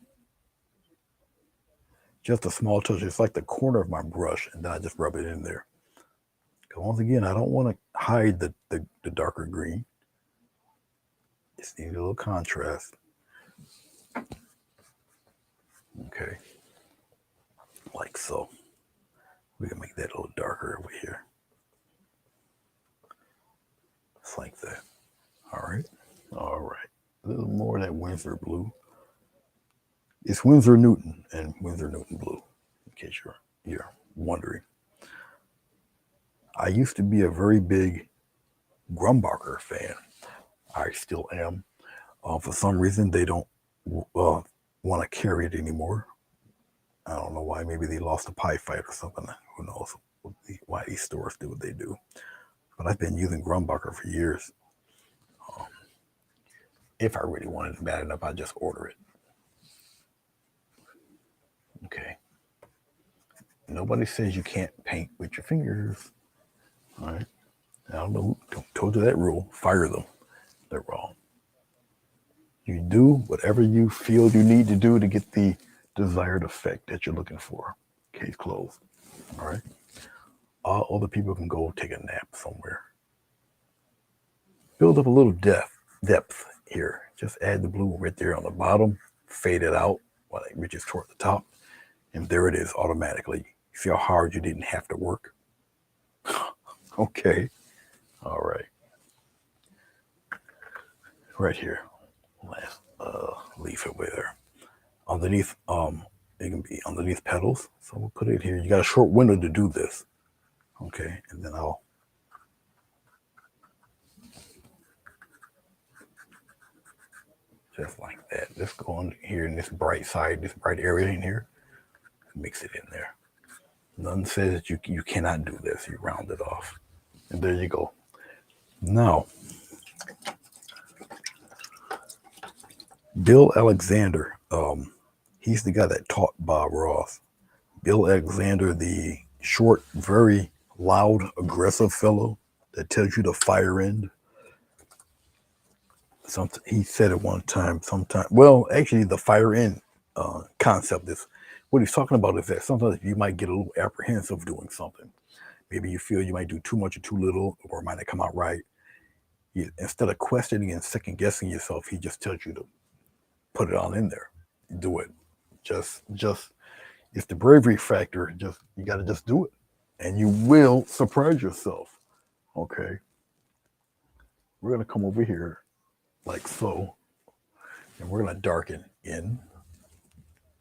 Just a small touch. It's like the corner of my brush, and then I just rub it in there. Once again, I don't want to hide the darker green. Just need a little contrast. Okay. Like so. We can make that a little darker over here. Just like that. All right. All right. A little more of that Winsor blue. It's Winsor Newton and Winsor Newton blue, in case you're wondering. I used to be a very big Grumbacher fan. I still am. For some reason, they don't want to carry it anymore. I don't know why. Maybe they lost a pie fight or something. Who knows why these stores do what they do. But I've been using Grumbacher for years. If I really wanted it bad enough, I'd just order it. Okay. Nobody says you can't paint with your fingers. All right. I don't know who told you that rule. Fire them. They're wrong. You do whatever you feel you need to do to get the desired effect that you're looking for. Case closed. All right. All other people can go take a nap somewhere. Build up a little depth here. Just add the blue right there on the bottom. Fade it out when it reaches toward the top, and there it is automatically. See how hard you didn't have to work? Okay. All right. Right here. Last leaf over there. Underneath, it can be underneath petals. So we'll put it here. You got a short window to do this. Okay. And then I'll just like that. Just go on here in this bright side, this bright area in here. Mix it in there. None says that you cannot do this. You round it off. And there you go. Now, Bill Alexander, he's the guy that taught Bob Ross. Bill Alexander, the short, very loud, aggressive fellow that tells you to fire in. Something he said at one time. Sometime, well, actually, the fire in concept is what he's talking about. Is that sometimes you might get a little apprehensive doing something. Maybe you feel you might do too much or too little, or it might not come out right. Instead of questioning and second guessing yourself, he just tells you to put it on in there, do it. Just it's the bravery factor. Just you got to just do it, and you will surprise yourself. Okay, we're gonna come over here like so, and we're gonna darken in.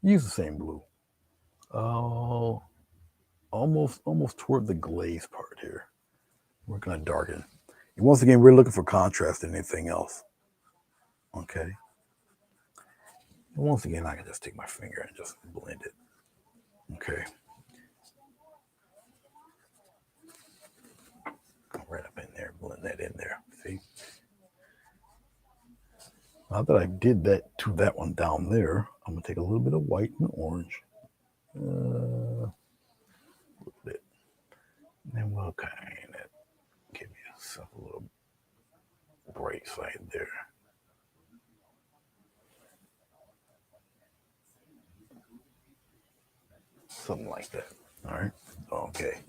Use the same blue. Oh, almost toward the glaze part here. We're gonna darken. And once again, we're looking for contrast and anything else. Okay. And once again, I can just take my finger and just blend it. Okay. Right up in there, blend that in there. See? Now that I did that to that one down there, I'm gonna take a little bit of white and orange. A little bit. And we'll kind of give yourself a little bright side there. Something like that. All right. Okay.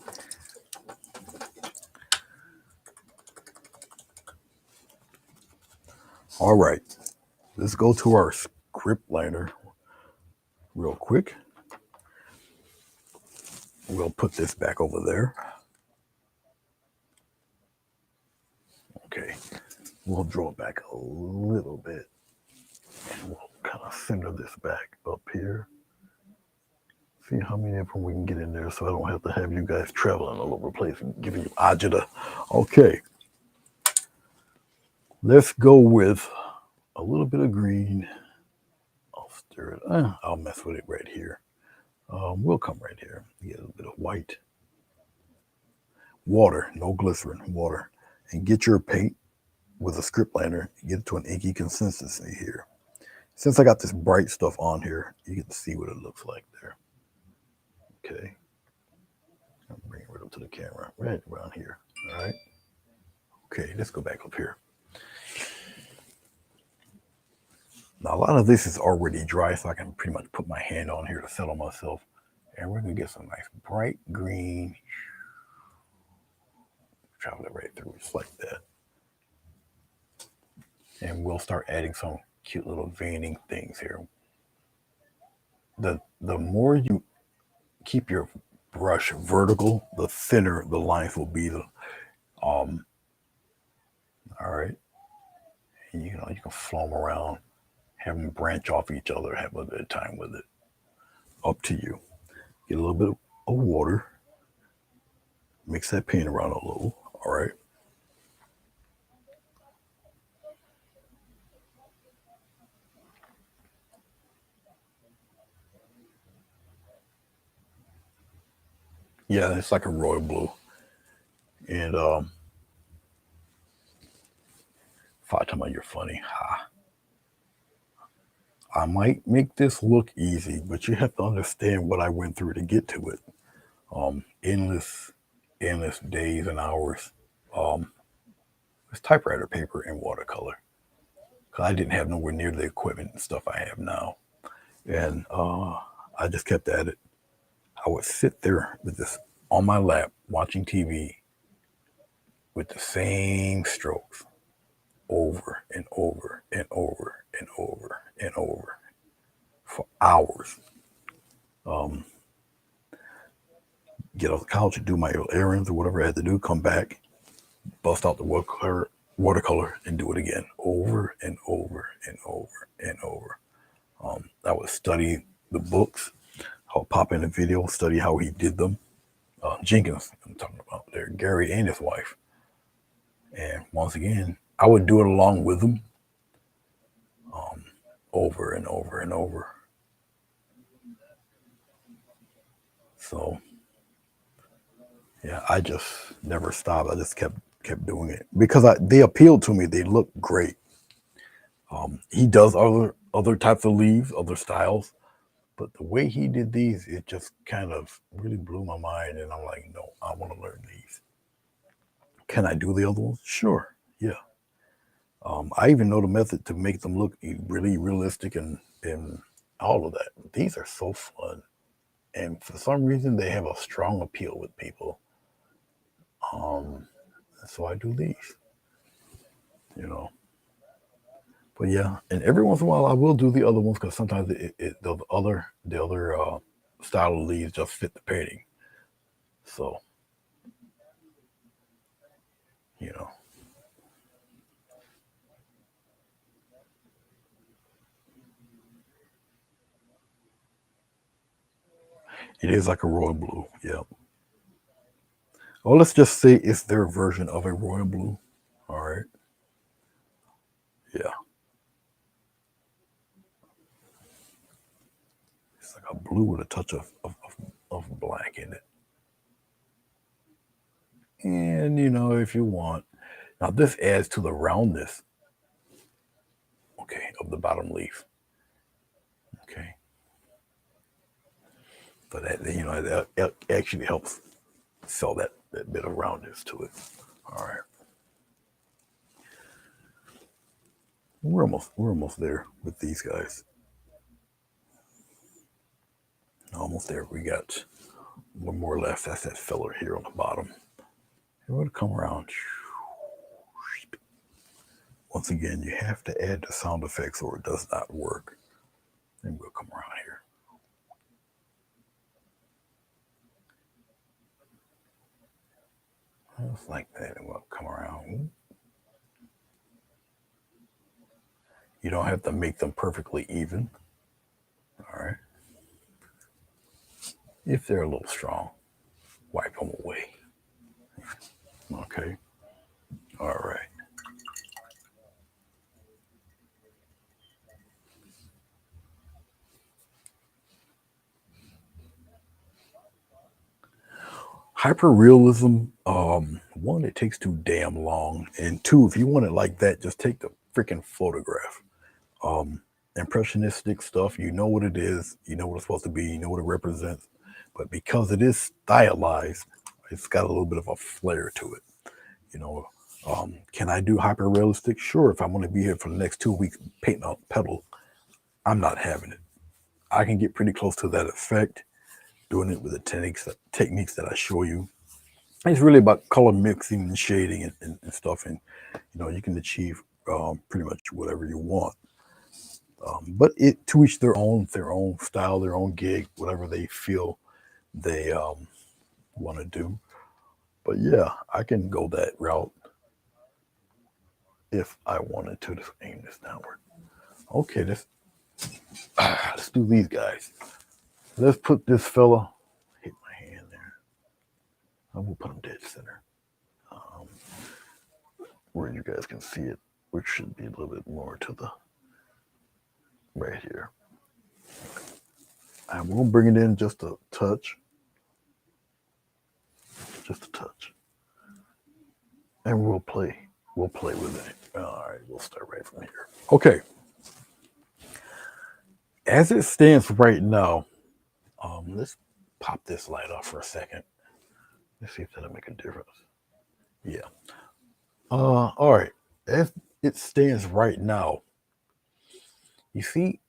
All right. Let's go to our script liner real quick. We'll put this back over there. Okay. We'll draw it back a little bit. And we'll kind of center this back up here. See how many of them we can get in there so I don't have to have you guys traveling all over the place and giving you agita. Okay. Let's go with a little bit of green. I'll stir it. I'll mess with it right here. We'll come right here. Get a little bit of white. Water, no glycerin, water. And get your paint with a script liner. Get it to an inky consistency here. Since I got this bright stuff on here, you can see what it looks like there. Okay. I'll bring it right up to the camera, right around here. All right. Okay, let's go back up here. Now, a lot of this is already dry, so I can pretty much put my hand on here to settle myself. And we're going to get some nice bright green. Travel it right through just like that. And we'll start adding some cute little veining things here. The more you keep your brush vertical, the thinner the lines will be. All right. And you can flow them around, have them branch off each other, have a good time with it. Up to you. Get a little bit of water. Mix that paint around a little. All right. Yeah, it's like a royal blue. And Fatima, you're funny. Ha. I might make this look easy, but you have to understand what I went through to get to it. Endless days and hours. It's typewriter paper and watercolor. Cause I didn't have nowhere near the equipment and stuff I have now. And I just kept at it. I would sit there with this on my lap watching TV with the same strokes over and over and over and over and over. for hours. Um, get off the couch and do my errands or whatever I had to do, come back, bust out the watercolor and do it again over and over and over and over. I would study the books. I'll pop in a video, study how he did them. Jenkins, I'm talking about there, Gary and his wife. And once again, I would do it along with them over and over and over. So yeah, I just never stopped. I just kept doing it because they appealed to me. They look great. He does other types of leaves, other styles, but the way he did these, it just kind of really blew my mind. And I'm like, no, I want to learn these. Can I do the other ones? Sure. Yeah. I even know the method to make them look really realistic and all of that. These are so fun. And for some reason, they have a strong appeal with people. Um, so I do these, you know. But yeah, and every once in a while, I will do the other ones because sometimes the other style of leaves just fit the painting. So you know, it is like a royal blue. Yeah. Well, let's just say it's their version of a royal blue. All right. Yeah. It's like a blue with a touch of black in it. And if you want, now this adds to the roundness, okay, of the bottom leaf. Okay. But that actually helps sell that bit of roundness to it. All right. We're almost there with these guys. Almost there. We got one more left. That's that filler here on the bottom. And we're gonna come around. Once again, you have to add the sound effects or it does not work. And we'll come around here. Just like that. And we'll come around. You don't have to make them perfectly even. All right. If they're a little strong, wipe them away. Okay. All right. Hyperrealism, one, it takes too damn long. And two, if you want it like that, just take the freaking photograph. Um, Impressionistic stuff, you know what it is, you know what it's supposed to be, you know what it represents. But because it is stylized, it's got a little bit of a flair to it. You know, can I do hyper realistic? Sure, if I'm going to be here for the next 2 weeks painting a petal, I'm not having it. I can get pretty close to that effect doing it with the techniques that I show you. It's really about color mixing and shading and stuff, and you can achieve pretty much whatever you want. But it to each their own style, their own gig, whatever they feel they want to do. But yeah, I can go that route if I wanted to. Just aim this downward. Okay, let's do these guys. Let's put this fella. Hit my hand there. I will put him dead center, um, where you guys can see it, which should be a little bit more to the right here. I will bring it in just a touch, and we'll play. We'll play with it. All right, we'll start right from here. Okay, as it stands right now, let's pop this light off for a second. Let's see if that'll make a difference. Yeah. All right. As it stands right now, you see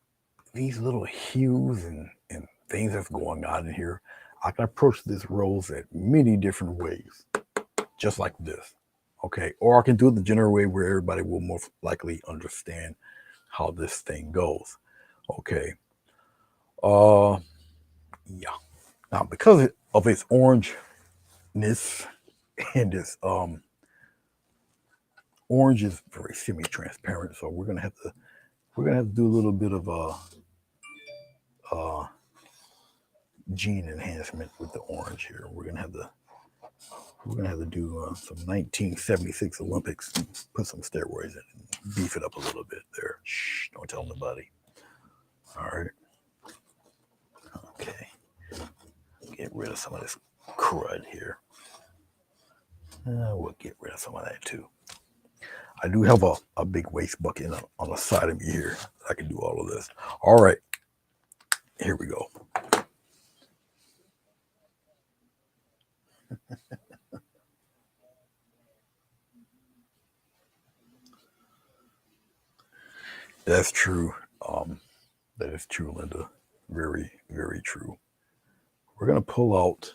these little hues and things that's going on in here. I can approach this rose at many different ways, just like this. Okay. Or I can do it the general way where everybody will most likely understand how this thing goes. Okay. Uh, yeah. Now, because of its orangeness and this orange is very semi-transparent, so we're gonna have to do a little bit of uh, gene enhancement with the orange here. We're gonna have to do some 1976 Olympics, put some steroids in, and beef it up a little bit there. Shh, don't tell nobody. All right. Okay. Get rid of some of this crud here. We'll get rid of some of that too. I do have a big waste bucket on the side of me here. I can do all of this. All right. Here we go. That's true. Um, that is true, Linda. Very, very true. We're gonna pull out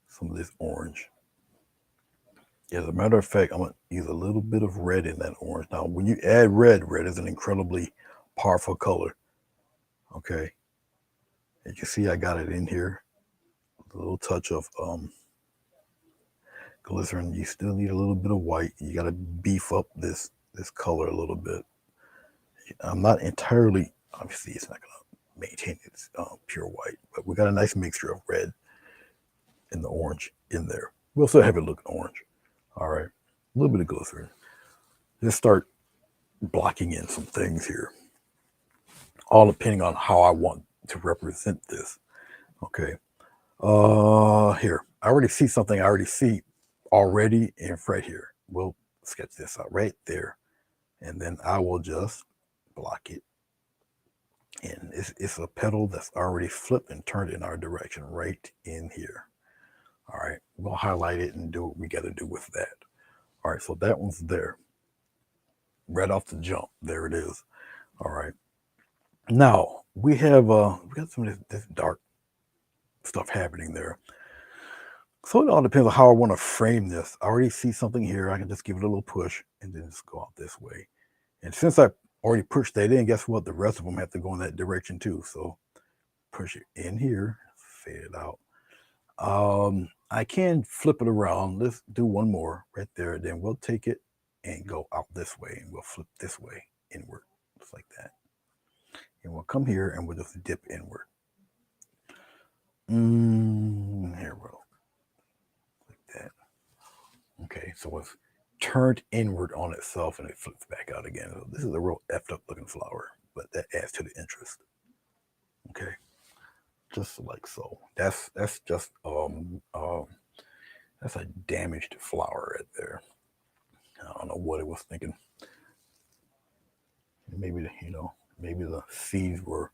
some of this orange. As a matter of fact, I'm gonna use a little bit of red in that orange. Now, when you add red, red is an incredibly powerful color. Okay, as you see, I got it in here. A little touch of glycerin. You still need a little bit of white. You got to beef up this color a little bit. I'm not entirely, obviously, it's not gonna maintain its pure white, but we got a nice mixture of red and the orange in there. We'll still have it look orange. All right, a little bit of glycerin. Just start blocking in some things here, all depending on how I want to represent this. Okay. Here, I already see something. I already see already in right here. We'll sketch this out right there, and then I will just block it. And it's a petal that's already flipped and turned in our direction right in here. All right, we'll highlight it and do what we got to do with that. All right, so that one's there. Right off the jump, there it is. All right. Now we got some of this dark stuff happening there. So it all depends on how I want to frame this. I already see something here. I can just give it a little push and then just go out this way. And since I already pushed that in, guess what? The rest of them have to go in that direction too. So push it in here, fade it out. I can flip it around. Let's do one more right there. Then we'll take it and go out this way, and we'll flip this way inward, just like that. And we'll come here and we'll just dip inward. Here we go, like that. Okay, so it's turned inward on itself and it flips back out again. So this is a real effed up looking flower, but that adds to the interest. Okay, just like so. That's just that's a damaged flower right there. I don't know what it was thinking. Maybe maybe the seeds were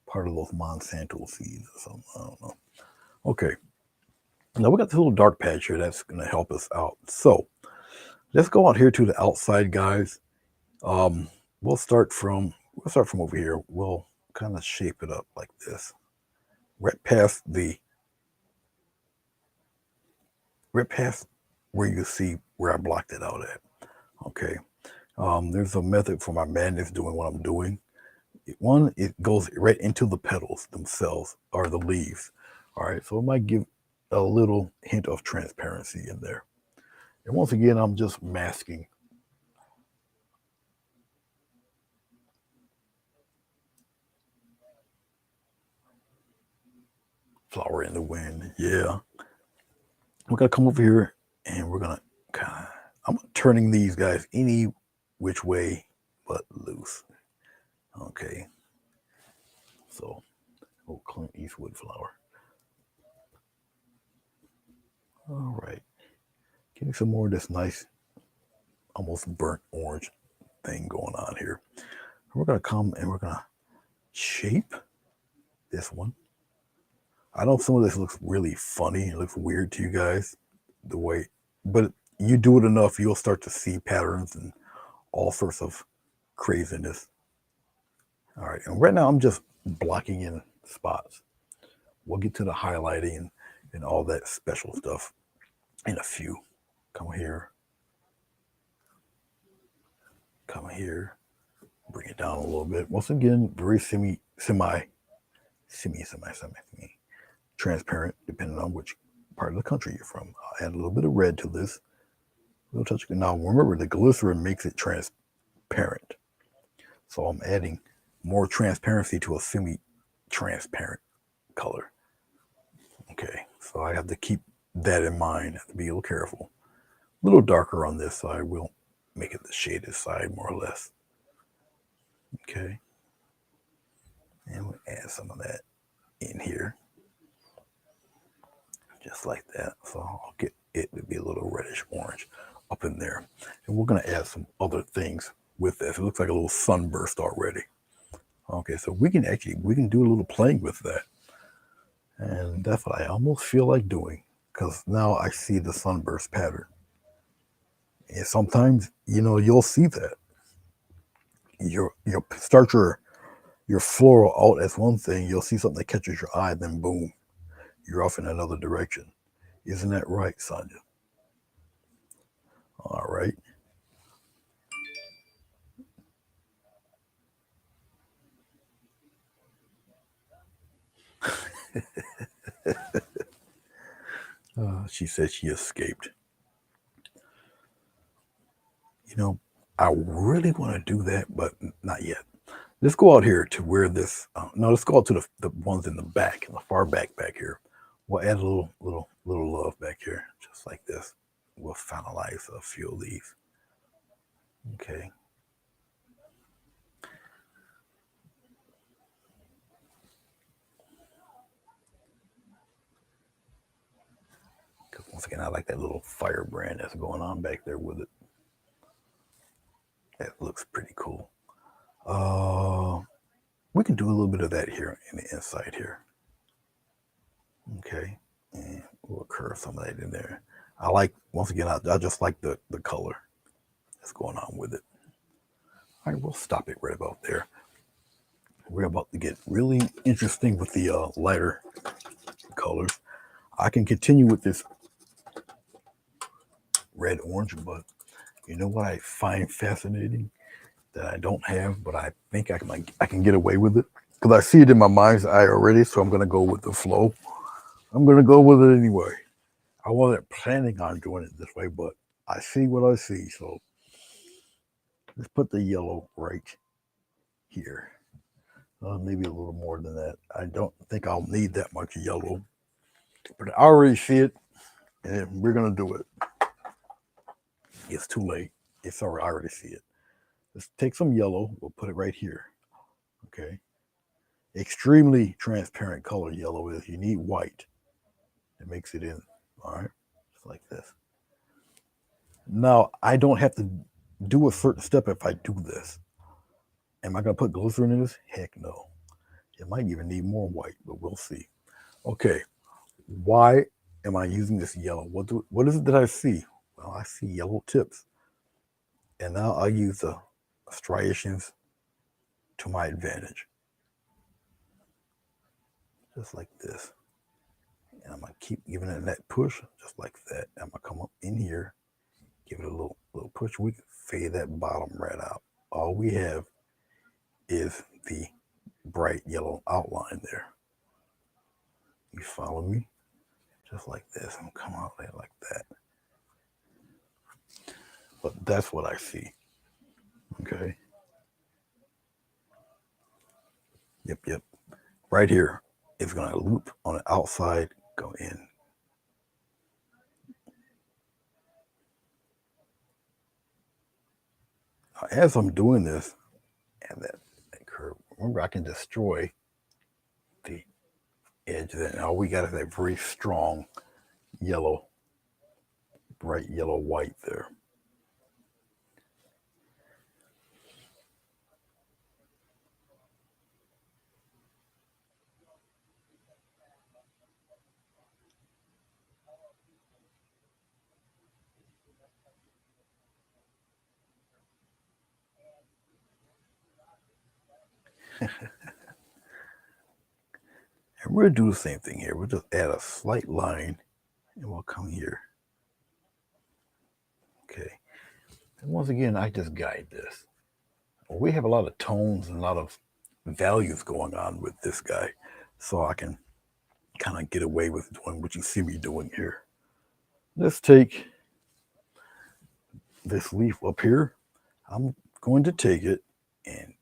part of those Monsanto seeds or something. I don't know. Okay, now we got this little dark patch here that's going to help us out. So let's go out here to the outside, guys. Um, we'll start from over here. We'll kind of shape it up like this, right past the right past where you see where I blocked it out at. Okay. There's a method for my madness doing what I'm doing. One, it goes right into the petals themselves or the leaves. All right, so it might give a little hint of transparency in there. And once again, I'm just masking. Flower in the wind. Yeah. We're gonna come over here and we're gonna kind of I'm turning these guys any which way but loose. Okay. So Clint Eastwood flower. All right. Give me some more of this nice, almost burnt orange thing going on here. We're gonna come and we're gonna shape this one. I know some of this looks really funny. It looks weird to you guys, the way, but you do it enough, you'll start to see patterns and all sorts of craziness. All right, and right now I'm just blocking in spots. We'll get to the highlighting and all that special stuff in a few. Come here, come here, bring it down a little bit. Once again, very semi transparent, depending on which part of the country you're from. I'll add a little bit of red to this. A little touch. Now remember, the glycerin makes it transparent, so I'm adding more transparency to a semi-transparent color. Okay, so I have to keep that in mind. I have to be a little careful. A little darker on this side. We'll make it the shaded side more or less. Okay, and we'll add some of that in here, just like that. So I'll get it to be a little reddish orange up in there. And we're going to add some other things with this. It looks like a little sunburst already. Okay, so we can do a little playing with that. And that's what I almost feel like doing, because now I see the sunburst pattern. And sometimes, you'll see that. You'll start your floral out as one thing, you'll see something that catches your eye, then boom, you're off in another direction. Isn't that right, Sonia? All right. She said she escaped. I really want to do that, but not yet. Let's go out here to where this. No, let's go out to the ones in the back, in the far back here. We'll add a little love back here, just like this. We'll finalize a few of these. Okay. Because once again, I like that little firebrand that's going on back there with it. That looks pretty cool. We can do a little bit of that here in the inside here. Okay, and we'll curve some of that in there. I like, once again, I just like the color that's going on with it. All right, we'll stop it right about there. We're about to get really interesting with the lighter colors. I can continue with this red orange, but you know what I find fascinating that I don't have, but I think I can get away with it because I see it in my mind's eye already. So I'm going to go with the flow. I'm going to go with it anyway. I wasn't planning on doing it this way, but I see what I see. So let's put the yellow right here. Maybe a little more than that. I don't think I'll need that much yellow, but I already see it, and we're going to do it. It's too late. It's already, I already see it. Let's take some yellow. We'll put it right here. Okay. Extremely transparent color yellow is. You need white. It makes it in. All right. Just like this. Now, I don't have to do a certain step if I do this. Am I going to put glycerin in this? Heck no. It might even need more white, but we'll see. Okay. Why am I using this yellow? What is it that I see? Well, I see yellow tips. And now I'll use the striations to my advantage. Just like this. And I'm going to keep giving it that push, just like that. I'm going to come up in here, give it a little push. We can fade that bottom right out. All we have is the bright yellow outline there. You follow me? Just like this. I'm come out there like that. But that's what I see. Okay. Yep. Right here, it's going to loop on the outside, go in. Now, as I'm doing this, and that curve, remember I can destroy the edge of that. Now we got that very strong yellow, bright yellow white there. And we're going to do the same thing here. We'll just add a slight line and we'll come here. Okay. And once again, I just guide this. We have a lot of tones and a lot of values going on with this guy, so I can kind of get away with doing what you see me doing here. Let's take this leaf up here. I'm going to take it and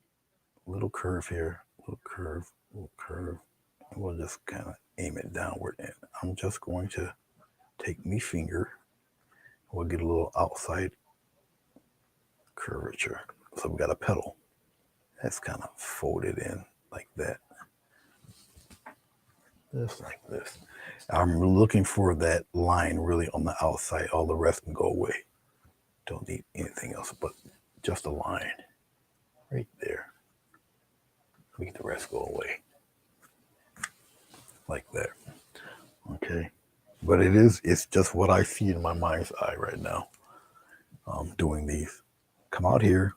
little curve here, little curve, little curve. And we'll just kind of aim it downward. And I'm just going to take my finger. We'll get a little outside curvature. So we got a petal. That's kind of folded in like that. Just like this. I'm looking for that line really on the outside. All the rest can go away. Don't need anything else but just a line right there. Make the rest go away. Like that. Okay. But it's just what I see in my mind's eye right now. Doing these. Come out here.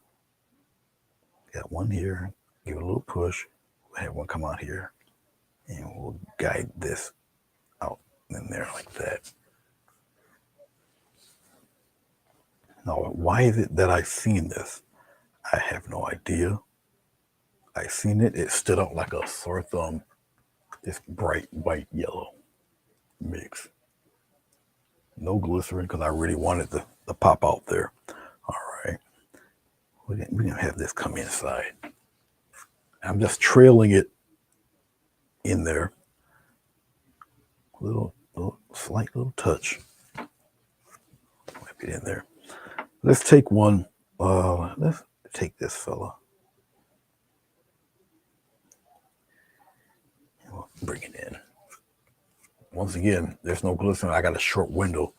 Got one here. Give it a little push. We'll have one come out here. And we'll guide this out in there like that. Now, why is it that I've seen this? I have no idea. I seen it. It stood out like a sore thumb. This bright white yellow mix. No glycerin because I really wanted to pop out there. All right. We're going to have this come inside. I'm just trailing it in there. Little slight little touch. Wipe it in there. Let's take one. Let's take this fella. We'll bring it in. Once again, there's no glycerin. I got a short window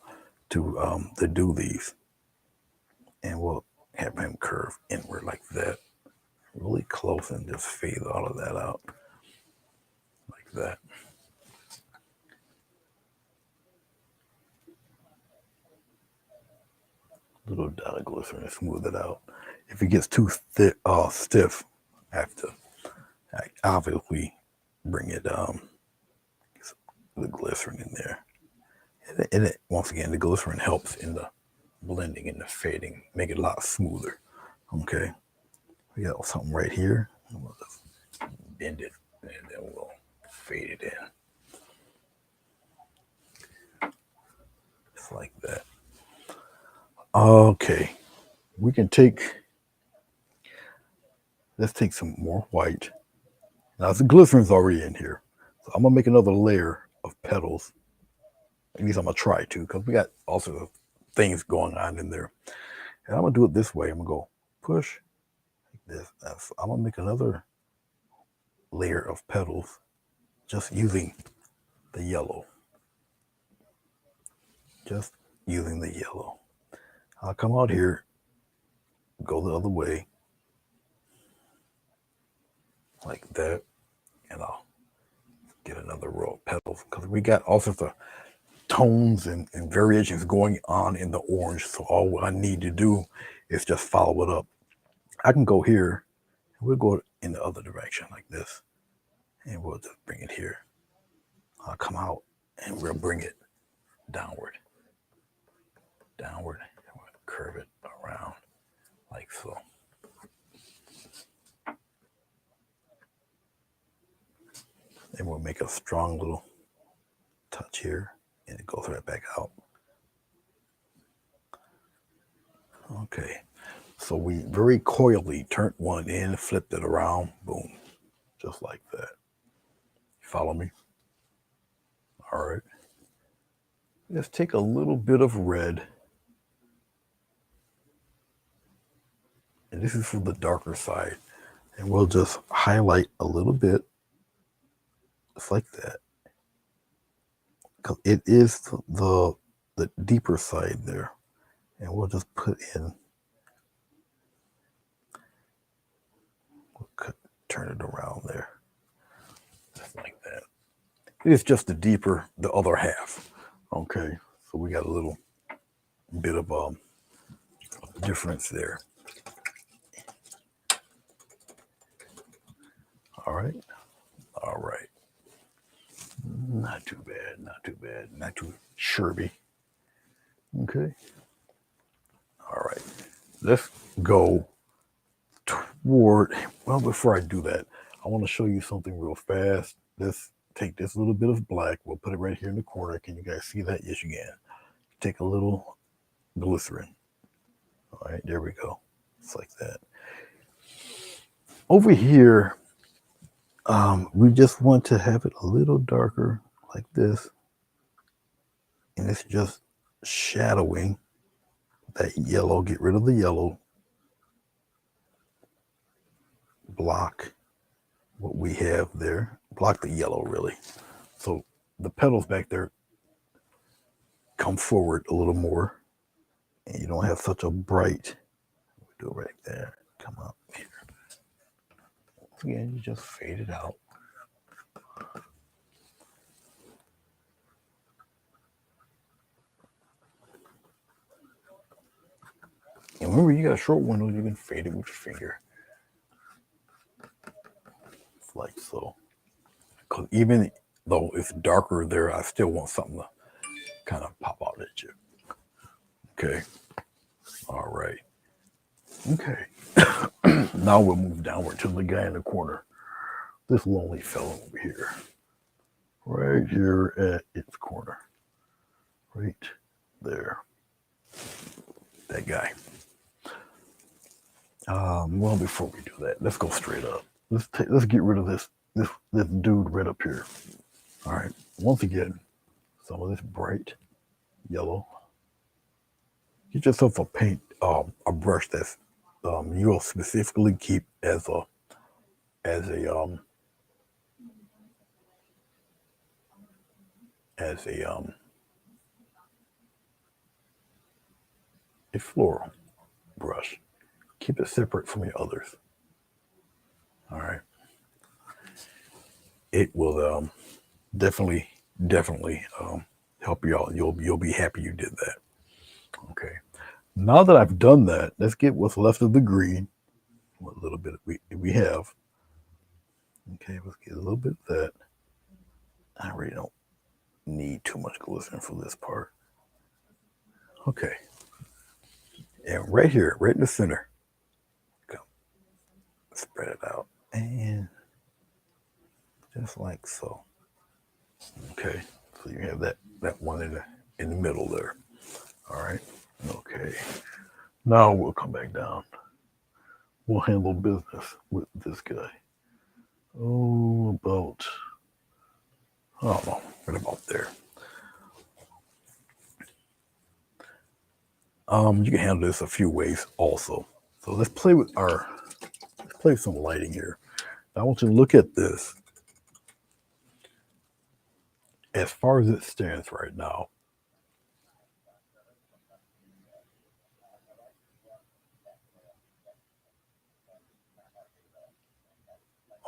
to do these. And we'll have him curve inward like that. Really close and just fade all of that out. Like that. Little dot of glycerin to smooth it out. If it gets too stiff, I have to obviously bring it the glycerin in there. And once again, the glycerin helps in the blending and the fading, make it a lot smoother. Okay, we got something right here. We'll just bend it and then we'll fade it in. Just like that. Okay, we can let's take some more white. Now the glycerin's already in here. So I'm gonna make another layer of petals. At least I'm gonna try to, because we got all sorts of things going on in there. And I'm gonna do it this way. I'm gonna go push like this. So I'm gonna make another layer of petals just using the yellow. Just using the yellow. I'll come out here, go the other way, like that, and I'll get another row of petals because we got all sorts of tones and variations going on in the orange. So all I need to do is just follow it up. I can go here, and we'll go in the other direction like this, and we'll just bring it here. I'll come out, and we'll bring it downward, downward, and we'll curve it around like so. And we'll make a strong little touch here, and it goes right back out. Okay, so we very coyly turned one in, flipped it around, boom, just like that. Follow me? All right. Let's take a little bit of red. And this is for the darker side. And we'll just highlight a little bit, just like that. Because it is the deeper side there. And we'll just put in, we'll turn it around there. Just like that. It's just the deeper, the other half. Okay, so we got a little bit of difference there. All right, all right. Not too bad, not too bad, not too sherby. Okay. All right, let's go toward, well, before I do that, I want to show you something real fast. Let's take this little bit of black. We'll put it right here in the corner. Can you guys see that? Yes, you can. Take a little glycerin. All right, there we go. It's like that. Over here, we just want to have it a little darker like this. And it's just shadowing that yellow. Get rid of the yellow. Block what we have there. Block the yellow, really. So the petals back there come forward a little more. And you don't have such a bright, do it right there. Come up here. Once again, you just fade it out. And remember, you got a short window, you can fade it with your finger. It's like so. Because even though it's darker there, I still want something to kind of pop out at you. Okay. All right. Okay. Now we'll move downward to the guy in the corner. This lonely fellow over here. Right here at its corner. Right there. That guy. Well, before we do that, let's go straight up. Let's get rid of this dude right up here. All right. Once again, some of this bright yellow. Get yourself a paint, a brush that's you'll specifically keep as a floral brush. Keep it separate from your others. All right. It will definitely help you out. You'll be happy you did that. Okay. Now that I've done that, let's get what's left of the green. What little bit we have. Okay, let's get a little bit of that. I really don't need too much glycerin for this part. Okay. And right here, right in the center, come spread it out. And just like so. Okay. So you have that one in the middle there. All right. Okay. Now we'll come back down. We'll handle business with this guy. Oh, I don't know, right about there. You can handle this a few ways also. So let's play with some lighting here. Now I want you to look at this. As far as it stands right now,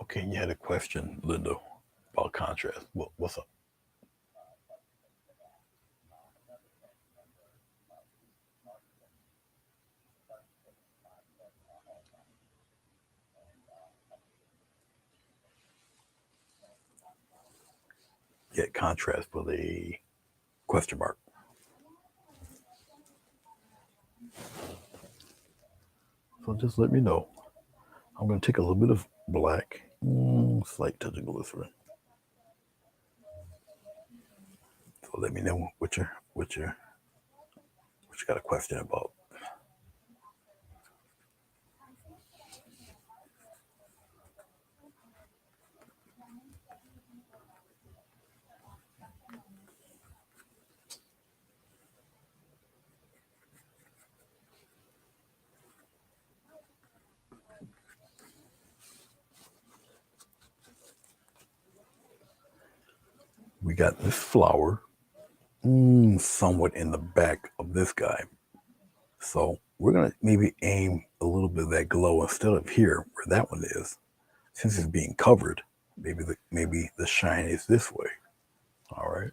okay, you had a question, Linda, about contrast. What's up? Yeah, contrast with a question mark. So just let me know. I'm going to take a little bit of black, slight touch of glycerin. So let me know what you got a question about. We got this flower somewhat in the back of this guy. So we're going to maybe aim a little bit of that glow instead of here where that one is. Since it's being covered, maybe the shine is this way. All right.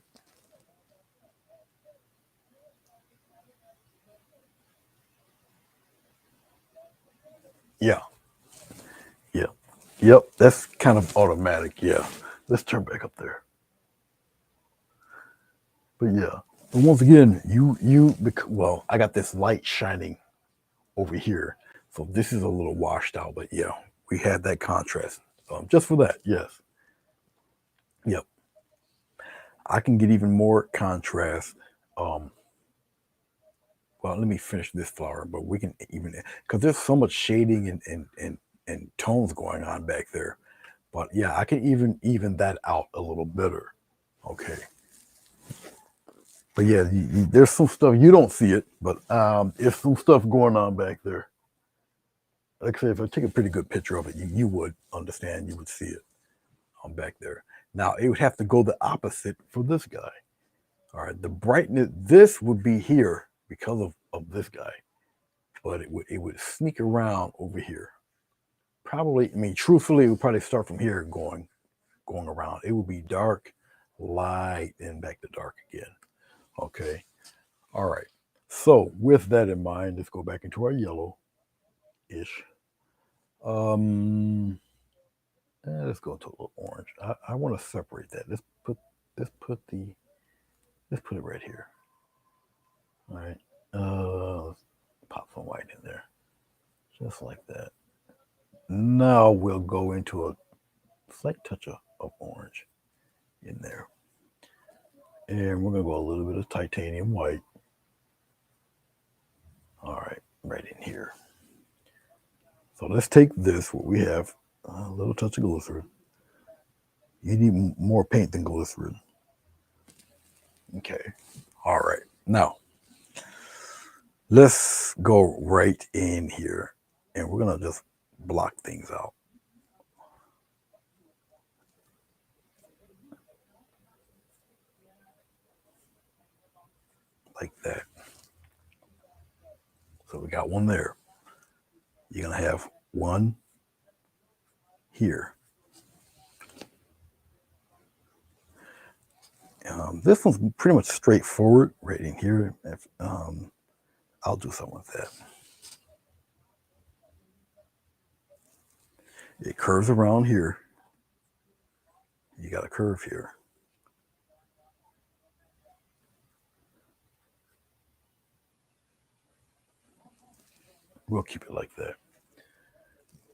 Yeah. Yeah. Yep. That's kind of automatic. Yeah. Let's turn back up there. But yeah. But once again, well, I got this light shining over here. So this is a little washed out, but yeah, we had that contrast. Just for that, yes. Yep. I can get even more contrast. Um, well, let me finish this flower, but we can even because there's so much shading and tones going on back there. But yeah, I can even that out a little better. Okay. But yeah, there's some stuff you don't see it, but there's some stuff going on back there. Like I said, if I take a pretty good picture of it, you would understand. You would see it back there. Now it would have to go the opposite for this guy. All right, the brightness. This would be here because of this guy, but it would sneak around over here. Probably, I mean, truthfully, it would probably start from here going around. It would be dark, light, and back to dark again. Okay. All right. So with that in mind, let's go back into our yellow-ish. Um, let's go into a little orange. I want to separate that. Let's put the let's put it right here. All right. Let's pop some white in there, just like that. Now we'll go into a slight touch of orange in there, and we're gonna go a little bit of titanium white. All right, right in here. So let's take this. What we have, a little touch of glycerin. You need more paint than glycerin. Okay. All right. Now, let's go right in here and we're going to just block things out like that. So we got one there. You're going to have one here. This one's pretty much straightforward right in here. I'll do something with that. It curves around here. You got a curve here. We'll keep it like that.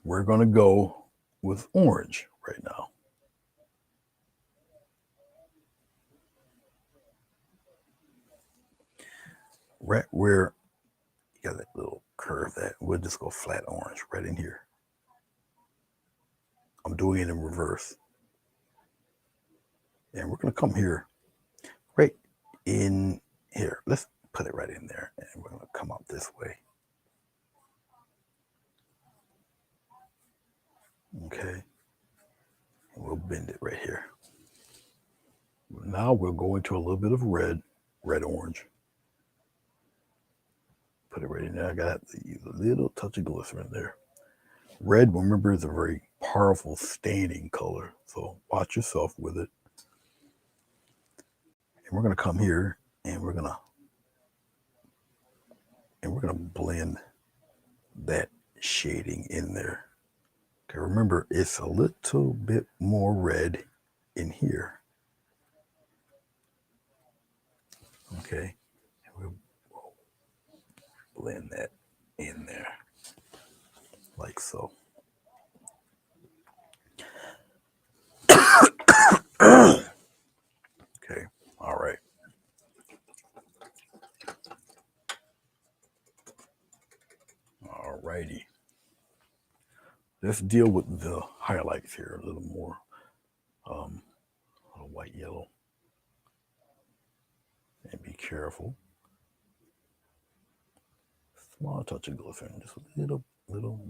We're going to go with orange right now. Right where you got that little curve, that we'll just go flat orange right in here. I'm doing it in reverse. And we're going to come here, right in here. Let's put it right in there. And we're going to come up this way. Okay. And we'll bend it right here. Now we'll go into a little bit of red orange. Put it right in there. I got a little touch of glycerin there. Red, remember, is a very powerful staining color. So watch yourself with it. And we're going to come here and we're going to blend that shading in there. Okay, remember, it's a little bit more red in here. Okay, and we'll blend that in there like so. Okay, all right. All righty. Let's deal with the highlights here a little more. A little white, yellow. And be careful. Small touch of glycerin, just a little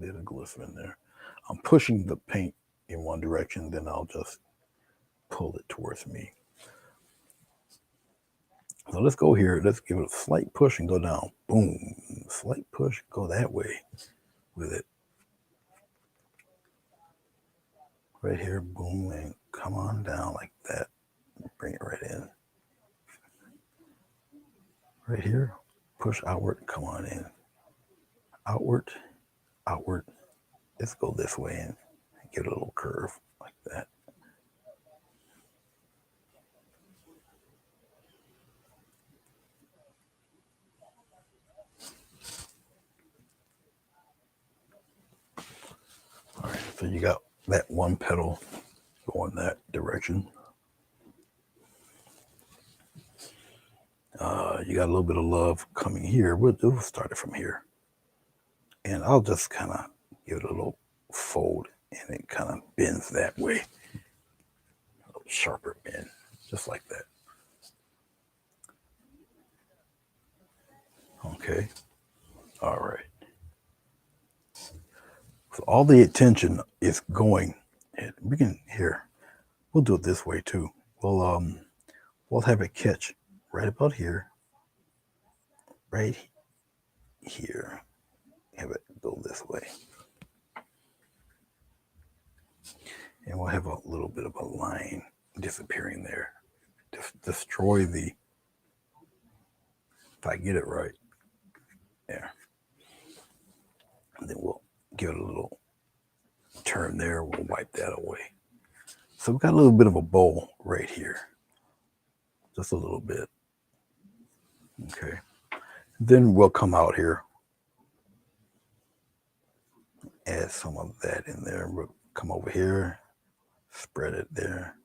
bit of glycerin there. I'm pushing the paint in one direction, then I'll just pull it towards me. So let's go here. Let's give it a slight push and go down. Boom. Slight push, go that way with it. Right here, boom, and come on down like that. Bring it right in. Right here, push outward, come on in. Outward, outward. Let's go this way and get a little curve like that. All right, so you got that one petal go in that direction. You got a little bit of love coming here. We'll start it from here. And I'll just kind of give it a little fold, and it kind of bends that way. A little sharper bend, just like that. Okay. All right. So all the attention is going, and we can here. We'll do it this way too. We'll have it catch right about here, right here. Have it go this way, and we'll have a little bit of a line disappearing there. Just destroy the. If I get it right, there. And then we'll give it a little turn there. We'll wipe that away. So we've got a little bit of a bowl right here. Just a little bit. Okay. Then we'll come out here. Add some of that in there. We'll come over here. Spread it there.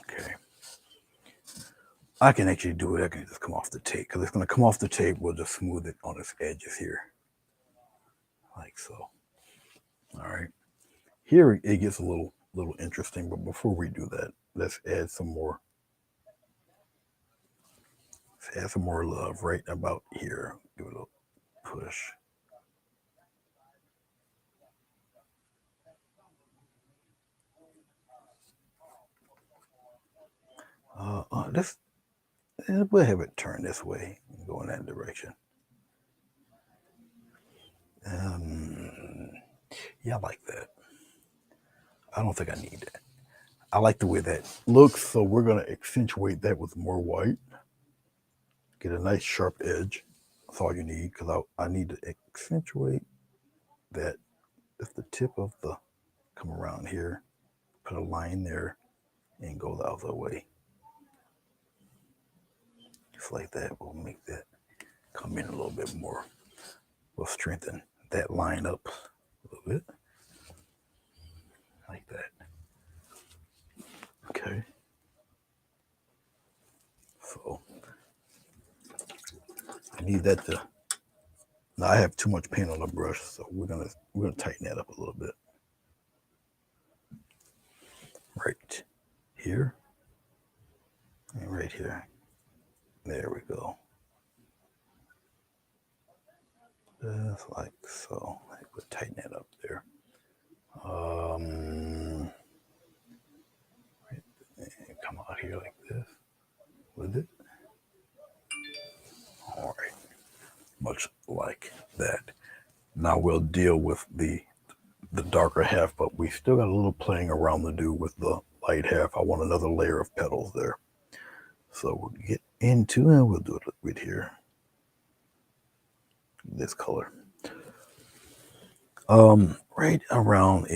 Okay. I can actually do it. I can just come off the tape because it's going to come off the tape. We'll just smooth it on its edges here. Like so. All right. Here it gets a little interesting, but before we do that, let's add some more. Let's add some more love right about here. Give it a little push. We'll have it turn this way and go in that direction. Yeah, I like that. I don't think I need that. I like the way that looks, so we're going to accentuate that with more white. Get a nice sharp edge. That's all you need, because I need to accentuate that. Just the tip of the, come around here, put a line there, and go the other way. Just like that. We'll make that come in a little bit more. We'll strengthen that line up a little bit. Like that. Okay. So I need that to. Now I have too much paint on the brush, so we're gonna tighten that up a little bit. Right here and right here. There we go. Just like so. We'll tighten that up there. Come out here like this with it. All right. Much like that. Now we'll deal with the darker half, but we still got a little playing around to do with the light half. I want another layer of petals there. So we'll get into it. We'll do it right here. This color. Right around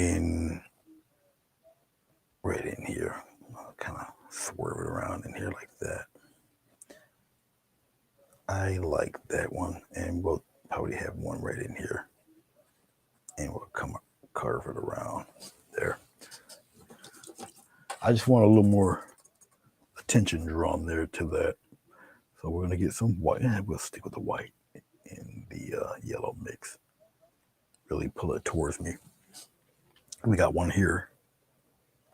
right in here. I'll kind of swerve it around in here like that. I like that one, and we'll probably have one right in here, and we'll curve it around there. I just want a little more attention drawn there to that. So we're going to get some white, and we'll stick with the white in the yellow mix. Really pull it towards me. We got one here.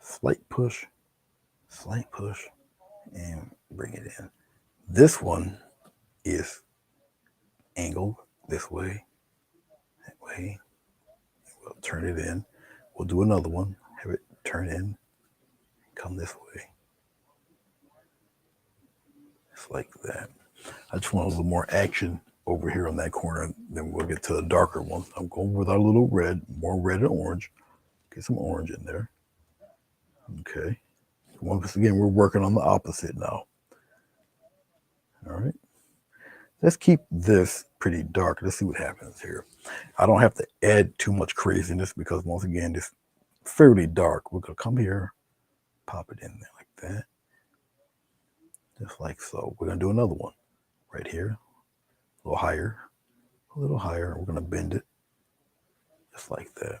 Slight push, and bring it in. This one is angled this way, that way. We'll turn it in. We'll do another one, have it turn in, come this way. Just like that. I just want a little more action over here on that corner. Then we'll get to the darker one. I'm going with our little red, more red and orange. Get some orange in there. Okay. Once again, we're working on the opposite now. All right. Let's keep this pretty dark. Let's see what happens here. I don't have to add too much craziness because once again, it's fairly dark. We're going to come here, pop it in there like that. just like so. We're going to do another one right here, a little higher, a little higher. We're going to bend it just like that.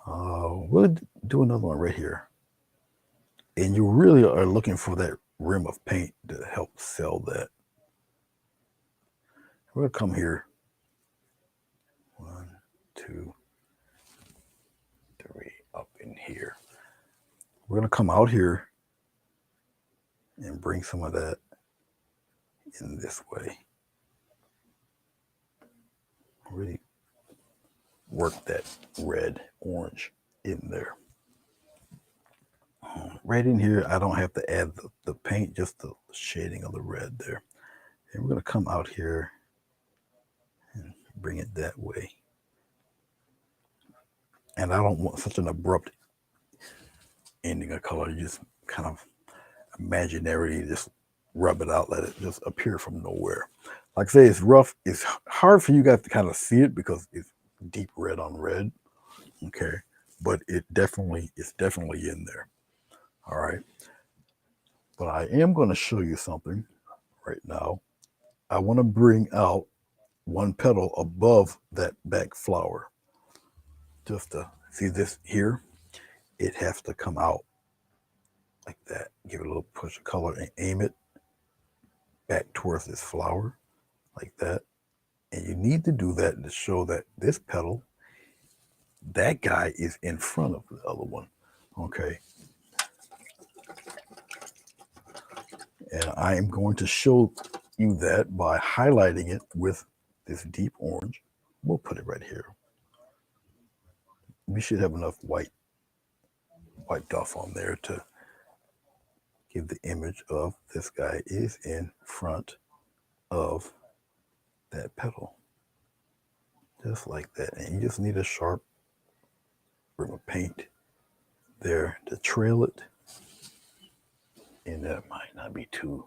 We'll do another one right here. And you really are looking for that rim of paint to help sell that. We're going to come here. 1, 2, 3, up in here. We're going to come out here and bring some of that in this way. Really work that red, orange in there. Right in here, I don't have to add the paint, just the shading of the red there. And we're going to come out here and bring it that way. And I don't want such an abrupt ending of color. You just kind of imaginary, just rub it out, let it just appear from nowhere. Like I say, it's rough. It's hard for you guys to kind of see it because it's deep red on red. Okay. But it's definitely in there. All right. But I am going to show you something right now. I want to bring out one petal above that back flower. Just to see this here, it has to come out like that. Give it a little push of color and aim it back towards this flower like that. And you need to do that to show that this petal, that guy is in front of the other one. Okay. And I am going to show you that by highlighting it with this deep orange. We'll put it right here. We should have enough white duff on there to give the image of this guy is in front of that petal. Just like that. And you just need a sharp rim of paint there to trail it. And that might not be too.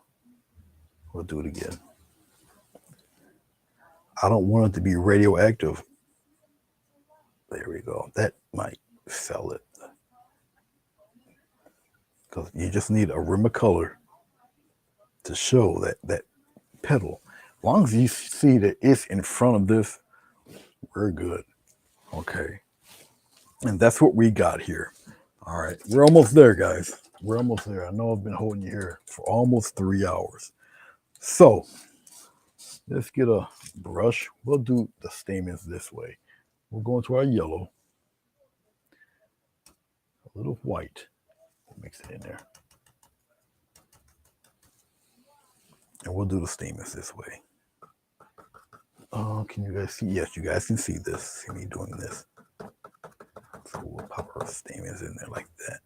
We'll do it again. I don't want it to be radioactive. There we go. That might sell it. Because you just need a rim of color to show that petal. As long as you see that it's in front of this, we're good. Okay. And that's what we got here. All right. We're almost there, guys. We're almost there. I know I've been holding you here for almost 3 hours. So let's get a brush. We'll do the stamens this way. We'll go into our yellow. A little white. We'll mix it in there. And we'll do the stamens this way. Oh, can you guys see? Yes, you guys can see this. See me doing this. So we'll pop our stamens in there like that.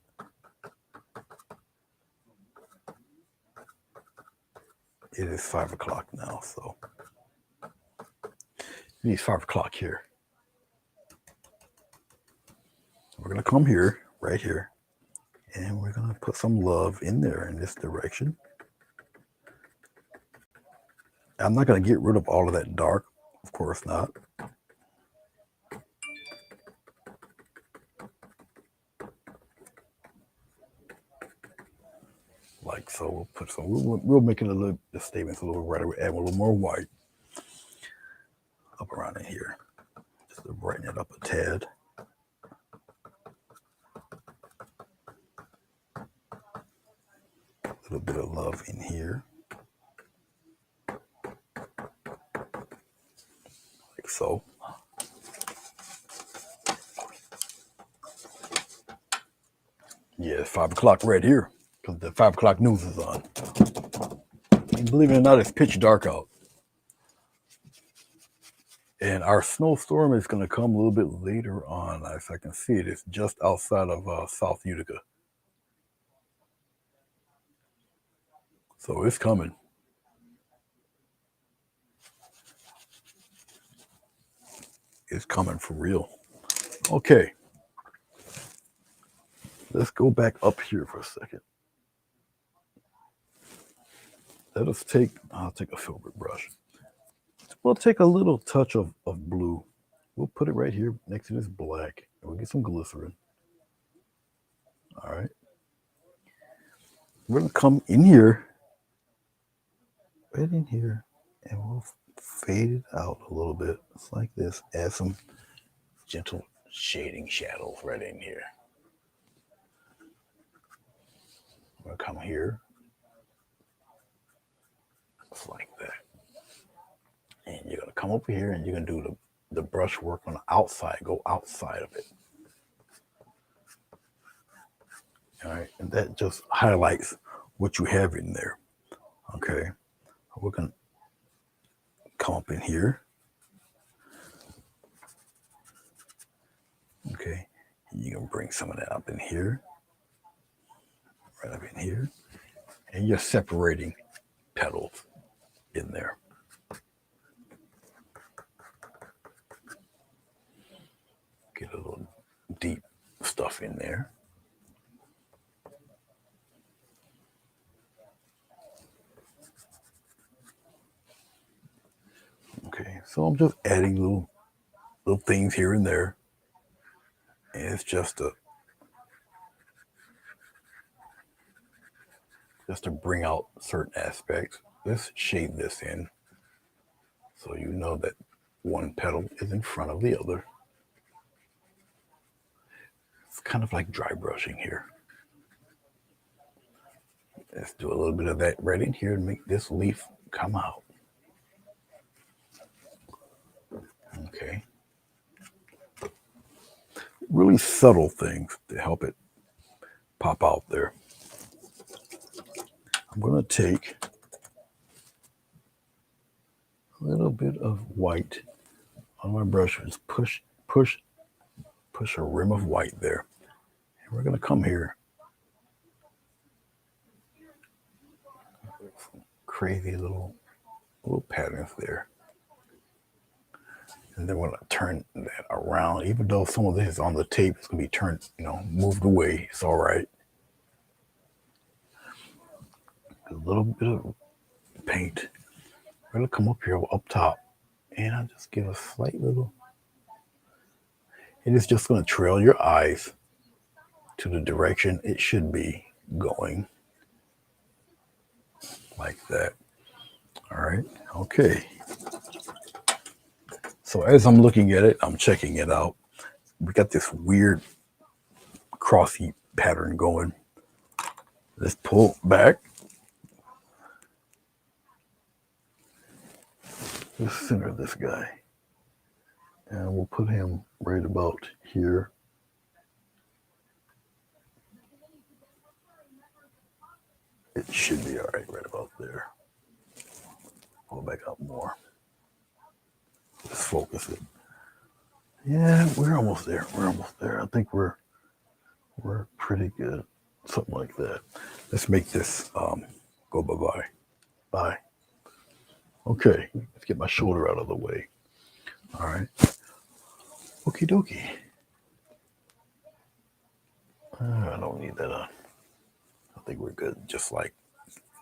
It is 5 o'clock now, so it is 5 o'clock here. We're going to come here, right here, and we're going to put some love in there in this direction. I'm not going to get rid of all of that dark, of course not. Like so, we'll put some. We'll make it a little. The statements a little brighter. We'll add a little more white up around in here, just to brighten it up a tad. A little bit of love in here, like so. Yeah, it's 5 o'clock right here because the 5 o'clock news is on. And believe it or not, it's pitch dark out. And our snowstorm is going to come a little bit later on. As I can see it, it's just outside of South Utica. So it's coming. It's coming for real. Okay. Let's go back up here for a second. Let us take, I'll take a filbert brush. We'll take a little touch of blue. We'll put it right here next to this black. And we'll get some glycerin. All right. We're going to come in here right in here, and we'll fade it out a little bit. It's like this. Add some gentle shading shadows right in here. I'm gonna come here, just like that. And you're gonna come over here and you're gonna do the brush work on the outside, go outside of it. All right, and that just highlights what you have in there. Okay, we're gonna come up in here. Okay, you can bring some of that up in here, right up in here, and you're separating petals in there. Get a little deep stuff in there. Okay, so I'm just adding little things here and there, and it's just to bring out certain aspects. Let's shade this in, so you know that one petal is in front of the other. It's kind of like dry brushing here. Let's do a little bit of that right in here and make this leaf come out. Okay. Really subtle things to help it pop out there. I'm going to take a little bit of white on my brush. Just push a rim of white there. And we're going to come here. Crazy little patterns there. And then we're going to turn that around. Even though some of this is on the tape, it's going to be turned, moved away. It's all right. A little bit of paint. We're going to come up here up top. And I'll just give a slight little. And it's just going to trail your eyes to the direction it should be going. Like that. All right. Okay. So as I'm looking at it, I'm checking it out. We got this weird crossy pattern going. Let's pull back. Let's center this guy. And we'll put him right about here. It should be all right about there. Pull back up more. Let's focus it. Yeah, we're almost there. I think we're pretty good. Something like that. Let's make this go bye-bye. Bye. Okay, let's get my shoulder out of the way. All right. Okie dokie. I don't need that on. I think we're good, just like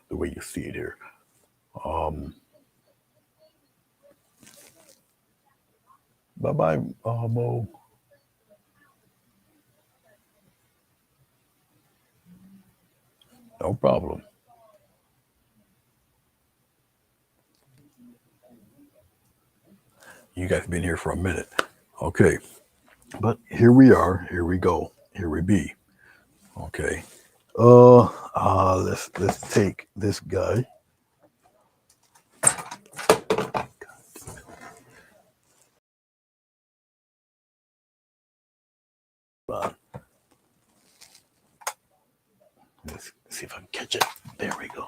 the way you see it here. Bye-bye, Mo. No problem. You guys been here for a minute. Okay. But here we are. Here we go. Here we be. Okay. Let's take this guy. Let's see if I can catch it. There we go.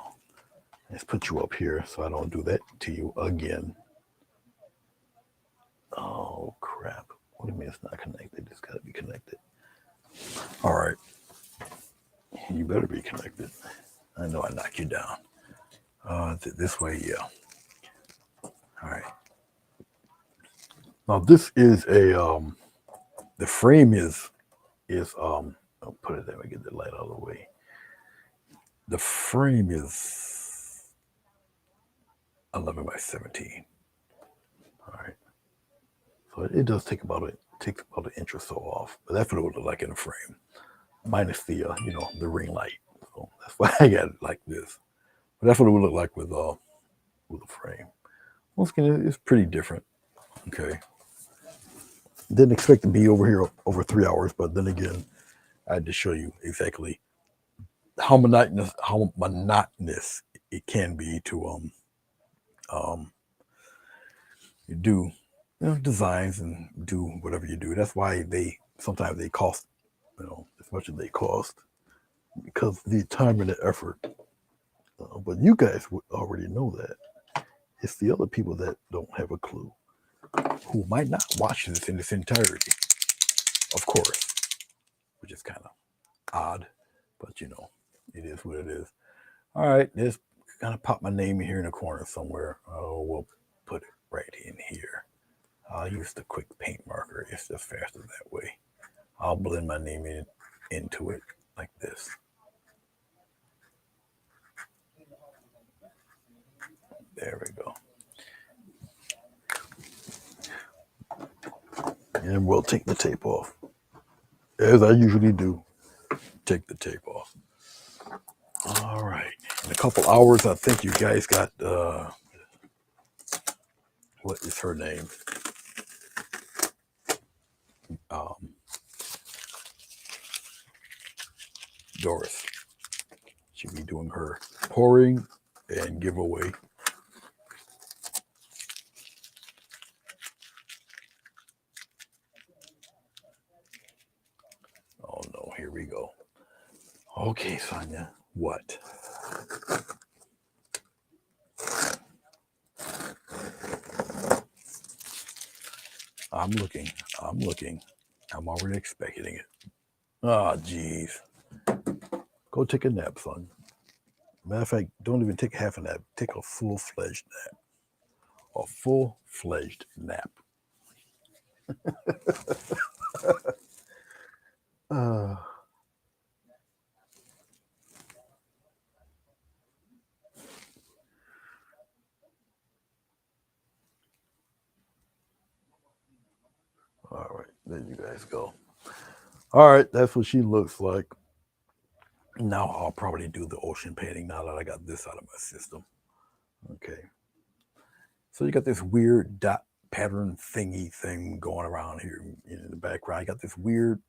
Let's put you up here so I don't do that to you again. Oh, crap. What do you mean it's not connected? It's got to be connected. All right. You better be connected. I know I knocked you down. This way, yeah. All right. Now this is a the frame is I'll put it there and get the light out of the way. The frame is 11 by 17. All right. So it does take about an inch or so off, but that's what it would look like in a frame, minus the the ring light. So that's why I got it like this. But that's what it would look like with with a frame. Once again, it's pretty different. Okay. Didn't expect to be over here over 3 hours, but then again, I had to show you exactly how monotonous it can be to um you do designs and do whatever you do. That's why they sometimes they cost as much as they cost because the time and the effort. But you guys would already know that. It's the other people that don't have a clue who might not watch this in its entirety, of course, which is kind of odd, but it is what it is. All right, let's kind of pop my name in here in the corner somewhere. Oh, we'll put it right in here. I'll use the quick paint marker. It's just faster that way. I'll blend my name into it like this. There we go. And we'll take the tape off. As I usually do, take the tape off. All right. In a couple hours, I think you guys got, what is her name? Doris. She'll be doing her pouring and giveaway. Oh no, here we go. Okay, Sonia, what? I'm looking. I'm looking. I'm already expecting it. Ah, oh, jeez. Go take a nap, son. Matter of fact, don't even take half a nap. Take a full-fledged nap. A full-fledged nap. uh, all right, there you guys go. All right, that's what she looks like. Now I'll probably do the ocean painting now that I got this out of my system. Okay. So you got this weird dot pattern thingy thing going around here in the background. You got this weird,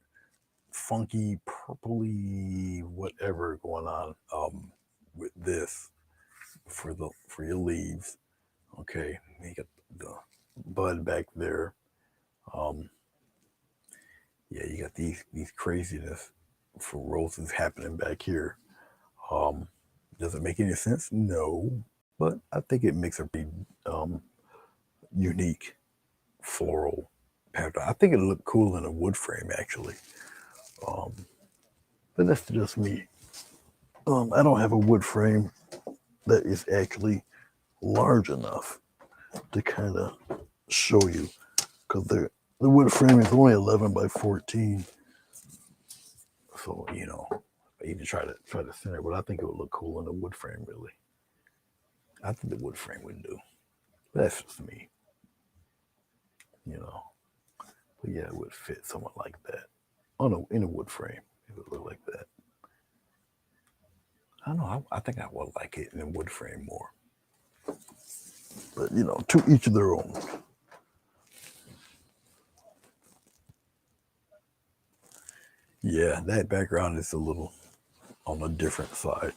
funky, purpley whatever going on with this for your leaves. Okay. You got the bud back there. Um, yeah, you got these craziness for roses happening back here. Um, does it make any sense? No, but I think it makes a pretty unique floral pattern. I think it looked cool in a wood frame actually, um, but that's just me. I don't have a wood frame that is actually large enough to kind of show you because the wood frame is only 11 by 14. So I even try to center, but I think it would look cool in a wood frame. Really, I think the wood frame would do. That's just me, you know. But yeah, it would fit someone like that in a wood frame. It would look like that. I don't know. I think I would like it in a wood frame more. But to each their own. Yeah, that background is a little on a different side.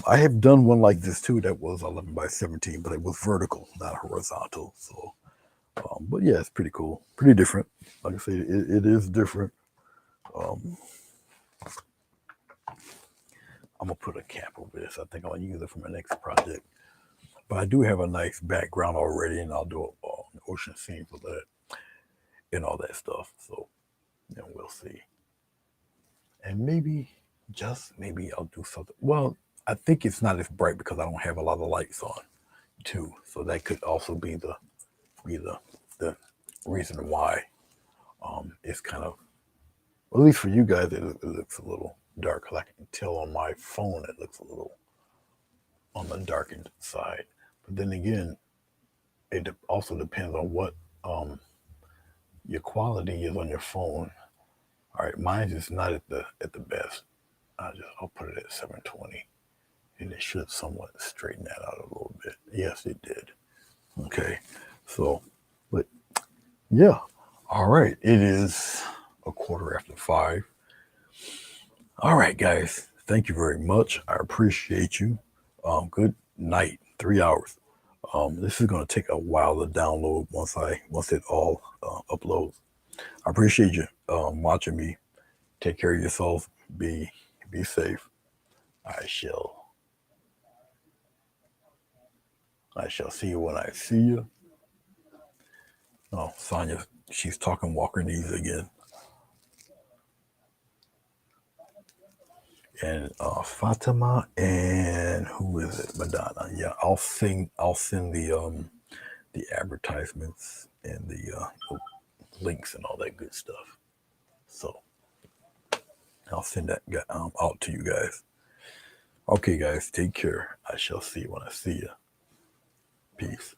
I have done one like this too that was 11 by 17, but it was vertical, not horizontal. So, but yeah, it's pretty cool, pretty different. Like I say, it is different. Um, I'm gonna put a cap over this. I think I'll use it for my next project. But I do have a nice background already, and I'll do an ocean scene for that and all that stuff. So, we'll see. And maybe, just maybe, I'll do something. Well, I think it's not as bright because I don't have a lot of lights on, too. So that could also be the reason why it's kind of, at least for you guys, it looks a little dark. Cause I can tell on my phone it looks a little on the darkened side. But then again, it also depends on what your quality is on your phone. All right, mine is not at the best. I'll put it at 720. and it should somewhat straighten that out a little bit. Yes, it did. Okay, so, but yeah, all right. It is a 5:15. All right, guys. Thank you very much. I appreciate you. Good night. 3 hours. This is going to take a while to download once it all uploads. I appreciate you watching me. Take care of yourself. Be safe. I shall see you when I see you. Oh, Sonia, she's talking Walker knees again. And Fatima, and who is it? Madonna. Yeah, I'll send the advertisements and the links and all that good stuff. So I'll send that out to you guys. Okay, guys, take care. I shall see you when I see you. Peace.